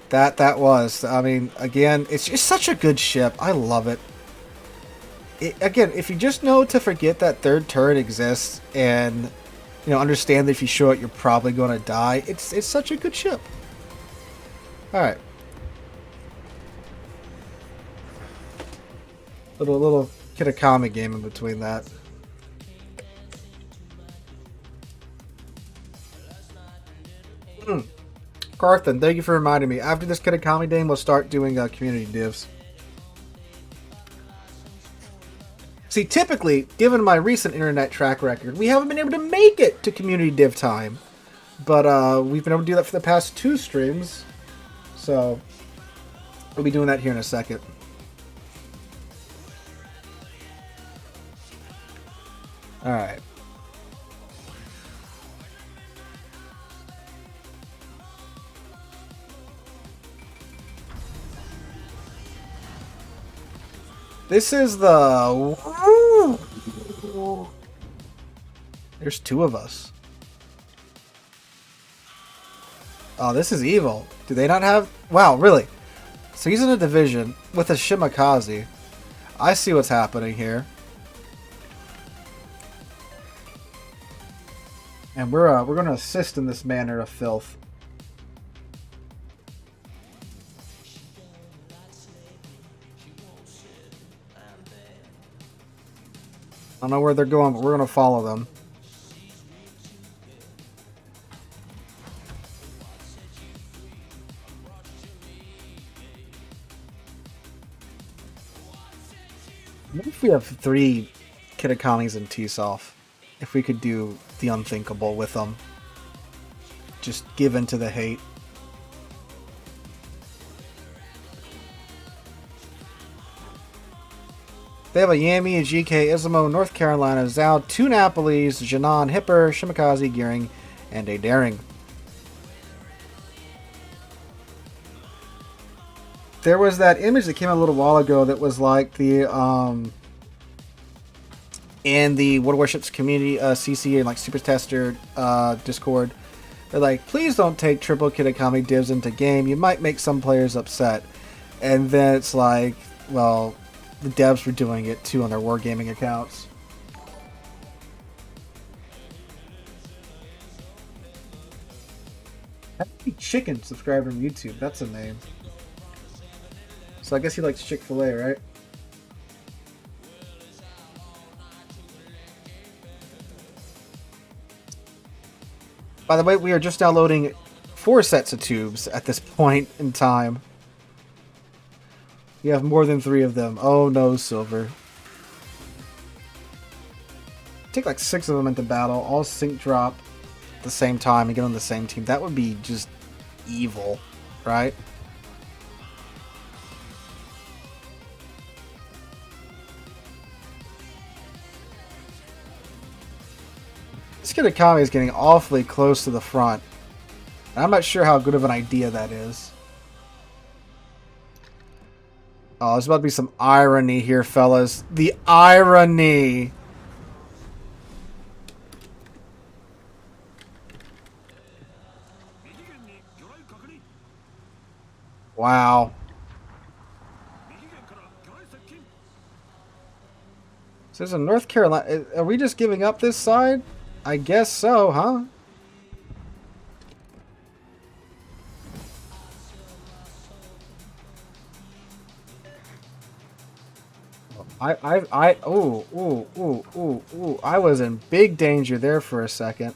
That was, I mean, again, it's just such a good ship. I love it. Again, if you just know to forget that third turret exists and, you know, understand that if you show it, you're probably going to die, it's such a good ship. Alright. Little Kitakami game in between that. Carthan, thank you for reminding me. After this Kitakami game, we'll start doing community divs. See, typically, given my recent internet track record, we haven't been able to make it to community div time. But we've been able to do that for the past 2 streams. So, we'll be doing that here in a second. Alright. This is the... There's 2 of us. Oh, this is evil. Do they not have... Wow, really? So he's in a division with a Shimakaze. I see what's happening here. And we're going to assist in this manner of filth. I don't know where they're going, but we're going to follow them. What if we have 3 Kitakamis and T-Soft? If we could do the unthinkable with them. Just give in to the hate. They have a Yami, a GK, Izumo, North Carolina, Zhao, 2 Napolis, Janan, Hipper, Shimakaze, Gearing, and a Daring. There was that image that came out a little while ago that was like the in the World Warships community CC and like Super Tester Discord. They're like, please don't take triple Kitakami divs into game. You might make some players upset. And then it's like, well, the devs were doing it too on their wargaming accounts. Happy Chicken subscribed on YouTube. That's a name. So I guess he likes Chick-fil-A, right? By the way, we are just downloading 4 sets of tubes at this point in time. You have more than 3 of them. Oh no, Silver. Take like 6 of them into battle, all sync drop at the same time and get on the same team. That would be just evil, right? This Kitakami is getting awfully close to the front. And I'm not sure how good of an idea that is. Oh, there's about to be some irony here, fellas. The irony! Wow. So there's a North Carolina. Are we just giving up this side? I guess so, huh? I was in big danger there for a second.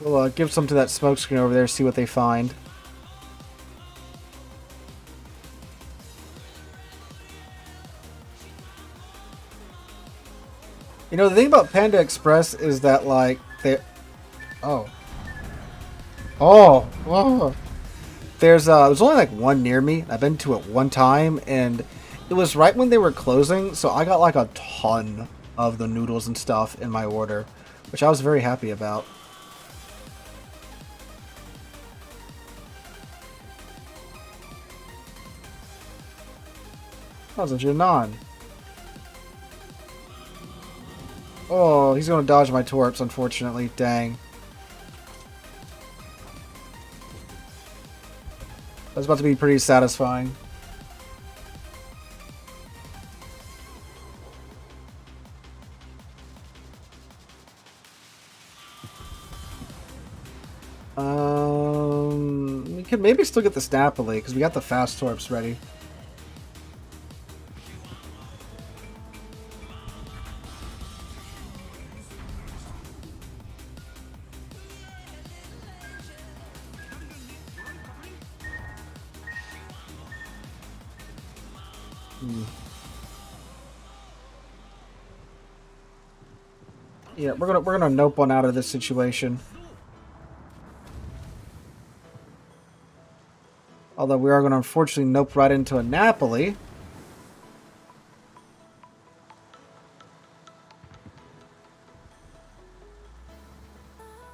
We'll give some to that smoke screen over there, see what they find. You know, the thing about Panda Express is that, like, they... Oh. There's only, like, one near me. I've been to it one time, and it was right when they were closing, so I got, like, a ton of the noodles and stuff in my order, which I was very happy about. That was a Janan. Oh, he's going to dodge my torps, unfortunately. Dang. That's about to be pretty satisfying. We could maybe still get the Snapoli, because we got the fast torps ready. Yeah, we're gonna nope one out of this situation. Although we are gonna unfortunately nope right into a Napoli.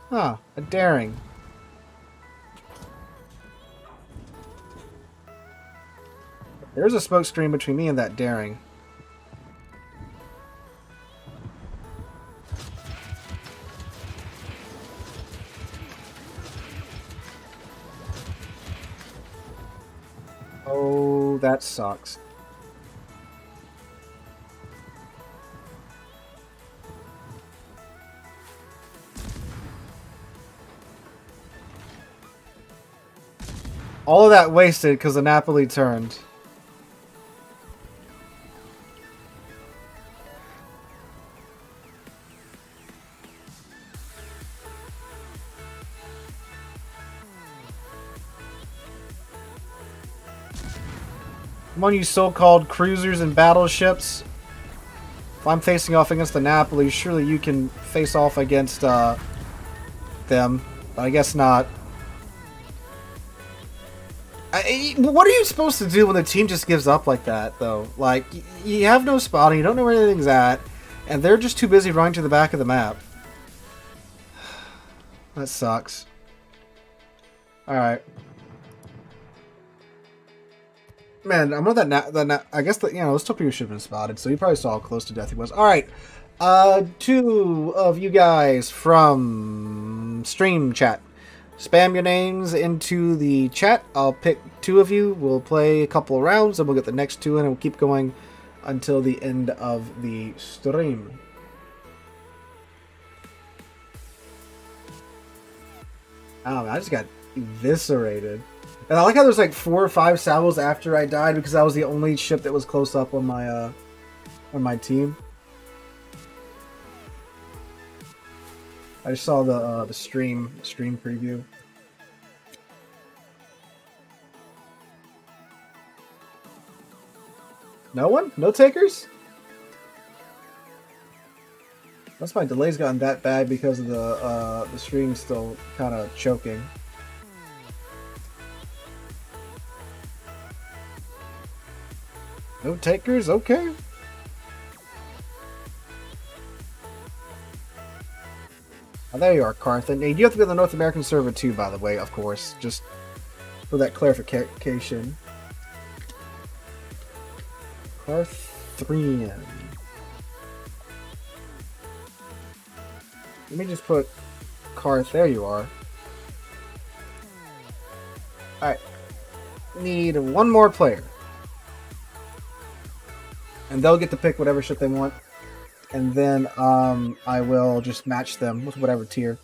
Huh, a Daring. There's a smoke screen between me and that Daring. Oh, that sucks. All of that wasted because the Napoli turned. Come on, you so-called cruisers and battleships. If I'm facing off against the Napoli, surely you can face off against them. But I guess not. What are you supposed to do when the team just gives up like that, though? Like, you have no spotting, you don't know where anything's at, and they're just too busy running to the back of the map. That sucks. Alright. Man, I'm on that I guess, those torpedoes should have been spotted, so you probably saw how close to death he was. Alright. 2 of you guys from stream chat. Spam your names into the chat. I'll pick 2 of you. We'll play a couple of rounds, and we'll get the next 2 in, and we'll keep going until the end of the stream. Oh, man, I just got eviscerated. And I like how there's like 4 or 5 salvos after I died because I was the only ship that was close up on my team. I just saw the stream preview. No one? No takers? Unless my delay's gotten that bad because of the stream still kind of choking. No takers? Okay. Oh, there you are, Carthan. And you have to be on the North American server too, by the way, of course. Just for that clarification. Carthrian. Let me just put Carth. There you are. Alright. Need 1 more player. And they'll get to pick whatever ship they want. And then I will just match them with whatever tier.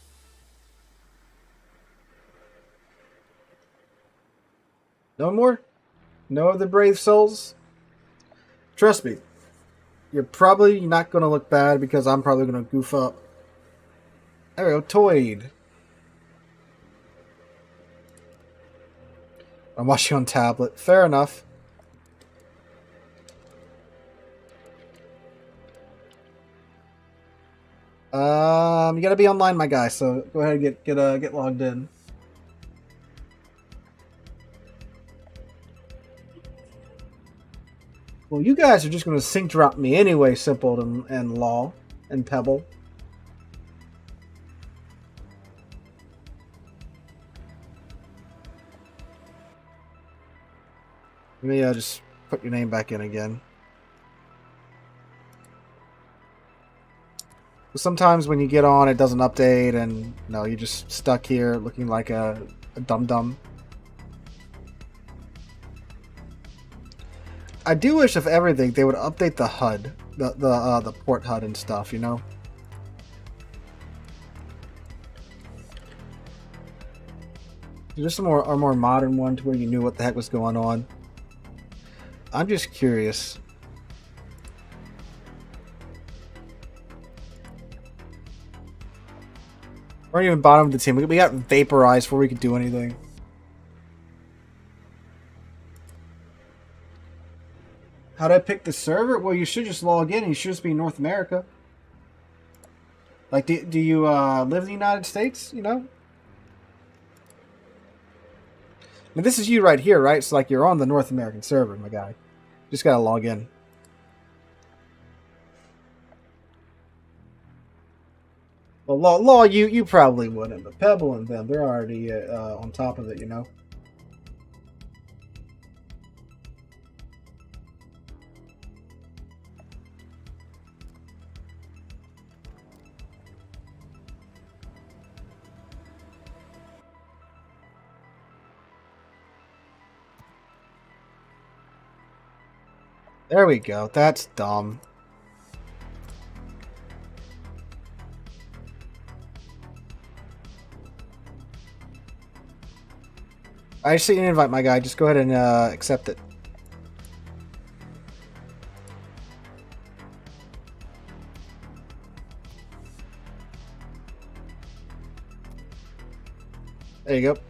No more? No other brave souls? Trust me. You're probably not going to look bad because I'm probably going to goof up. There we go, Toyd. I'm watching on tablet. Fair enough. You gotta be online, my guy. So go ahead and get logged in. Well, you guys are just gonna sync drop me anyway, Simple and Law and Pebble. Let me just put your name back in again. Sometimes when you get on, it doesn't update, and no, you're just stuck here looking like a dum-dum. I do wish, if everything, they would update the HUD, the port HUD and stuff, you know. Just a more modern one to where you knew what the heck was going on. I'm just curious. We're not even bottom of the team. We got vaporized before we could do anything. How'd I pick the server? Well, you should just log in and you should just be in North America. Like, do you live in the United States, you know? I mean, this is you right here, right? So, like, you're on the North American server, my guy. Just gotta log in. Well, Law, you probably wouldn't, but Pebble and them, they're already on top of it, you know? There we go. That's dumb. I just see an invite, my guy. Just go ahead and accept it. There you go.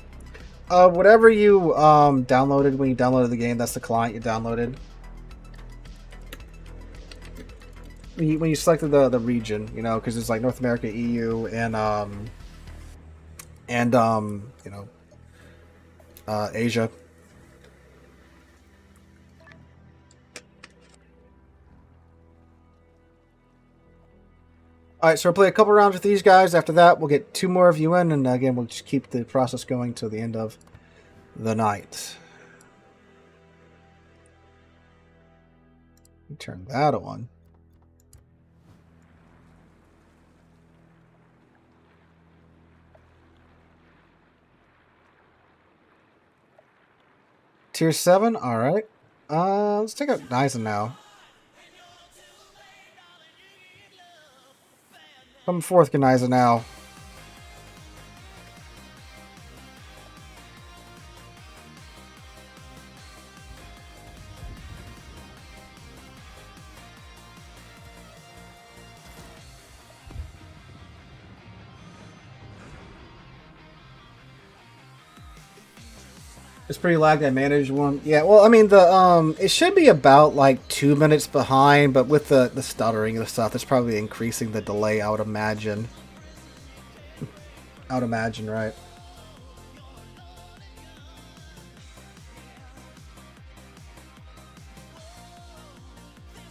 Whatever you downloaded when you downloaded the game, that's the client you downloaded. When you selected the region, you know, because it's like North America, EU, and you know, Asia. All right, so we'll play a couple rounds with these guys. After that, we'll get 2 more of you in, and again, we'll just keep the process going till the end of the night. Turn that on. Tier 7, all right. Let's take out Niza now. Come forth, Geniza now. It's pretty lagged. I managed one. Yeah, well, I mean, the it should be about like 2 minutes behind, but with the stuttering and stuff, it's probably increasing the delay, I would imagine. I would imagine, right?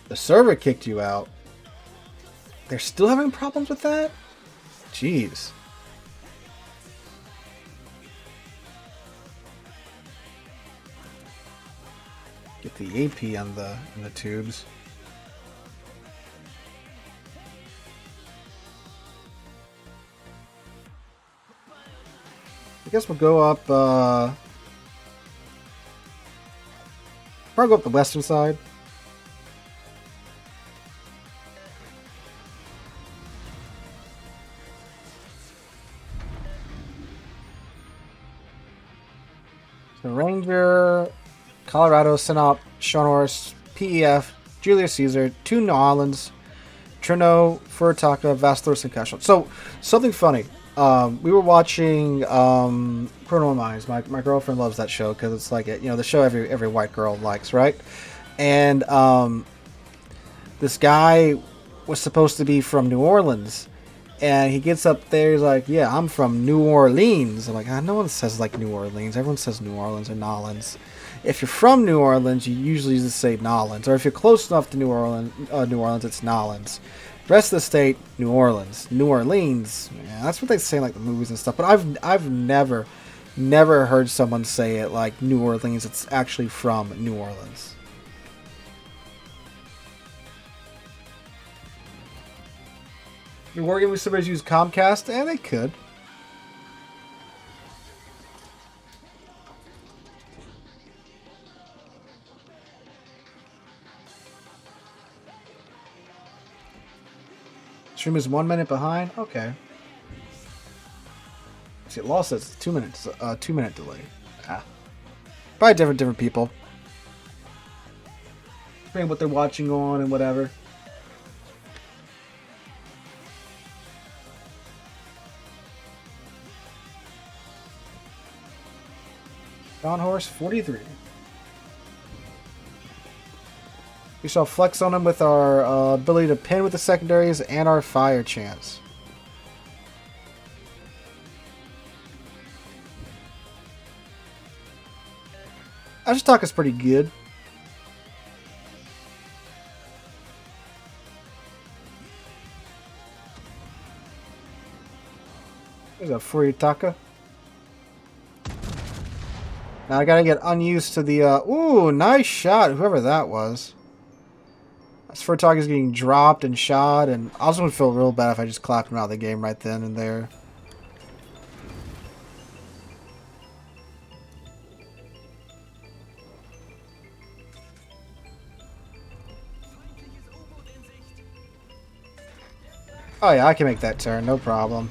The server kicked you out. They're still having problems with that? Jeez. Get the AP on in the tubes. I guess we'll go up probably go up the western side. So Ranger, Colorado, Sinop, Shonors, PEF, Julius Caesar, 2 New Orleans, Trino, Furitaka, Vastalos, and Cashel. So, something funny. We were watching Criminal Minds. My girlfriend loves that show because it's like, you know, the show every white girl likes, right? And this guy was supposed to be from New Orleans. And he gets up there, he's like, yeah, I'm from New Orleans. I'm like, no one says like New Orleans. Everyone says New Orleans or Nolans. If you're from New Orleans, you usually just say Nolans. Or if you're close enough to New Orleans, it's Nolans. The rest of the state, New Orleans. New Orleans. Yeah, that's what they say in like the movies and stuff. But I've never heard someone say it like New Orleans. It's actually from New Orleans. Your wargaming servers use Comcast, and they could. Stream is 1 minute behind. Okay. See, it lost says 2 minutes. 2 minute delay. Ah. Probably different people. Depending what they're watching on and whatever. Dawn Horse 43. We shall flex on him with our ability to pin with the secondaries and our fire chance. Ashitaka's pretty good. There's a Furitaka. Now I gotta get unused to the, ooh, nice shot, whoever that was. This Furitaka is getting dropped and shot, and I also would feel real bad if I just clapped him out of the game right then and there. Oh yeah, I can make that turn, no problem.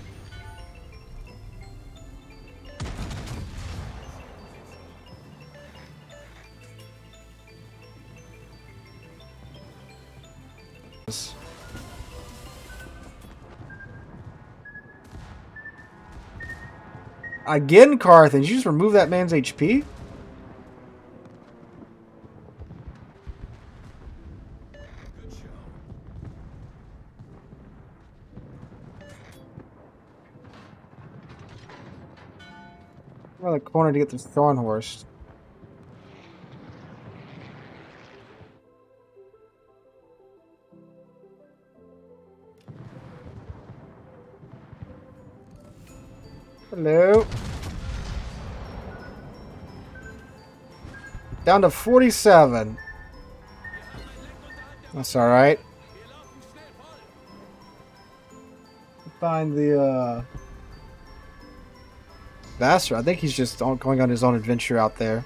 Again, Carthen, did you just remove that man's HP? Around the corner to get this Thorn Horse. Hello. Down to 47. That's alright. Find the bastard. I think he's just going on his own adventure out there.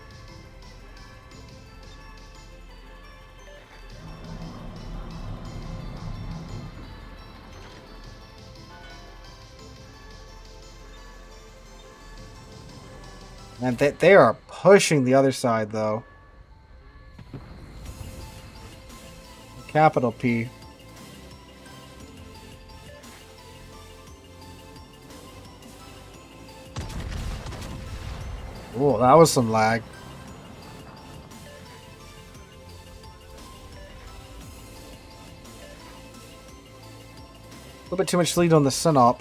And they are pushing the other side, though. Capital P. Oh, that was some lag. A little bit too much lead on the Synop.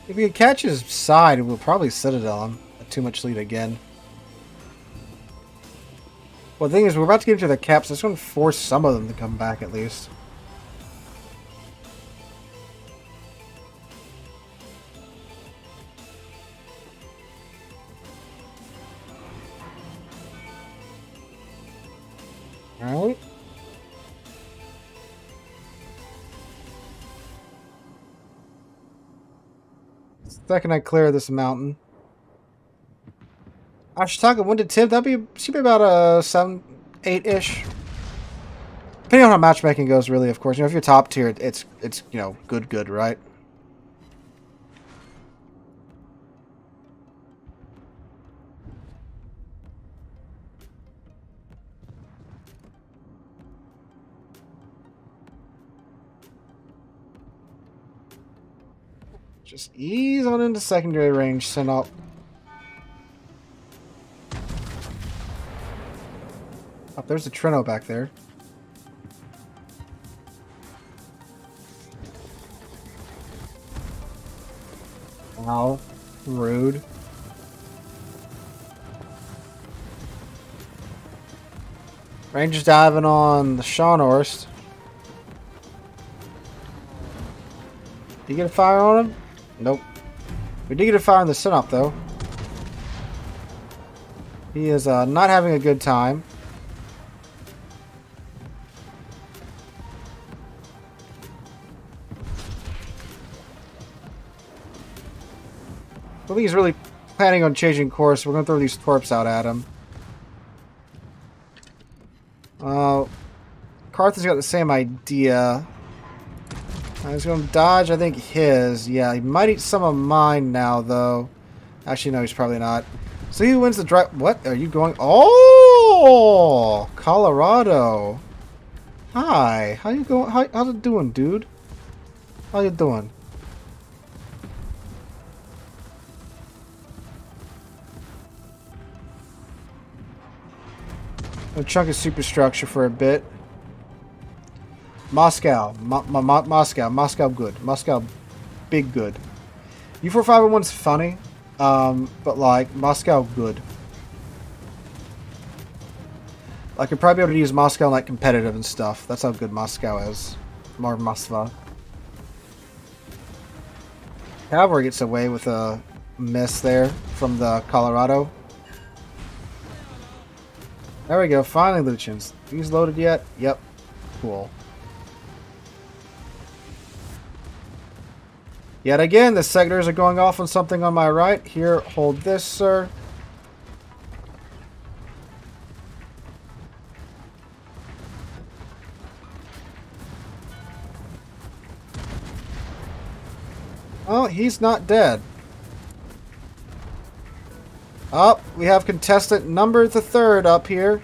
If we can catch his side, we'll probably Citadel him. Too much lead again. Well, the thing is, we're about to get into the caps. So it's going to force some of them to come back at least. Alright. Second I clear this mountain. Ashitaka 1 to 10. Should be about a 7, 8-ish. Depending on how matchmaking goes, really. Of course, you know, if you're top tier, it's you know good, right? Just ease on into secondary range, Synop. Oh, there's a Trino back there. Wow, rude. Ranger's diving on the Shawnhorst. Did you get a fire on him? Nope. We did get a fire on the Synop, though. He is not having a good time. I think he's really planning on changing course. We're going to throw these torps out at him. Carthen's got the same idea. He's going to dodge, I think, his. Yeah, he might eat some of mine now, though. Actually, no, he's probably not. So he wins the drive. What are you going? Oh! Colorado. Hi. How you going? How's it doing, dude? How you doing? I'll chunk his superstructure for a bit. Moscow. Moscow good. Moscow big good. U4501's funny, but like, Moscow good. I could probably be able to use Moscow in like competitive and stuff. That's how good Moscow is. More Moskva. Cavalry gets away with a miss there from the Colorado. There we go, finally Lucians. These loaded yet? Yep. Cool. Yet again, the sectors are going off on something on my right. Here, hold this, sir. Oh, he's not dead. Up, we have contestant number the 3rd up here.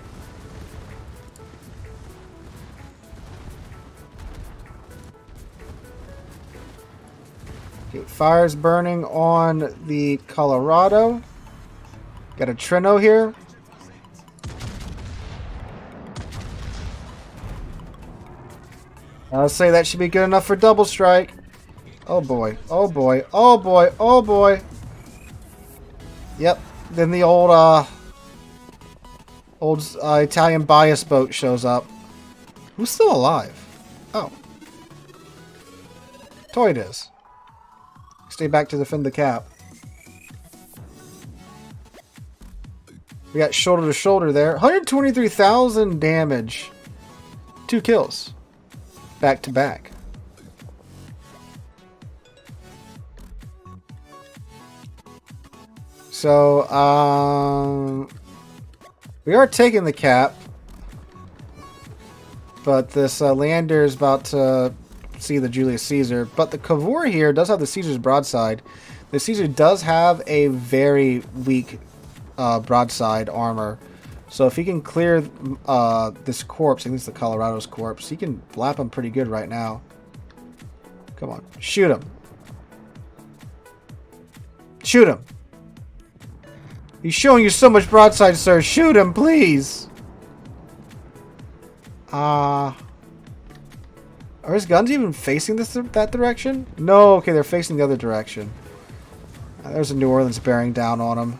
Okay, fire's burning on the Colorado. Got a Trino here. I'll say that should be good enough for double strike. Oh boy, oh boy, oh boy, oh boy. Yep, then the old Italian bias boat shows up. Who's still alive? Oh. Toyd is. Stay back to defend the cap. We got shoulder to shoulder there. 123,000 damage. 2 kills. Back to back. So, we are taking the cap. But this Leander is about to see the Julius Caesar. But the Cavour here does have the Caesar's broadside. The Caesar does have a very weak broadside armor. So if he can clear this corpse, I think it's the Colorado's corpse, he can flap him pretty good right now. Come on, shoot him. Shoot him. He's showing you so much broadside, sir. Shoot him, please. Are his guns even facing that direction? No, okay, they're facing the other direction. There's a New Orleans bearing down on him.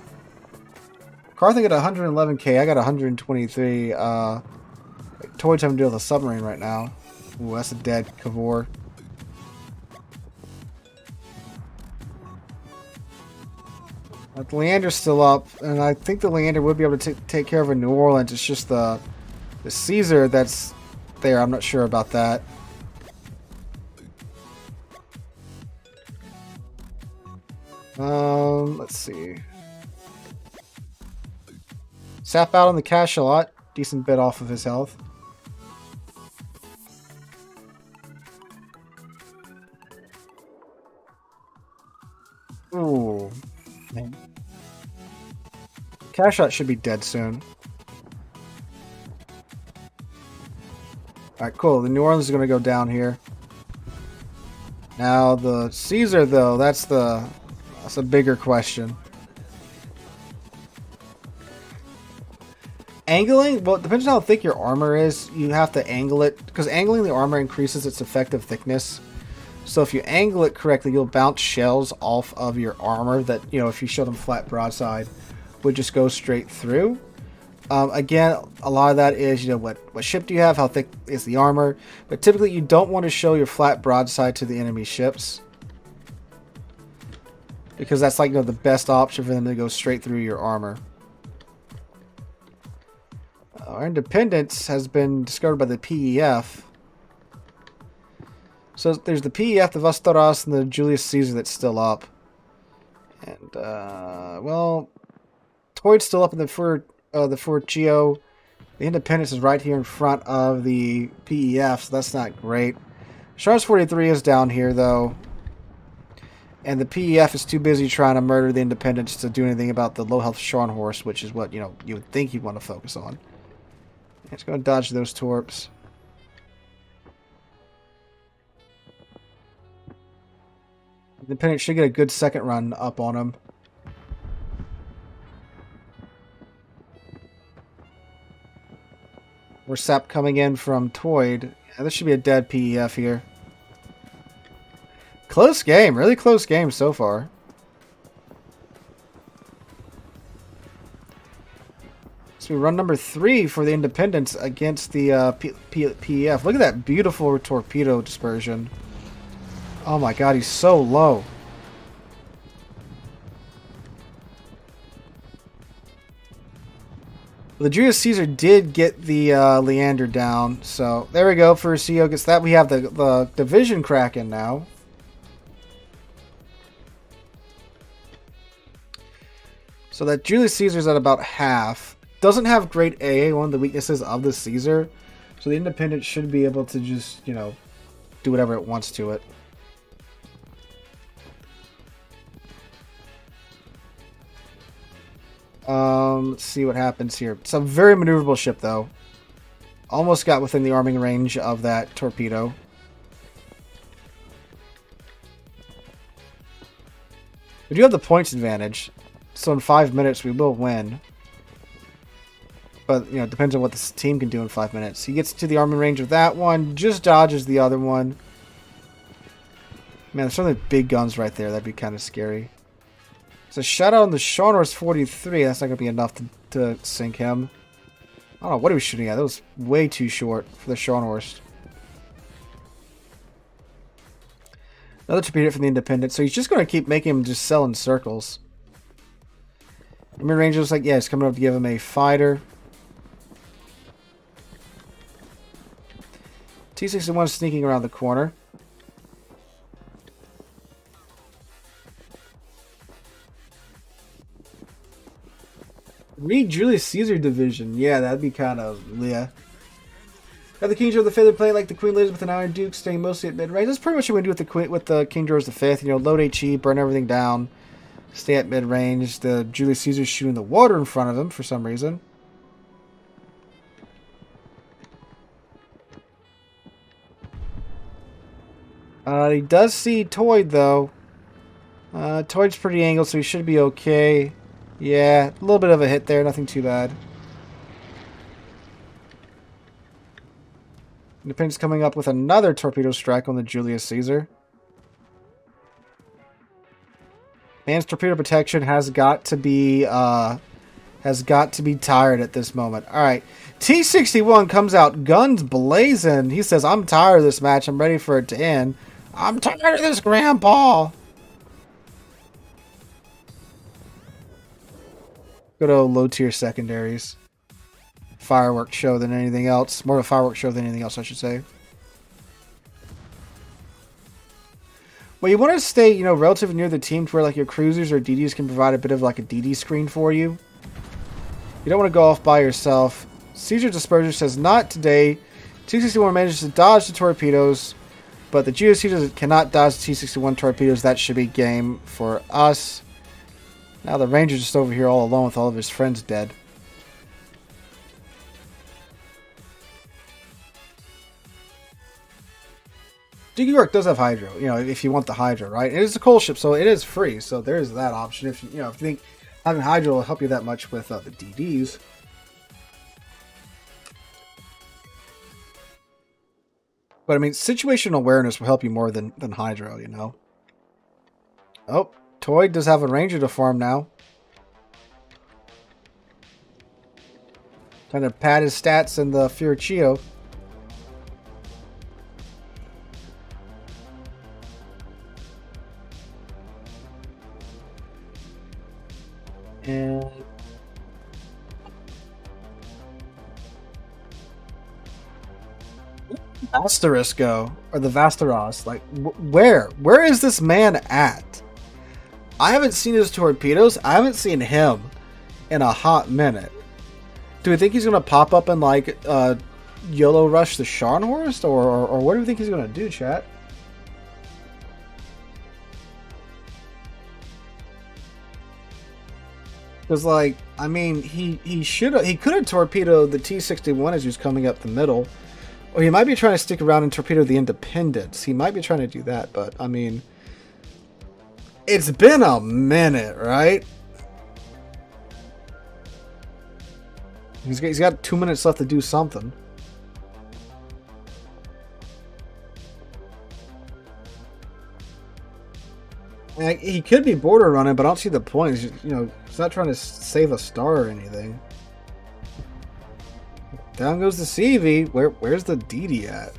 Carthage got 111k, I got 123. Toyd's having to deal with a submarine right now. Ooh, that's a dead Cavour. The Leander's still up, and I think the Leander would be able to take care of a New Orleans. It's just the Caesar that's there. I'm not sure about that. Let's see. Sap out on the cachalot. Decent bit off of his health. Ooh. Man. Cachalot should be dead soon. Alright, cool. The New Orleans is going to go down here. Now, the Caesar, though, that's a bigger question. Angling, well, it depends on how thick your armor is. You have to angle it, because angling the armor increases its effective thickness. So if you angle it correctly, you'll bounce shells off of your armor that, you know, if you show them flat broadside, would just go straight through. Again, a lot of that is, you know, what ship do you have, how thick is the armor. But typically you don't want to show your flat broadside to the enemy ships, because that's like, you know, the best option for them to go straight through your armor. Our independence has been discovered by the PEF. So there's the PEF, the Vastaras, and the Julius Caesar that's still up. And, well, Toyd's still up in the Fort Geo. The Independence is right here in front of the PEF, so that's not great. Shards 43 is down here, though. And the PEF is too busy trying to murder the Independence to do anything about the low health Scharnhorst, which is what, you know, you would think you'd want to focus on. It's going to dodge those torps. Independent should get a good second run up on him. More sap coming in from Toyd. Yeah, this should be a dead PEF here. Close game. Really close game so far. So we run number 3 for the Independence against the PEF. Look at that beautiful torpedo dispersion. Oh my god, he's so low. The Julius Caesar did get the Leander down, so there we go. For CO gets that. We have the Division Kraken now. So that Julius Caesar's at about half. Doesn't have great AA, one of the weaknesses of the Caesar. So the Independent should be able to just, you know, do whatever it wants to it. Let's see what happens here. It's a very maneuverable ship, though. Almost got within the arming range of that torpedo. We do have the points advantage, so in 5 minutes we will win. But, you know, it depends on what this team can do in 5 minutes. He gets to the arming range of that one, just dodges the other one. Man, there's some of the big guns right there. That'd be kind of scary. So shot out on the Shawnhorse 43. That's not going to be enough to sink him. I don't know what he was shooting at. That was way too short for the Shawnhorse. Another torpedo from the Independent. So he's just going to keep making him just sell in circles. Army Ranger looks like, yeah, he's coming up to give him a fighter. T-61 sneaking around the corner. Read Julius Caesar division. Yeah, that'd be kind of, yeah. Got the King George V playing like the Queen Ladies with an Iron Duke, staying mostly at mid-range. That's pretty much what we do with the King George V. You know, load HE, burn everything down, stay at mid-range. The Julius Caesar's shooting the water in front of him for some reason. He does see Toyd, though. Toyd's pretty angled, so he should be okay. Yeah, a little bit of a hit there, nothing too bad. Independence coming up with another torpedo strike on the Julius Caesar. Man's torpedo protection has got to be tired at this moment. All right, T-61 comes out, guns blazing. He says, "I'm tired of this match. I'm ready for it to end. I'm tired of this, Grandpa." Good old low-tier secondaries. Fireworks show than anything else. More of a fireworks show than anything else, I should say. Well, you want to stay, you know, relatively near the team to where, like, your cruisers or DDs can provide a bit of, like, a DD screen for you. You don't want to go off by yourself. Caesar Disperser says, not today. T-61 manages to dodge the torpedoes, but the Julius Caesar cannot dodge the T-61 torpedoes. That should be game for us. Now the Ranger's just over here all alone with all of his friends dead. Diggy York does have Hydro, you know, if you want the Hydro, right? It is a coal ship, so it is free, so there is that option. If you, if you think having Hydro will help you that much with the DDs. But, I mean, situational awareness will help you more than Hydro, you know? Oh, Toy does have a Ranger to farm now. Trying to pad his stats in the Furicchio. And Vasteros go, or the Vasteros, like where is this man at? I haven't seen his torpedoes. I haven't seen him in a hot minute. Do we think he's gonna pop up and like YOLO rush the Scharnhorst, or what do we think he's gonna do, chat? Because, like, I mean, he could have torpedoed the T-61 as he was coming up the middle. Or he might be trying to stick around and torpedo the Independence. He might be trying to do that, but, I mean, it's been a minute, right? He's got 2 minutes left to do something. He could be border running, but I don't see the point. He's, you know, he's not trying to save a star or anything. Down goes the CV. Where's the DD at?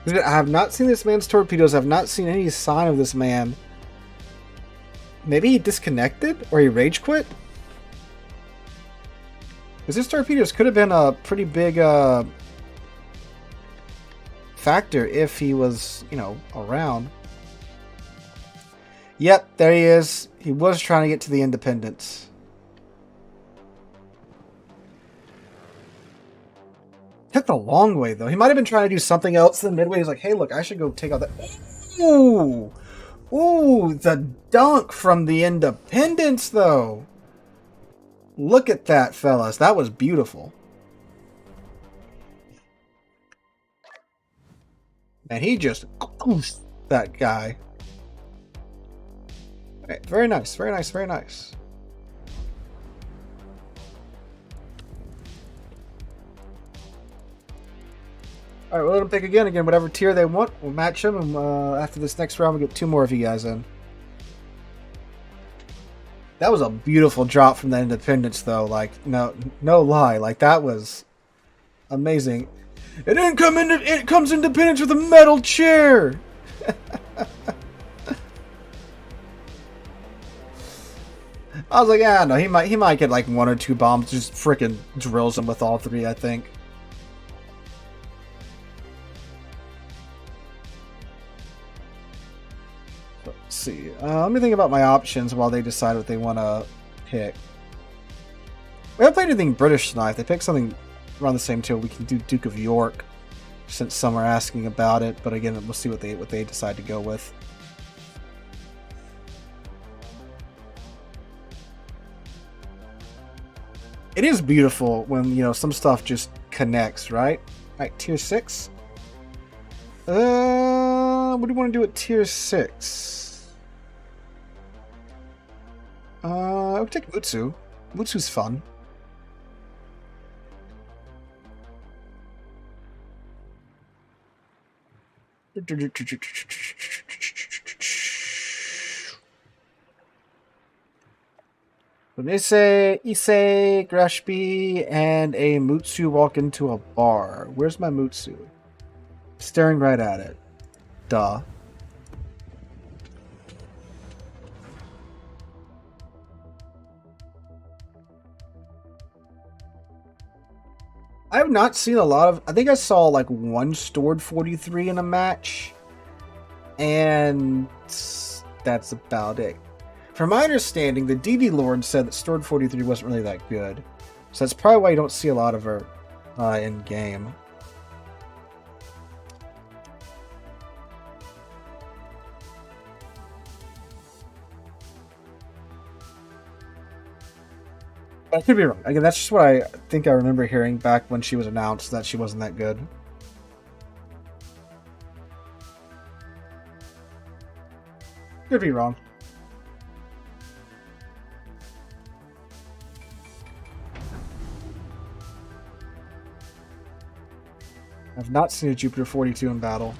I have not seen this man's torpedoes. I have not seen any sign of this man. Maybe he disconnected or he rage quit? Because his torpedoes could have been a pretty big factor if he was, you know, around. Yep, there he is. He was trying to get to the Independence. Took the long way, though. He might have been trying to do something else. Then midway, he's like, hey, look, I should go take out that. Ooh! Ooh, the dunk from the Independence, though. Look at that, fellas. That was beautiful. And he just... that guy. Right, very nice, very nice, very nice. Alright, we'll let them pick again, whatever tier they want. We'll match them, and after this next round, we'll get 2 more of you guys in. That was a beautiful drop from the Independence, though. Like, no lie. Like, that was amazing. It comes Independence with a metal chair! I was like, yeah, no, he might get like 1 or 2 bombs. Just freaking drills him with all 3, I think. Let's see. Let me think about my options while they decide what they want to pick. We haven't played anything British tonight. If they pick something around the same tier, we can do Duke of York, since some are asking about it. But again, we'll see what they decide to go with. It is beautiful when, you know, some stuff just connects, right? Alright, tier 6. What do you want to do at tier 6? I'll take Mutsu. Mutsu's fun. When Issei, Grashby, and a Mutsu walk into a bar. Where's my Mutsu? Staring right at it. Duh. I have not seen a lot of... I think I saw like 1 stored 43 in a match. And that's about it. From my understanding, the DD Lord said that stored 43 wasn't really that good. So that's probably why you don't see a lot of her in game. I could be wrong. Again, that's just what I think I remember hearing back when she was announced, that she wasn't that good. Could be wrong. I've not seen a Jupiter 42 in battle.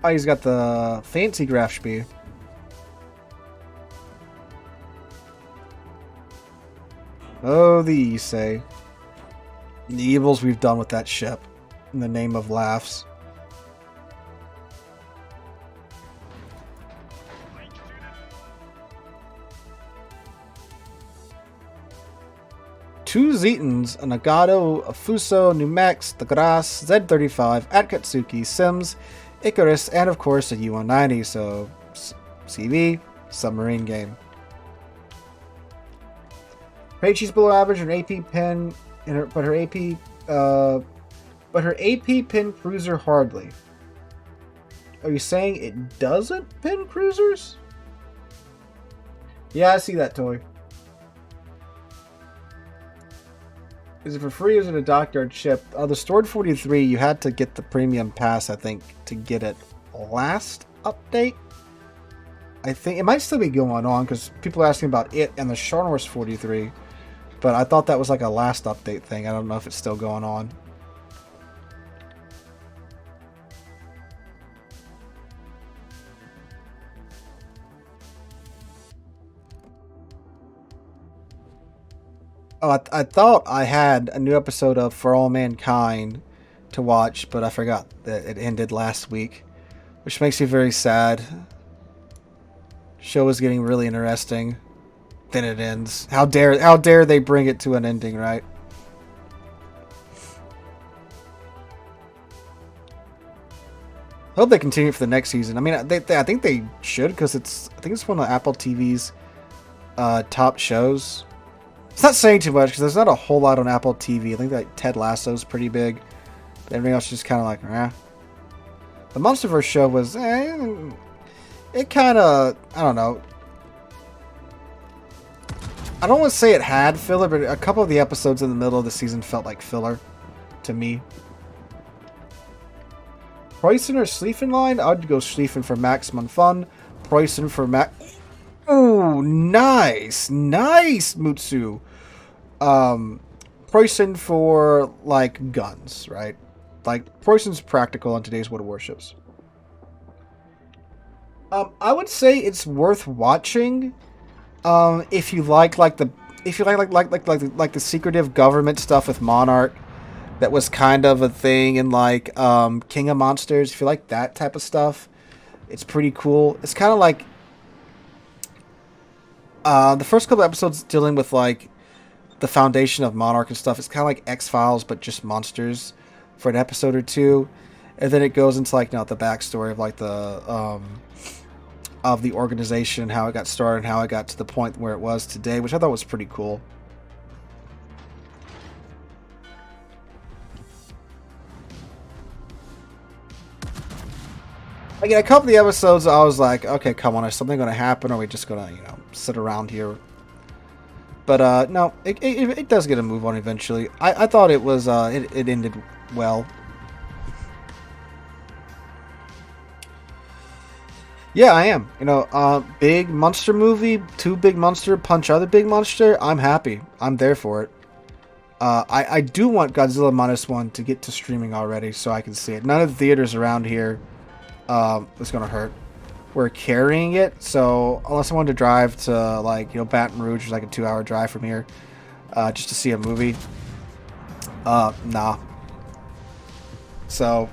Oh, he's got the fancy Grashby. Oh, the Issei. The evils we've done with that ship. In the name of laughs. Two Zetans, a Nagato, a Fuso, Numex, the Grass, Z35, Akatsuki, Sims, Icarus, and of course a U-190, so CV, submarine game. Heichi's below average, an AP pin, but her AP pin cruiser hardly. Are you saying it doesn't pin cruisers? Yeah, I see that toy. Is it for free or is it a dockyard ship? The stored 43, you had to get the premium pass, I think, to get it last update. I think it might still be going on because people are asking about it and the Sharnor's 43. But I thought that was like a last update thing. I don't know if it's still going on. Oh, I thought I had a new episode of For All Mankind to watch, but I forgot that it ended last week, which makes me very sad. Show is getting really interesting. Then it ends. How dare they bring it to an ending, right? I hope they continue for the next season. I mean, I think they should, because I think it's one of Apple TV's top shows. It's not saying too much because there's not a whole lot on Apple TV. I think that Ted Lasso's pretty big. But everything else is just kind of like, eh. The Monsterverse show was, it kind of, I don't know. I don't want to say it had filler, but a couple of the episodes in the middle of the season felt like filler to me. Preußen or Schlieffen line? I'd go Schlieffen for maximum fun. Preußen for Oh, nice. Nice, Mutsu. Preußen for, like, guns, right? Like, Preußen's practical on today's World of Warships. I would say it's worth watching, if you like the secretive government stuff with Monarch that was kind of a thing in, like, King of Monsters. If you like that type of stuff, it's pretty cool. It's kind of like, the first couple episodes dealing with, like, the foundation of Monarch and stuff. It's kind of like X-Files, but just monsters for an episode or two. And then it goes into, like, the backstory of, like, of the organization, how it got started, and how it got to the point where it was today, which I thought was pretty cool. Again, a couple of the episodes, I was like, okay, come on, is something going to happen, or are we just going to, sit around here? But, no, it does get a move on eventually. I thought it was, it ended well. Yeah, I am. Big monster movie, two big monster, punch other big monster. I'm happy. I'm there for it. I do want Godzilla -1 to get to streaming already so I can see it. None of the theaters around here is going to hurt. We're carrying it, so unless I wanted to drive to, like, Baton Rouge, which is like a 2-hour drive from here, just to see a movie, nah. So,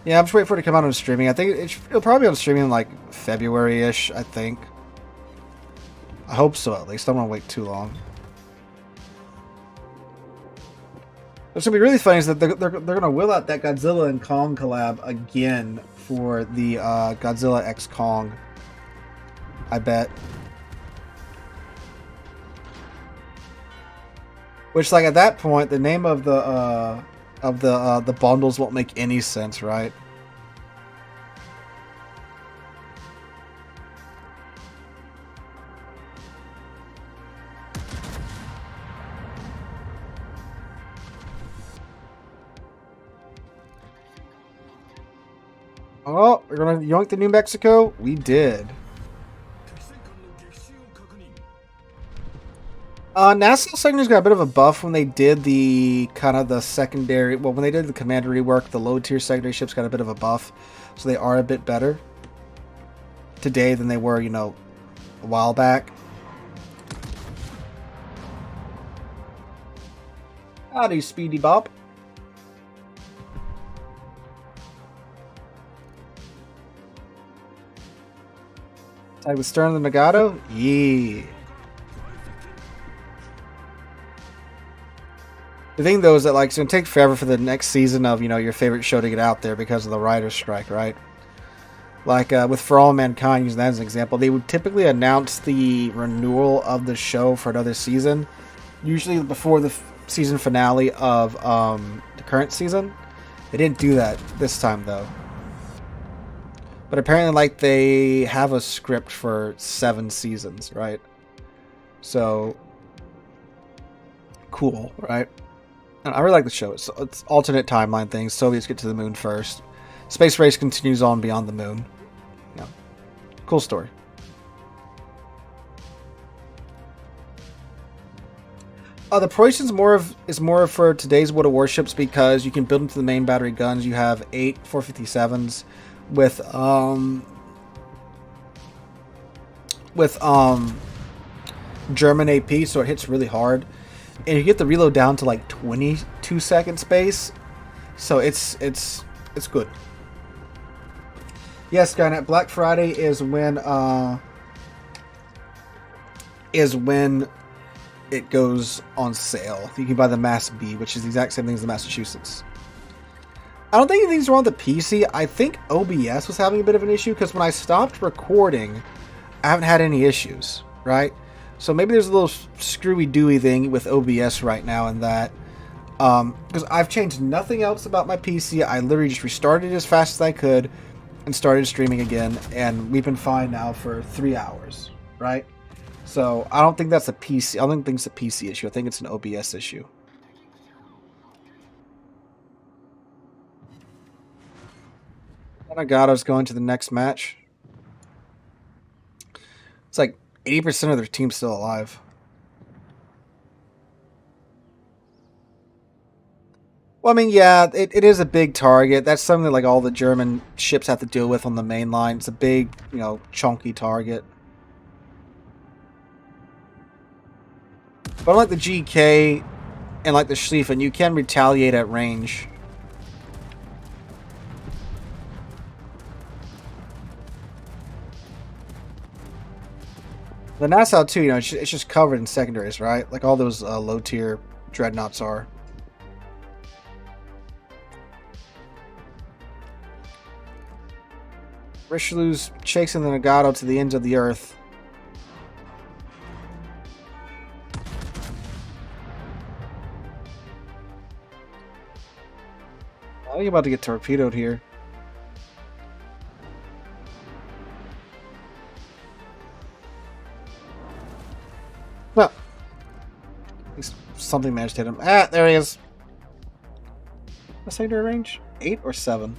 yeah, I'm just waiting for it to come out on streaming. I think it'll probably be on streaming in, like, February-ish, I think. I hope so, at least. I don't want to wait too long. What's going to be really funny is that they're going to will out that Godzilla and Kong collab again for the Godzilla x Kong. I bet. Which, like, at that point, the name of the bundles won't make any sense, right? Oh, we're gonna yoink the New Mexico? We did. NASA Secondary got a bit of a buff when they did the kind of the secondary. Well, when they did the commander rework, the low tier secondary ships got a bit of a buff, so they are a bit better today than they were, a while back. Howdy, Speedy Bob. Tag with Stern and the Nagato? Yeah. The thing, though, is that, like, it's going to take forever for the next season of, your favorite show to get out there because of the writer's strike, right? Like, with For All Mankind, using that as an example, they would typically announce the renewal of the show for another season, usually before the season finale of the current season. They didn't do that this time, though. But apparently, like, they have a script for 7 seasons, right? So, cool, right? I really like the show. It's alternate timeline things. Soviets get to the moon first. Space race continues on beyond the moon. Yeah. Cool story. The Preußen's is more for today's World of Warships because you can build them to the main battery guns. You have 8 457s with German AP, so it hits really hard. And you get the reload down to like 22 second space, so it's good. Yes, Skynet. Black Friday is when it goes on sale. You can buy the Mass B, which is the exact same thing as the Massachusetts. I don't think anything's wrong with the PC. I think OBS was having a bit of an issue because when I stopped recording, I haven't had any issues, right? So maybe there's a little screwy-dooey thing with OBS right now in that. Because I've changed nothing else about my PC. I literally just restarted it as fast as I could and started streaming again. And we've been fine now for 3 hours, right? So I don't think that's a PC. I don't think it's a PC issue. I think it's an OBS issue. Renegato's going to the next match. It's like 80% of their team's still alive. Well, I mean, yeah, it is a big target. That's something that, like, all the German ships have to deal with on the main line. It's a big, you know, chunky target. But unlike the GK and like the Schlieffen, you can retaliate at range. The Nassau too, you know, it's just covered in secondaries, right? Like all those low-tier dreadnoughts are. Richelieu's chasing the Nagato to the ends of the earth. I think about to get torpedoed here. No. Something managed to hit him. Ah, there he is. What's secondary range? 8 or 7?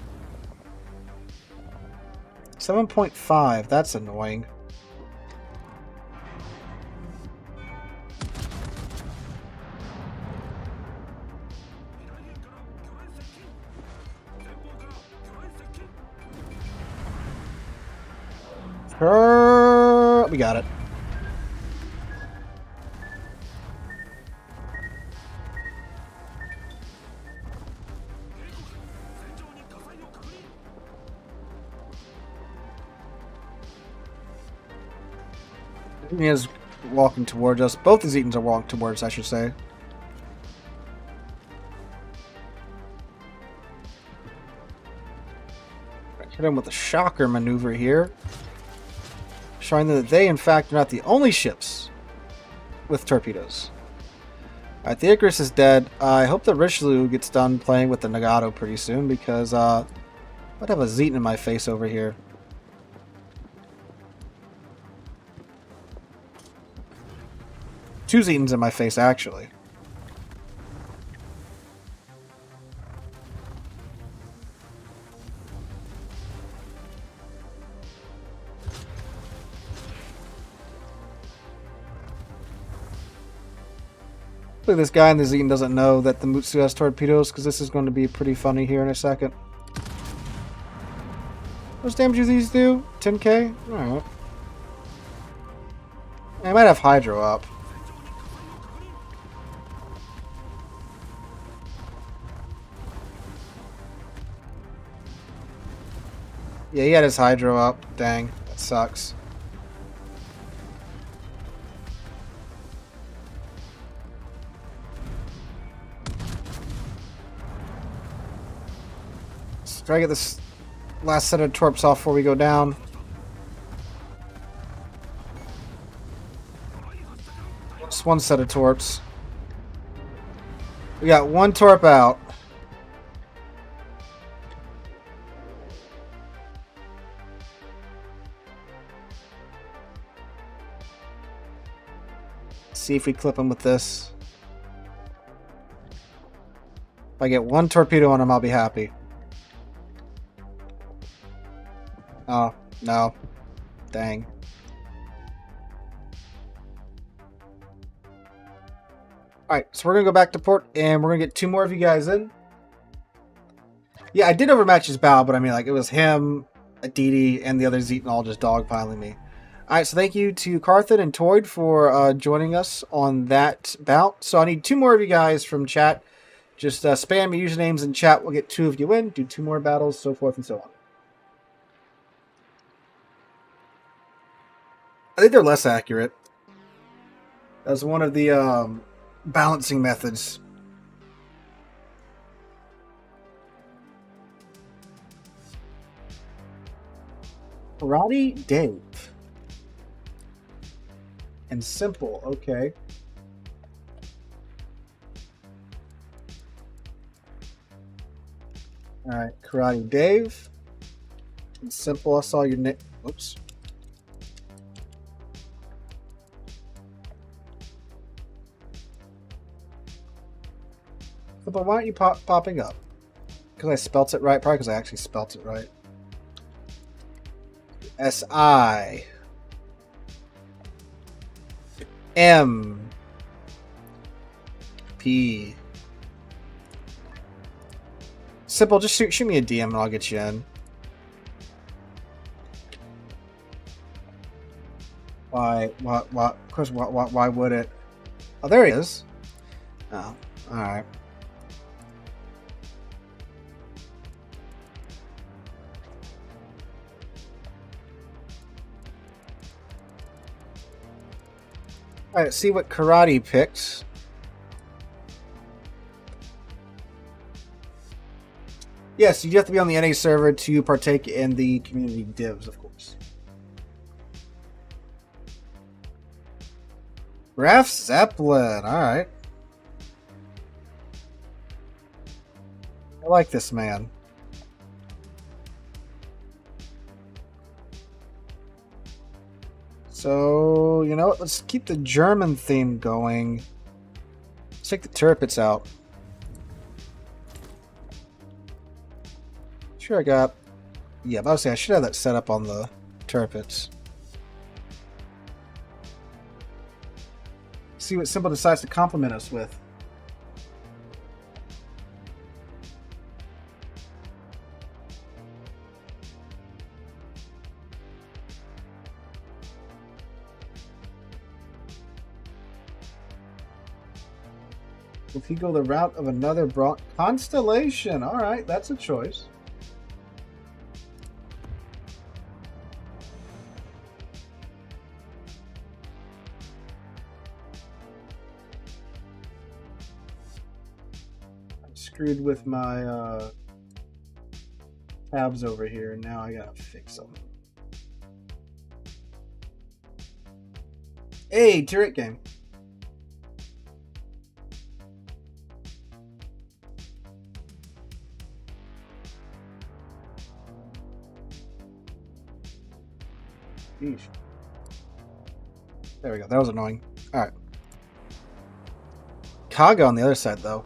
7.5. That's annoying. We got it. He is walking towards us. Both the Zetans are walking towards us, I should say. Hit him with a shocker maneuver here. Showing that they, in fact, are not the only ships with torpedoes. Alright, the Icarus is dead. I hope that Richelieu gets done playing with the Nagato pretty soon, because I might have a Zetan in my face over here. Two Zetans in my face, actually. Hopefully this guy in the Zetan doesn't know that the Mutsu has torpedoes, because this is going to be pretty funny here in a second. How much damage do these do? 10k? Alright. I might have Hydro up. Yeah, he had his Hydro up. Dang, that sucks. Let's try to get this last set of torps off before we go down. Just one set of torps. We got one torp out. See if we clip him with this. If I get one torpedo on him, I'll be happy. Oh, no. Dang. Alright, so we're going to go back to port, and we're going to get 2 more of you guys in. Yeah, I did overmatch his bow, but I mean, like, it was him, Aditi, and the other Zetan all just dogpiling me. Alright, so thank you to Carthen and Toyd for joining us on that bout. So I need 2 more of you guys from chat. Just spam your usernames in chat. We'll get 2 of you in, do 2 more battles, so forth and so on. I think they're less accurate. That's one of the balancing methods. Karate Dave. and simple. Okay. All right, Karate Dave. And simple. I saw your name. Whoops. But why aren't you popping up? Because I spelt it right? Probably because I actually spelt it right. S-I M P. Simple, just shoot me a DM and I'll get you in. Why? Of course, why would it? Oh, there he is. Oh, alright. Alright, see what Karate picked. Yes, you have to be on the NA server to partake in the community divs, of course. Graf Zeppelin, alright. I like this man. So, you know what? Let's keep the German theme going. Let's take the turrets out. Sure, I got... Yeah, but I was saying I should have that set up on the turrets. See what Simple decides to compliment us with. If you go the route of another Constellation, alright, that's a choice. I'm screwed with my tabs over here, and now I gotta fix them. Hey, turret game. Sheesh. There we go. That was annoying. Alright. Kaga on the other side, though.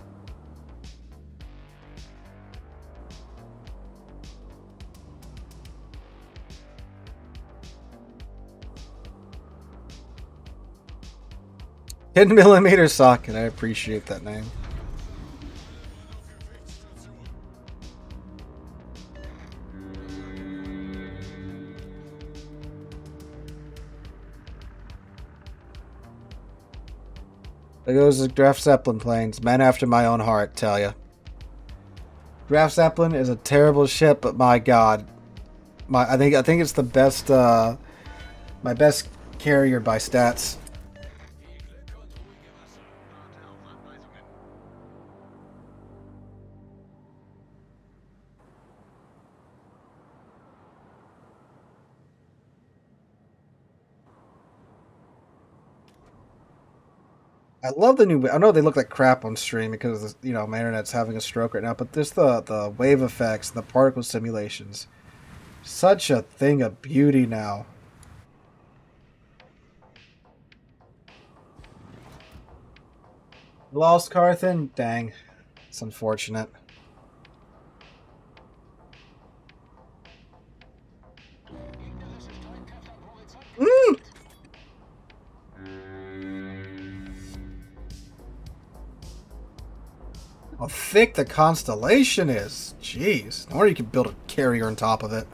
$10mm socket. I appreciate that name. There goes the Graf Zeppelin planes. Man after my own heart, tell ya. Graf Zeppelin is a terrible ship, but my god. I think it's the best my best carrier by stats. I love the new. I know they look like crap on stream because you know my internet's having a stroke right now. But there's the wave effects and the particle simulations. Such a thing of beauty now. Lost Carthan? Dang, it's unfortunate. Mm! How thick the Constellation is. Jeez. No wonder you can build a carrier on top of it.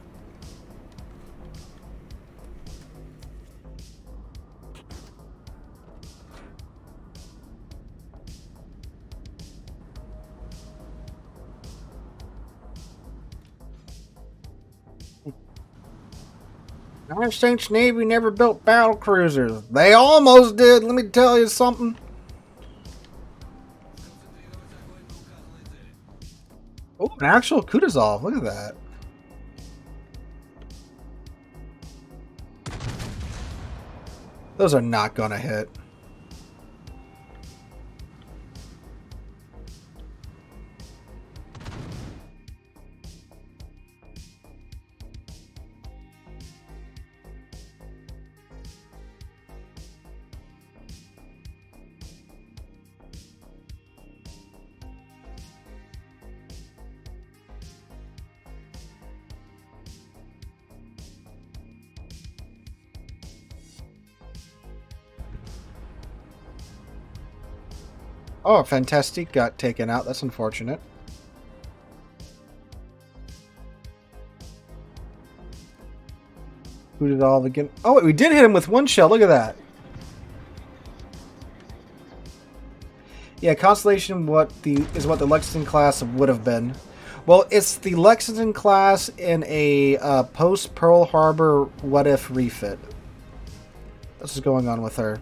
The United States Navy never built battle cruisers. They almost did, let me tell you something. Oh, an actual Kutuzov. Look at that. Those are not gonna hit. Oh, Fantastic got taken out. That's unfortunate. Who did all again? Oh, wait, we did hit him with one shell. Look at that. Yeah, Constellation is what the Lexington class would have been. Well, it's the Lexington class in a post Pearl Harbor what if refit. This is going on with her.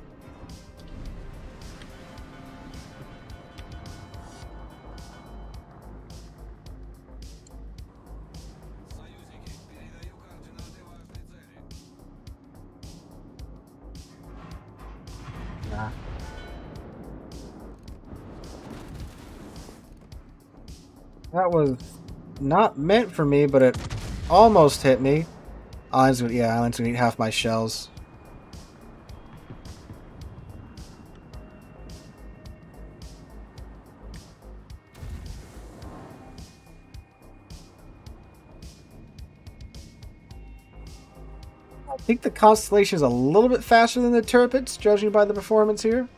That was not meant for me, but it almost hit me. Island's gonna eat half my shells. I think the Constellation is a little bit faster than the Tirpitz, judging by the performance here.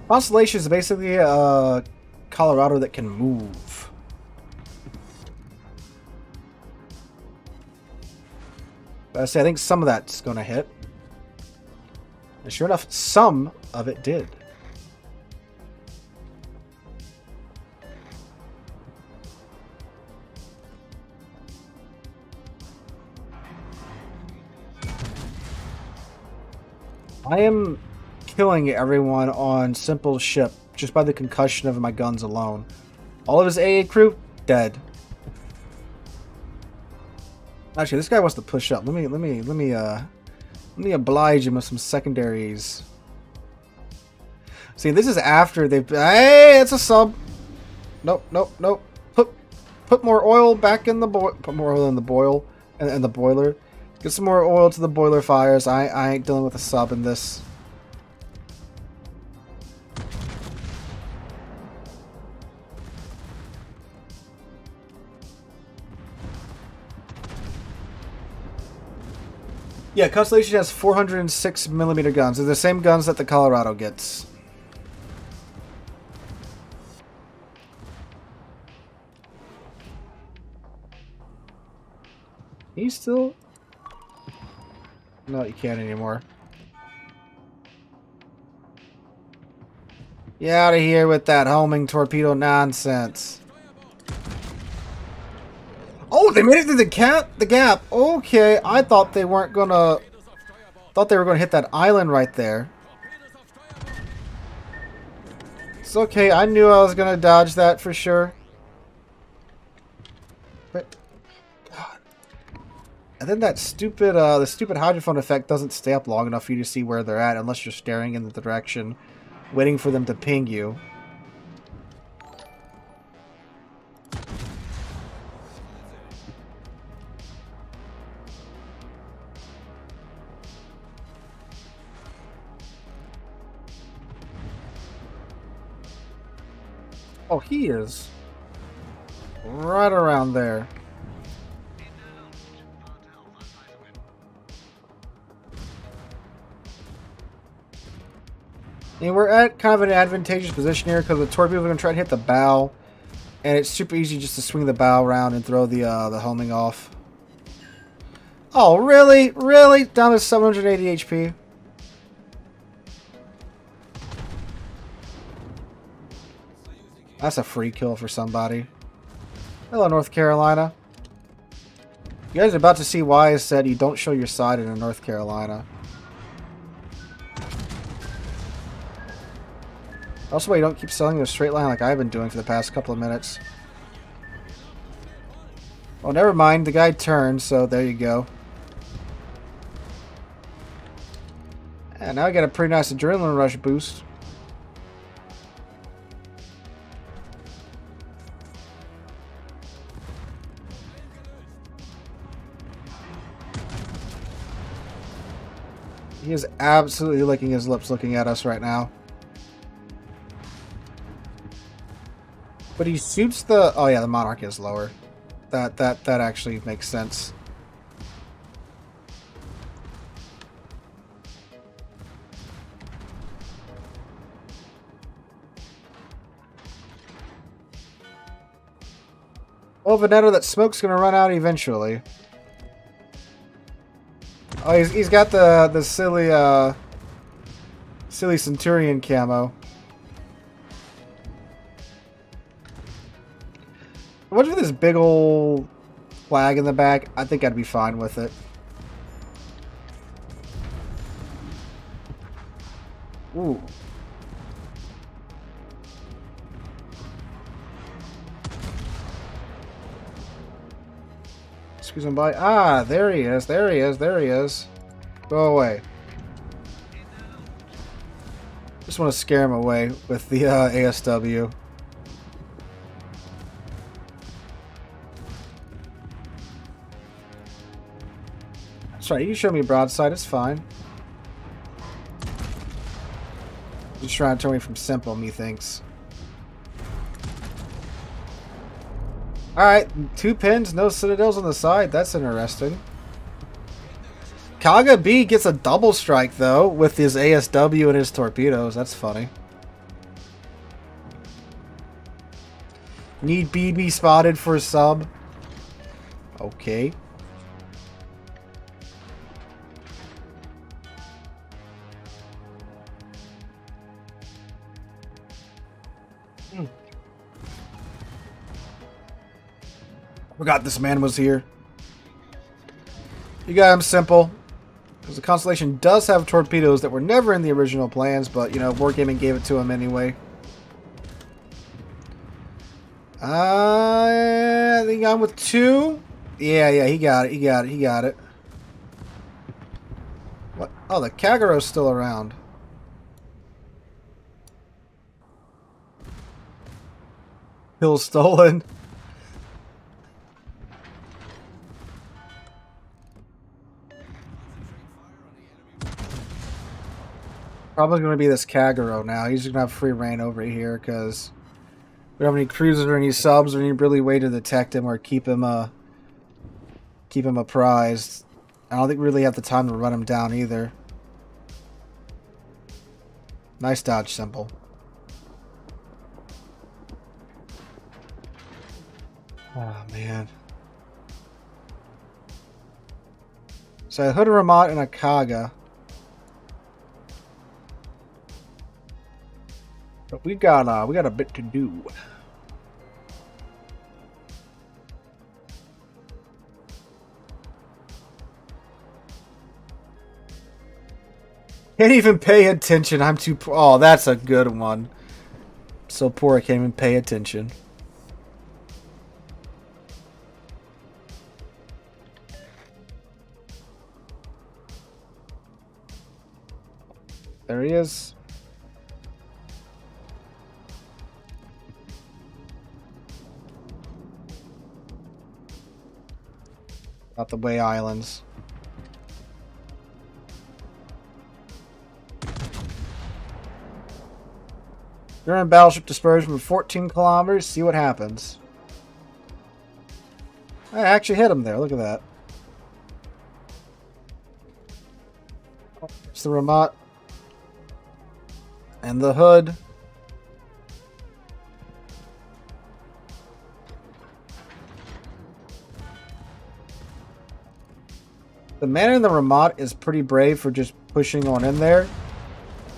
Constellation is basically a Colorado that can move. But I think some of that's going to hit. And sure enough, some of it did. I am killing everyone on simple ship just by the concussion of my guns alone. All of his AA crew dead. Actually, this guy wants to push up. Let me oblige him with some secondaries. See, this is after they've. Hey, it's a sub. Nope, nope, nope. Put more oil back in the Put more oil in the boil and the boiler. Get some more oil to the boiler fires. I ain't dealing with a sub in this. Yeah, Constellation has 406mm guns. They're the same guns that the Colorado gets. He's still... No, you can't anymore. Get out of here with that homing torpedo nonsense. Oh, they made it through the gap. Okay, I thought they weren't gonna. Thought they were gonna hit that island right there. It's okay. I knew I was gonna dodge that for sure. But God. And then that stupid, the stupid hydrophone effect doesn't stay up long enough for you to see where they're at unless you're staring in the direction, waiting for them to ping you. Oh, he is right around there. And we're at kind of an advantageous position here because the torpedoes are going to try to hit the bow, and it's super easy just to swing the bow around and throw the homing off. Oh, really? Really? Down to 780 HP. That's a free kill for somebody. Hello, North Carolina. You guys are about to see why I said you don't show your side in North Carolina. Also, why you don't keep selling in a straight line like I've been doing for the past couple of minutes. Oh, never mind. The guy turned, so there you go. And now I got a pretty nice adrenaline rush boost. He is absolutely licking his lips looking at us right now. But he shoots the... Oh yeah, the Monarch is lower. That actually makes sense. Well, Veneto, that smoke's gonna run out eventually. Oh, he's got the silly Centurion camo. What if this big old flag in the back? I think I'd be fine with it. Ooh. Excuse me, by. Ah, there he is. There he is. There he is. Go away. Just want to scare him away with the ASW. Sorry, you can show me broadside. It's fine. Just trying to turn me from simple, methinks. Alright, 2 pins, no citadels on the side. That's interesting. Kaga B gets a double strike, though, with his ASW and his torpedoes. That's funny. Need BB spotted for a sub. Okay. Forgot this man was here. You got him simple. Because the Constellation does have torpedoes that were never in the original plans, but, you know, Wargaming gave it to him anyway. I think I'm with 2. Yeah, he got it. He got it. What? Oh, the Kagaro's still around. Hill stolen. Probably going to be this Kagero now. He's going to have free reign over here because we don't have any cruisers or any subs or any really way to detect him or keep him apprised. I don't think we really have the time to run him down either. Nice dodge, simple. Oh, man. So I Hood Ramat and a Kaga. But we got a bit to do. Can't even pay attention. I'm too poor. Oh, that's a good one. So poor I can't even pay attention. There he is. Out the way, islands. During battleship dispersion from 14 kilometers, see what happens. I actually hit him there, look at that. It's the Ramat. And the Hood. The man in the Ramat is pretty brave for just pushing on in there.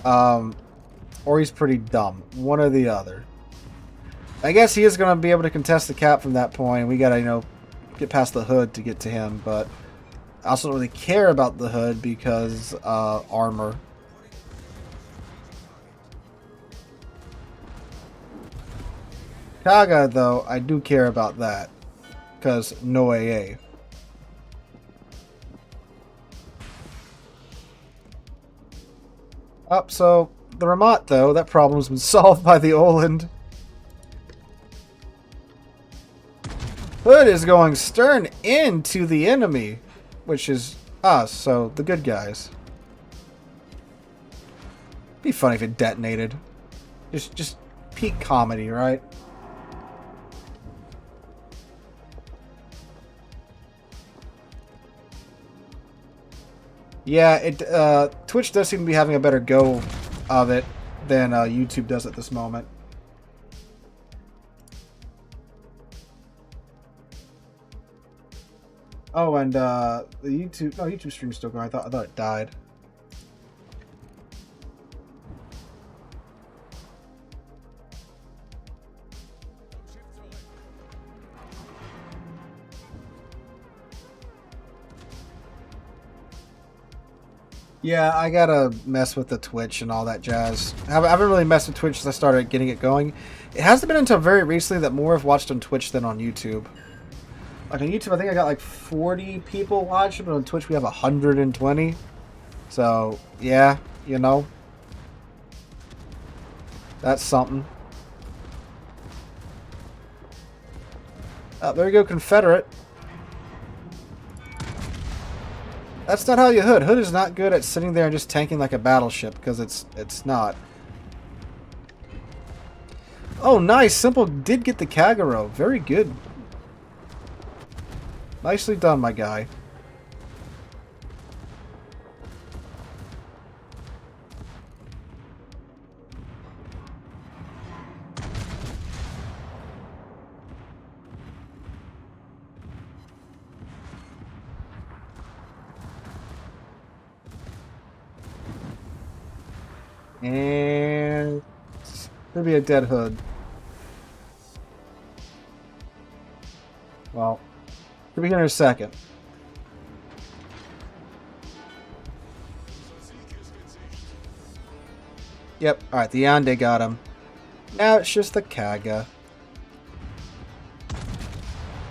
Or he's pretty dumb. One or the other. I guess he is going to be able to contest the cap from that point. We got to, you know, get past the Hood to get to him. But I also don't really care about the Hood because armor. Kaga, though, I do care about that. because no AA. Up, so the Ramat, though, that problem's been solved by the Oland. Hood is going stern into the enemy, which is us, so the good guys. Be funny if it detonated. Just peak comedy, right? Yeah, Twitch does seem to be having a better go of it than YouTube does at this moment. Oh, and the YouTube stream's still going. I thought it died. Yeah, I gotta mess with the Twitch and all that jazz. I haven't really messed with Twitch since I started getting it going. It hasn't been until very recently that more have watched on Twitch than on YouTube. Like on YouTube, I think I got like 40 people watching, but on Twitch we have 120. So, yeah, you know. That's something. Oh, there you go, Confederate. That's not how you Hood. Hood is not good at sitting there and just tanking like a battleship, because it's not. Oh, nice. Simple did get the Kagero. Very good. Nicely done, my guy. And there'll be a dead Hood. Well, he'll be here in a second. Yep, alright, the Yonde got him. Now it's just the Kaga.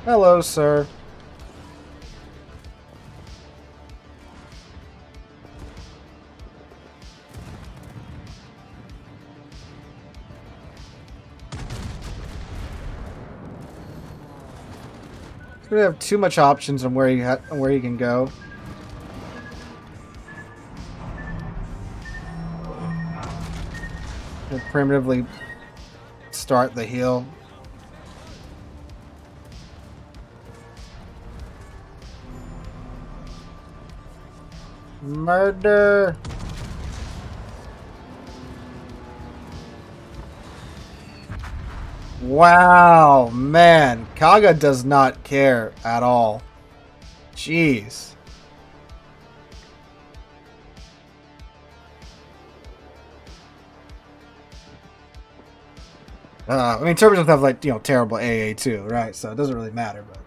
Hello, sir. We have too much options on where you can go. We'll primitively start the heal. Murder. Wow, man. Kaga does not care at all. Jeez. I mean, Turbines have, like, you know, terrible AA too, right? So it doesn't really matter, but...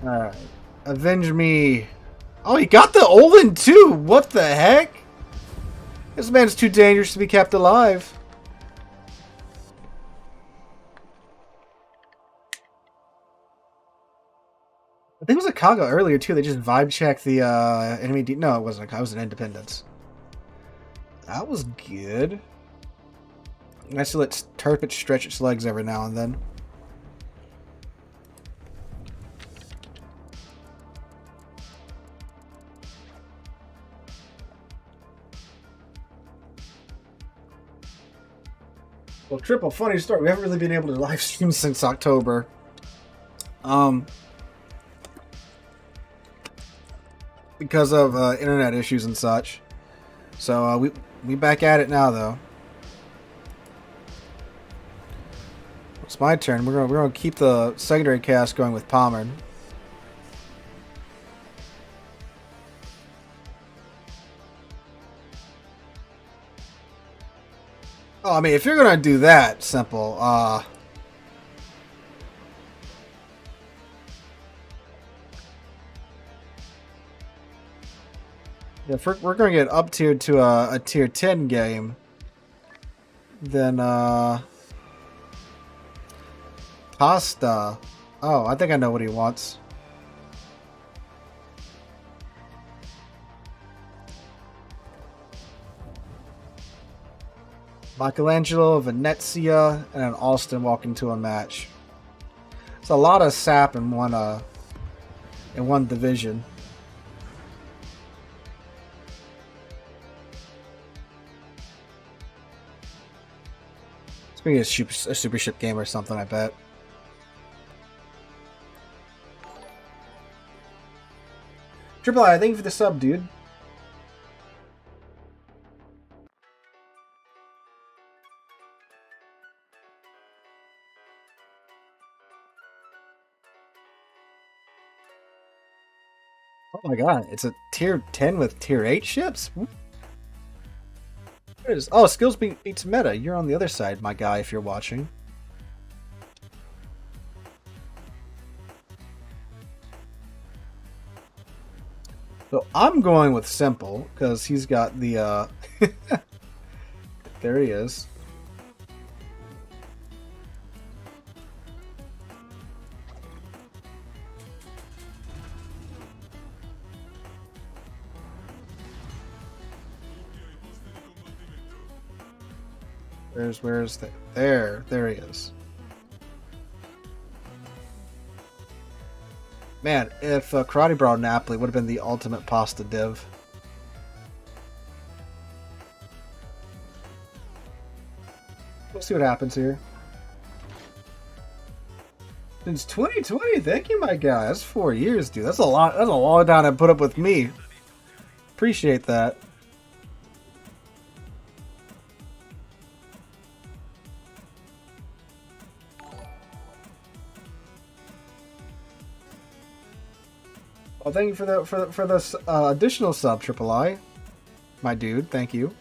Alright. Avenge me. Oh, he got the Olin too! What the heck? This man's too dangerous to be kept alive. I think it was a Kaga earlier too. They just vibe checked the enemy. No, it wasn't a Kaga. It was an Independence. That was good. Nice to let Turpit stretch its legs every now and then. Well, Triple, funny story. We haven't really been able to live stream since October. Because of internet issues and such. So we back at it now, though. It's my turn. We're gonna keep the secondary cast going with Palmer. Oh, I mean, if you're gonna do that, Simple, Yeah, if we're going to get up tiered to a tier 10 game, then pasta. Oh, I think I know what he wants. Michelangelo, Venezia, and an Alston walk into a match. It's a lot of sap in one division. It's gonna be a super ship game or something, I bet. Triple I, thank you for the sub, dude. Oh my god, it's a tier 10 with tier 8 ships? Oh, skills beats meta. You're on the other side, my guy, if you're watching. So I'm going with simple, because he's got the, there he is. Where's the... There he is. Man, if Karate Brawl Napoli would have been the ultimate pasta div. We'll see what happens here. Since 2020, thank you, my guy. That's 4 years, dude. That's a lot. That's a long time to put up with me. Appreciate that. Well, thank you for this additional sub, Triple I, my dude. Thank you.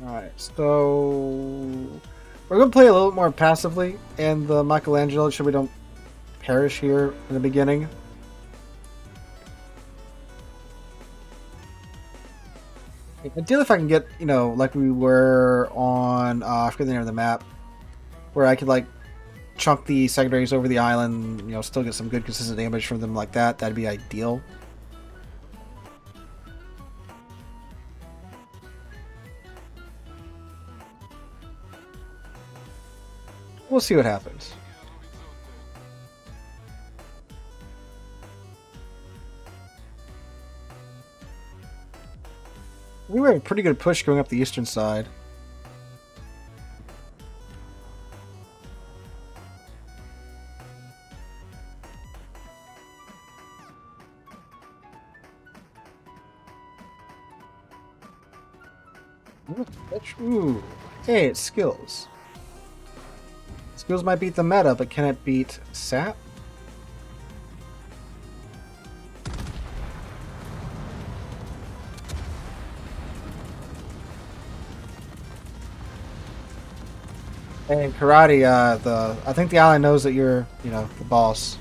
All right, so we're gonna play a little more passively in the Michelangelo, so we don't perish here in the beginning. Ideally, if I can get, like we were on, I forget the name of the map, where I could, like, chunk the secondaries over the island, still get some good consistent damage from them like that, that'd be ideal. We'll see what happens. We have a pretty good push going up the eastern side. Ooh. Hey, it's skills. Skills might beat the meta, but can it beat sap? And karate, I think the ally knows that you're, the boss.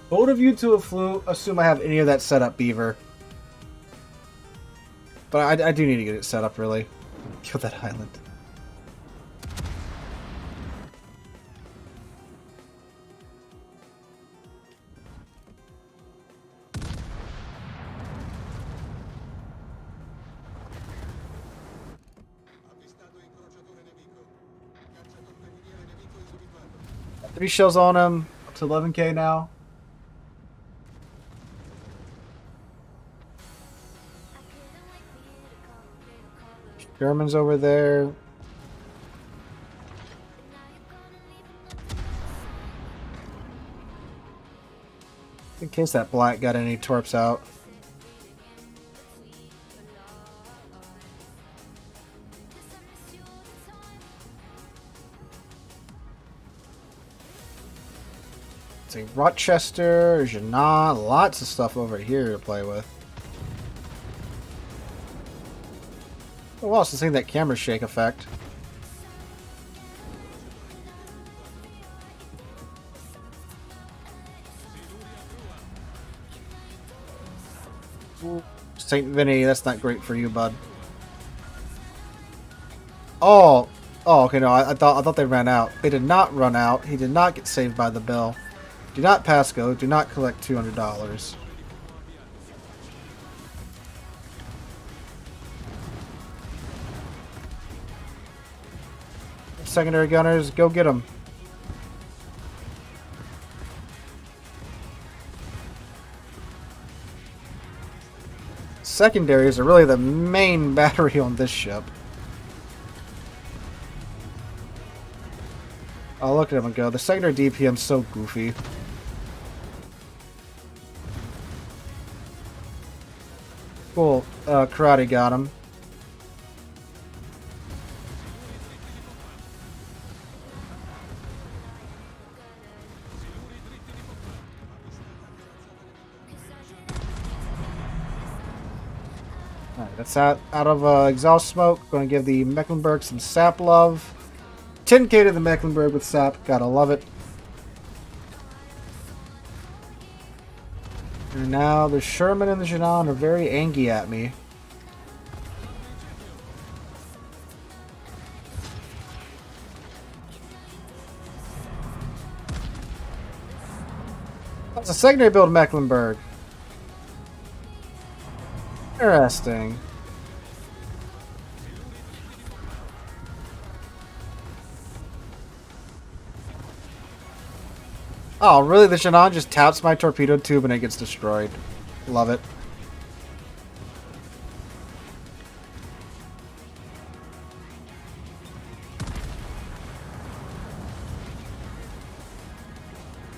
Both of you to assume I have any of that set up, Beaver. But I do need to get it set up, really. Kill that island. Three shells on him, up to 11k now. German's over there. In case that black got any torps out. Say Rochester, Jeanne, lots of stuff over here to play with. a while since seeing that camera shake effect. St. Vinny, that's not great for you, bud. Oh, okay. No, I thought they ran out. They did not run out. He did not get saved by the bell. Do not pass go. Do not collect $200. Secondary gunners, go get them. Secondaries are really the main battery on this ship. Oh, look at him go. The secondary DPM's so goofy. Cool. Karate got him. Alright, that's out of exhaust smoke. Going to give the Mecklenburg some sap love. 10k to the Mecklenburg with sap. Gotta love it. And now the Sherman and the Janan are very angry at me. That's a secondary build Mecklenburg. Interesting. Oh, really? The Janan just taps my torpedo tube and it gets destroyed. Love it.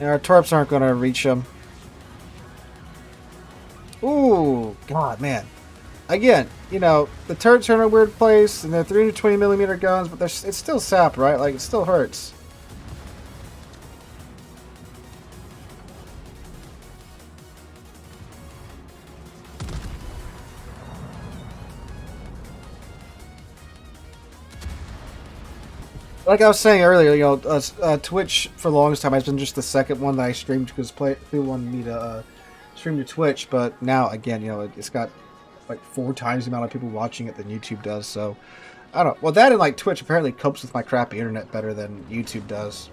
Yeah, our torps aren't going to reach him. Ooh, God, man. Again, you know, the turrets are in a weird place, and they're 320mm guns, but it's still sap, right? Like, it still hurts. Like I was saying earlier, you know, Twitch for the longest time has been just the second one that I streamed because people wanted me to stream to Twitch, but now, again, you know, it's got like 4 times the amount of people watching it than YouTube does, so I don't know. Well, that and like Twitch apparently copes with my crappy internet better than YouTube does.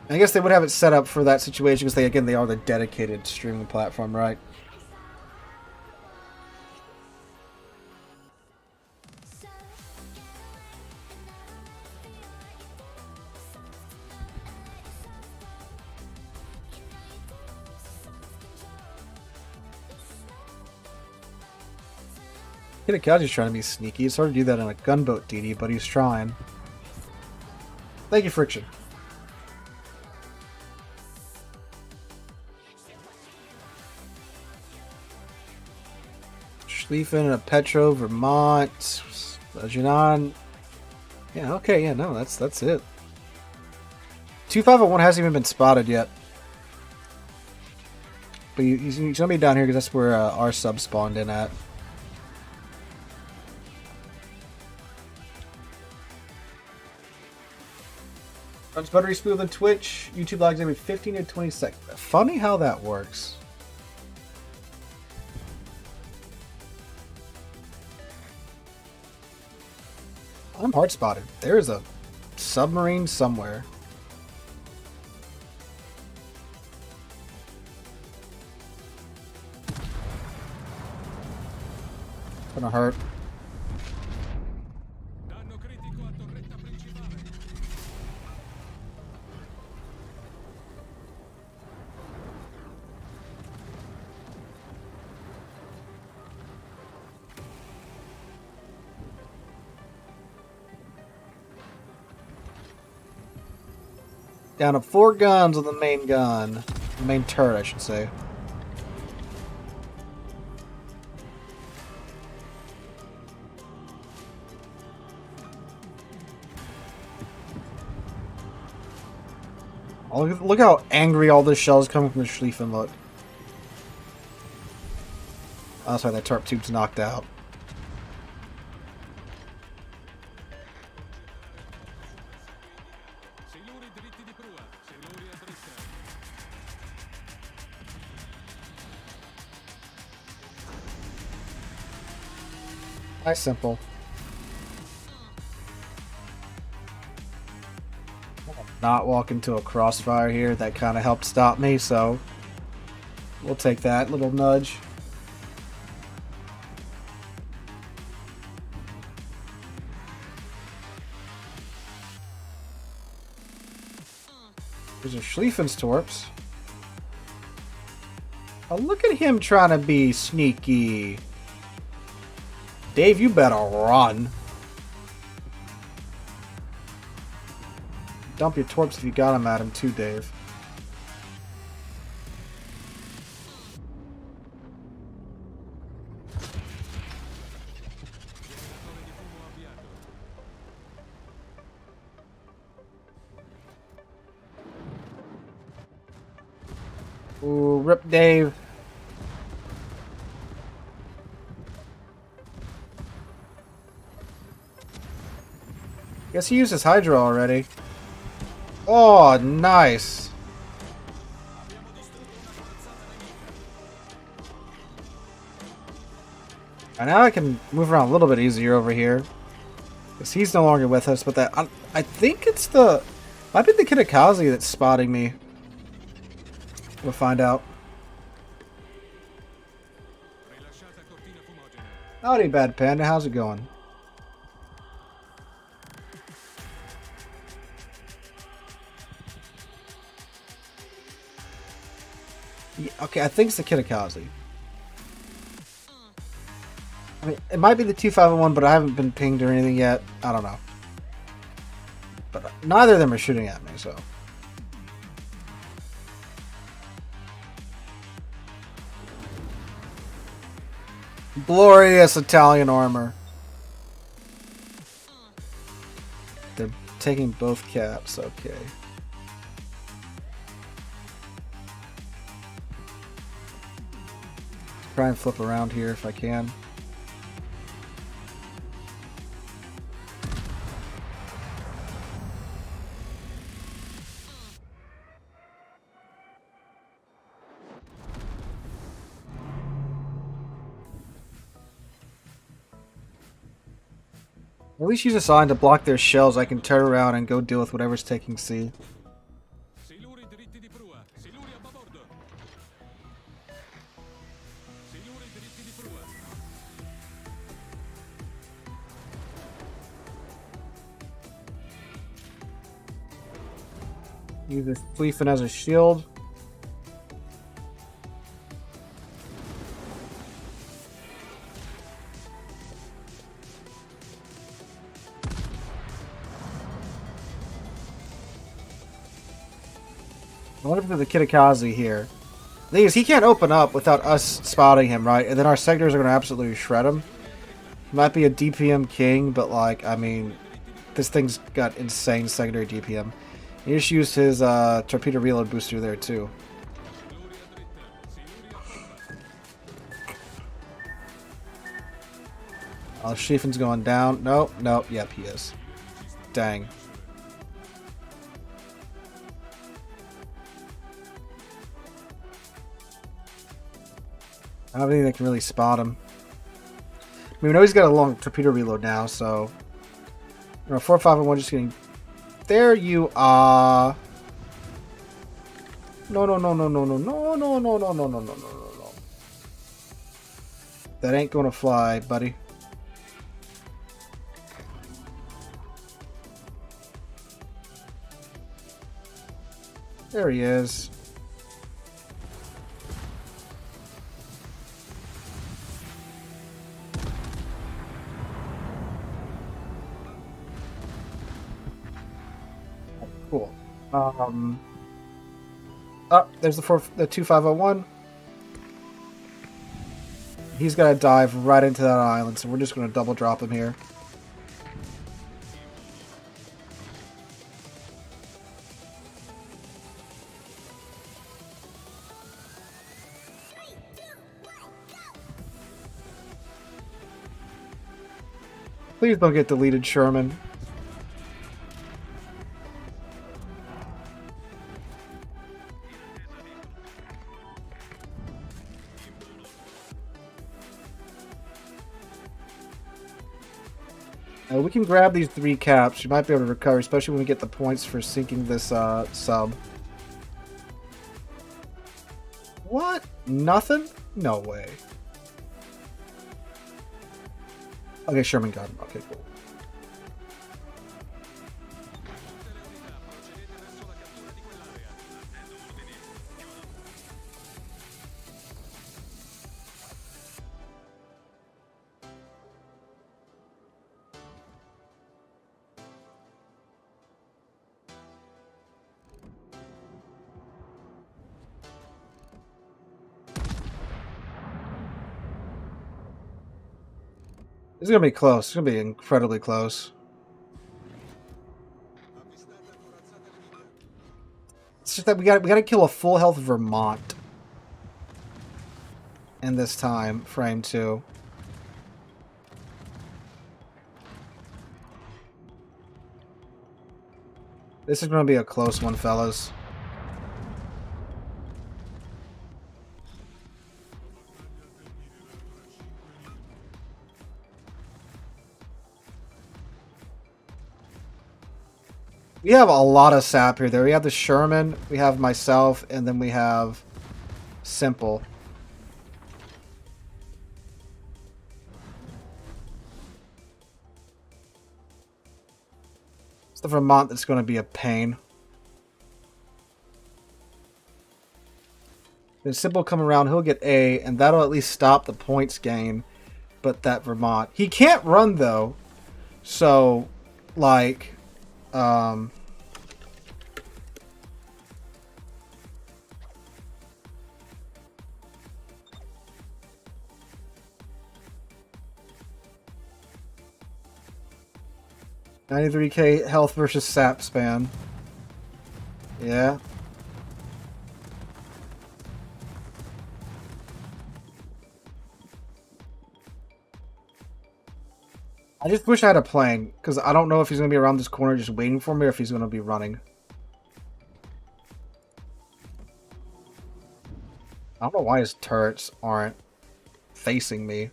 I guess they would have it set up for that situation because they are the dedicated streaming platform, right? Hitakaji's trying to be sneaky. It's hard to do that in a gunboat DD, but he's trying. Thank you, Friction. Schlieffen and a Petro, Vermont. Janan. Yeah, okay, yeah, no, that's it. 2501 hasn't even been spotted yet. But he's going to be down here because that's where our sub spawned in at. Runs buttery smooth on Twitch. YouTube lags every 15 to 20 seconds. Funny how that works. I'm hard spotted. There is a submarine somewhere. Gonna hurt. Down to 4 guns on the main gun. The main turret, I should say. Oh, look how angry all this shell is coming from the Schlieffen, look. Oh, sorry, that torp tube's knocked out. Siluri dritti di prua. Siluri a dritta. Nice, simple. Not walk into a crossfire here. That kind of helped stop me, so we'll take that little nudge. These are Schlieffen's torps. Oh, look at him trying to be sneaky. Dave, you better run. Dump your torps if you got them at him too, Dave. Ooh, rip Dave. Guess he used his Hydra already. Oh, nice. And now I can move around a little bit easier over here. Because he's no longer with us, but that I think it's the... Might be the Kitakazi that's spotting me. We'll find out. Rilasciata cortina fumogena. Howdy, Bad Panda. How's it going? Yeah, okay, I think it's the Kitakazi. I mean, it might be the 2501, but I haven't been pinged or anything yet. I don't know. But neither of them are shooting at me, so... Glorious Italian armor. They're taking both caps, okay. Try and flip around here if I can. At least use a sign to block their shells. I can turn around and go deal with whatever's taking C. Siluri dritti di prua. Siluri a babordo. Siluri dritti di prua. Use this Fleefin as a shield. I wonder if there's a Kitakazi here. The thing is, he can't open up without us spotting him, right? And then our sectors are going to absolutely shred him. He might be a DPM king, but, like, I mean, this thing's got insane secondary DPM. He just used his torpedo reload booster there, too. Oh, Schlieffen's going down. Nope, nope, yep, he is. Dang. I don't think they can really spot him. I mean, we know he's got a long torpedo reload now, so... 4, 5, and 1 just getting... There you are! No, no, no, no, no, no, no, no, no, no, no, no, no, no, no. That ain't gonna fly, buddy. There he is. Cool. Oh, there's the 2501. He's gonna dive right into that island, so we're just gonna double drop him here. Please don't get deleted, Sherman. We can grab these 3 caps. You might be able to recover, especially when we get the points for sinking this sub. What? Nothing? No way. Okay, Sherman got him. Okay, cool. It's gonna be close. It's gonna be incredibly close. It's just that we gotta kill a full health Vermont in this time frame too. This is gonna be a close one, fellas. We have a lot of sap here. There, we have the Sherman, we have myself, and then we have Simple. It's the Vermont that's going to be a pain. Then Simple come around, he'll get A, and that'll at least stop the points gain. But that Vermont, he can't run though, so like. 93k health versus sap span. Yeah. I just wish I had a plane, because I don't know if he's going to be around this corner just waiting for me, or if he's going to be running. I don't know why his turrets aren't facing me.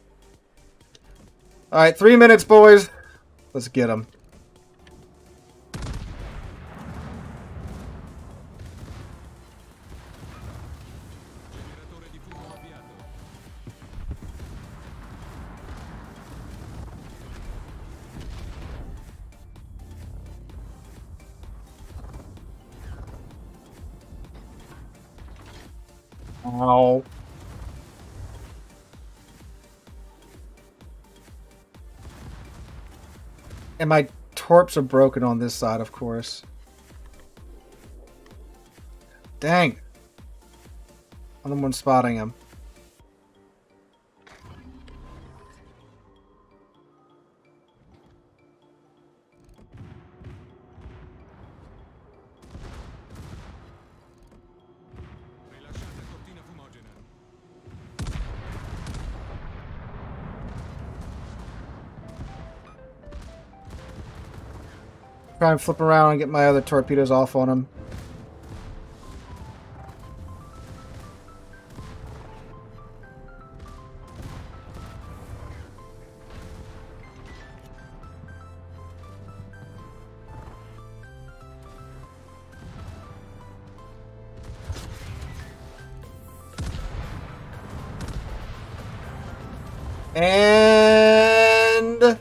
Alright, 3 minutes, boys. Let's get him. Ow. And my torps are broken on this side, of course. Dang. I'm the one spotting him. Try and flip around and get my other torpedoes off on him. And...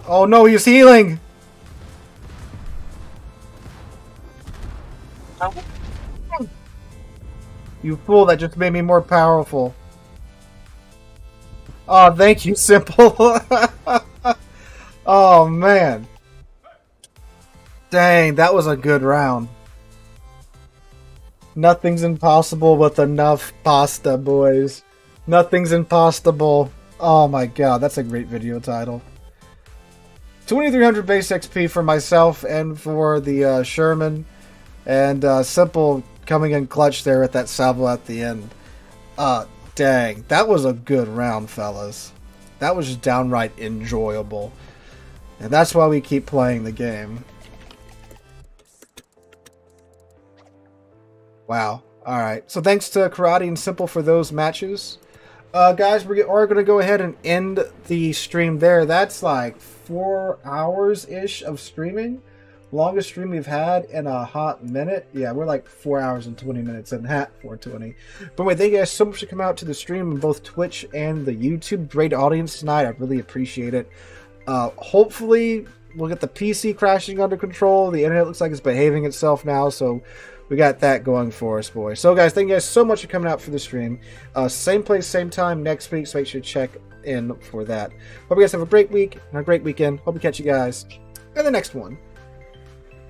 oh no, he's healing! You fool, that just made me more powerful. Oh, thank you, Simple. Oh, man. Dang, that was a good round. Nothing's impossible with enough pasta, boys. Nothing's impossible. Oh my god, that's a great video title. 2300 base XP for myself and for the Sherman. And Simple coming in clutch there at that salvo at the end. Dang. That was a good round, fellas. That was just downright enjoyable. And that's why we keep playing the game. Wow. Alright. So thanks to Karate and Simple for those matches. Guys, we are going to go ahead and end the stream there. That's like 4 hours-ish of streaming. Longest stream we've had in a hot minute. Yeah, we're like 4 hours and 20 minutes in at 420. But anyway, thank you guys so much for coming out to the stream on both Twitch and the YouTube. Great audience tonight. I really appreciate it. Hopefully, we'll get the PC crashing under control. The internet looks like it's behaving itself now, so we got that going for us, boys. So, guys, thank you guys so much for coming out for the stream. Same place, same time next week, so make sure to check in for that. Hope you guys have a great week and a great weekend. Hope we catch you guys in the next one.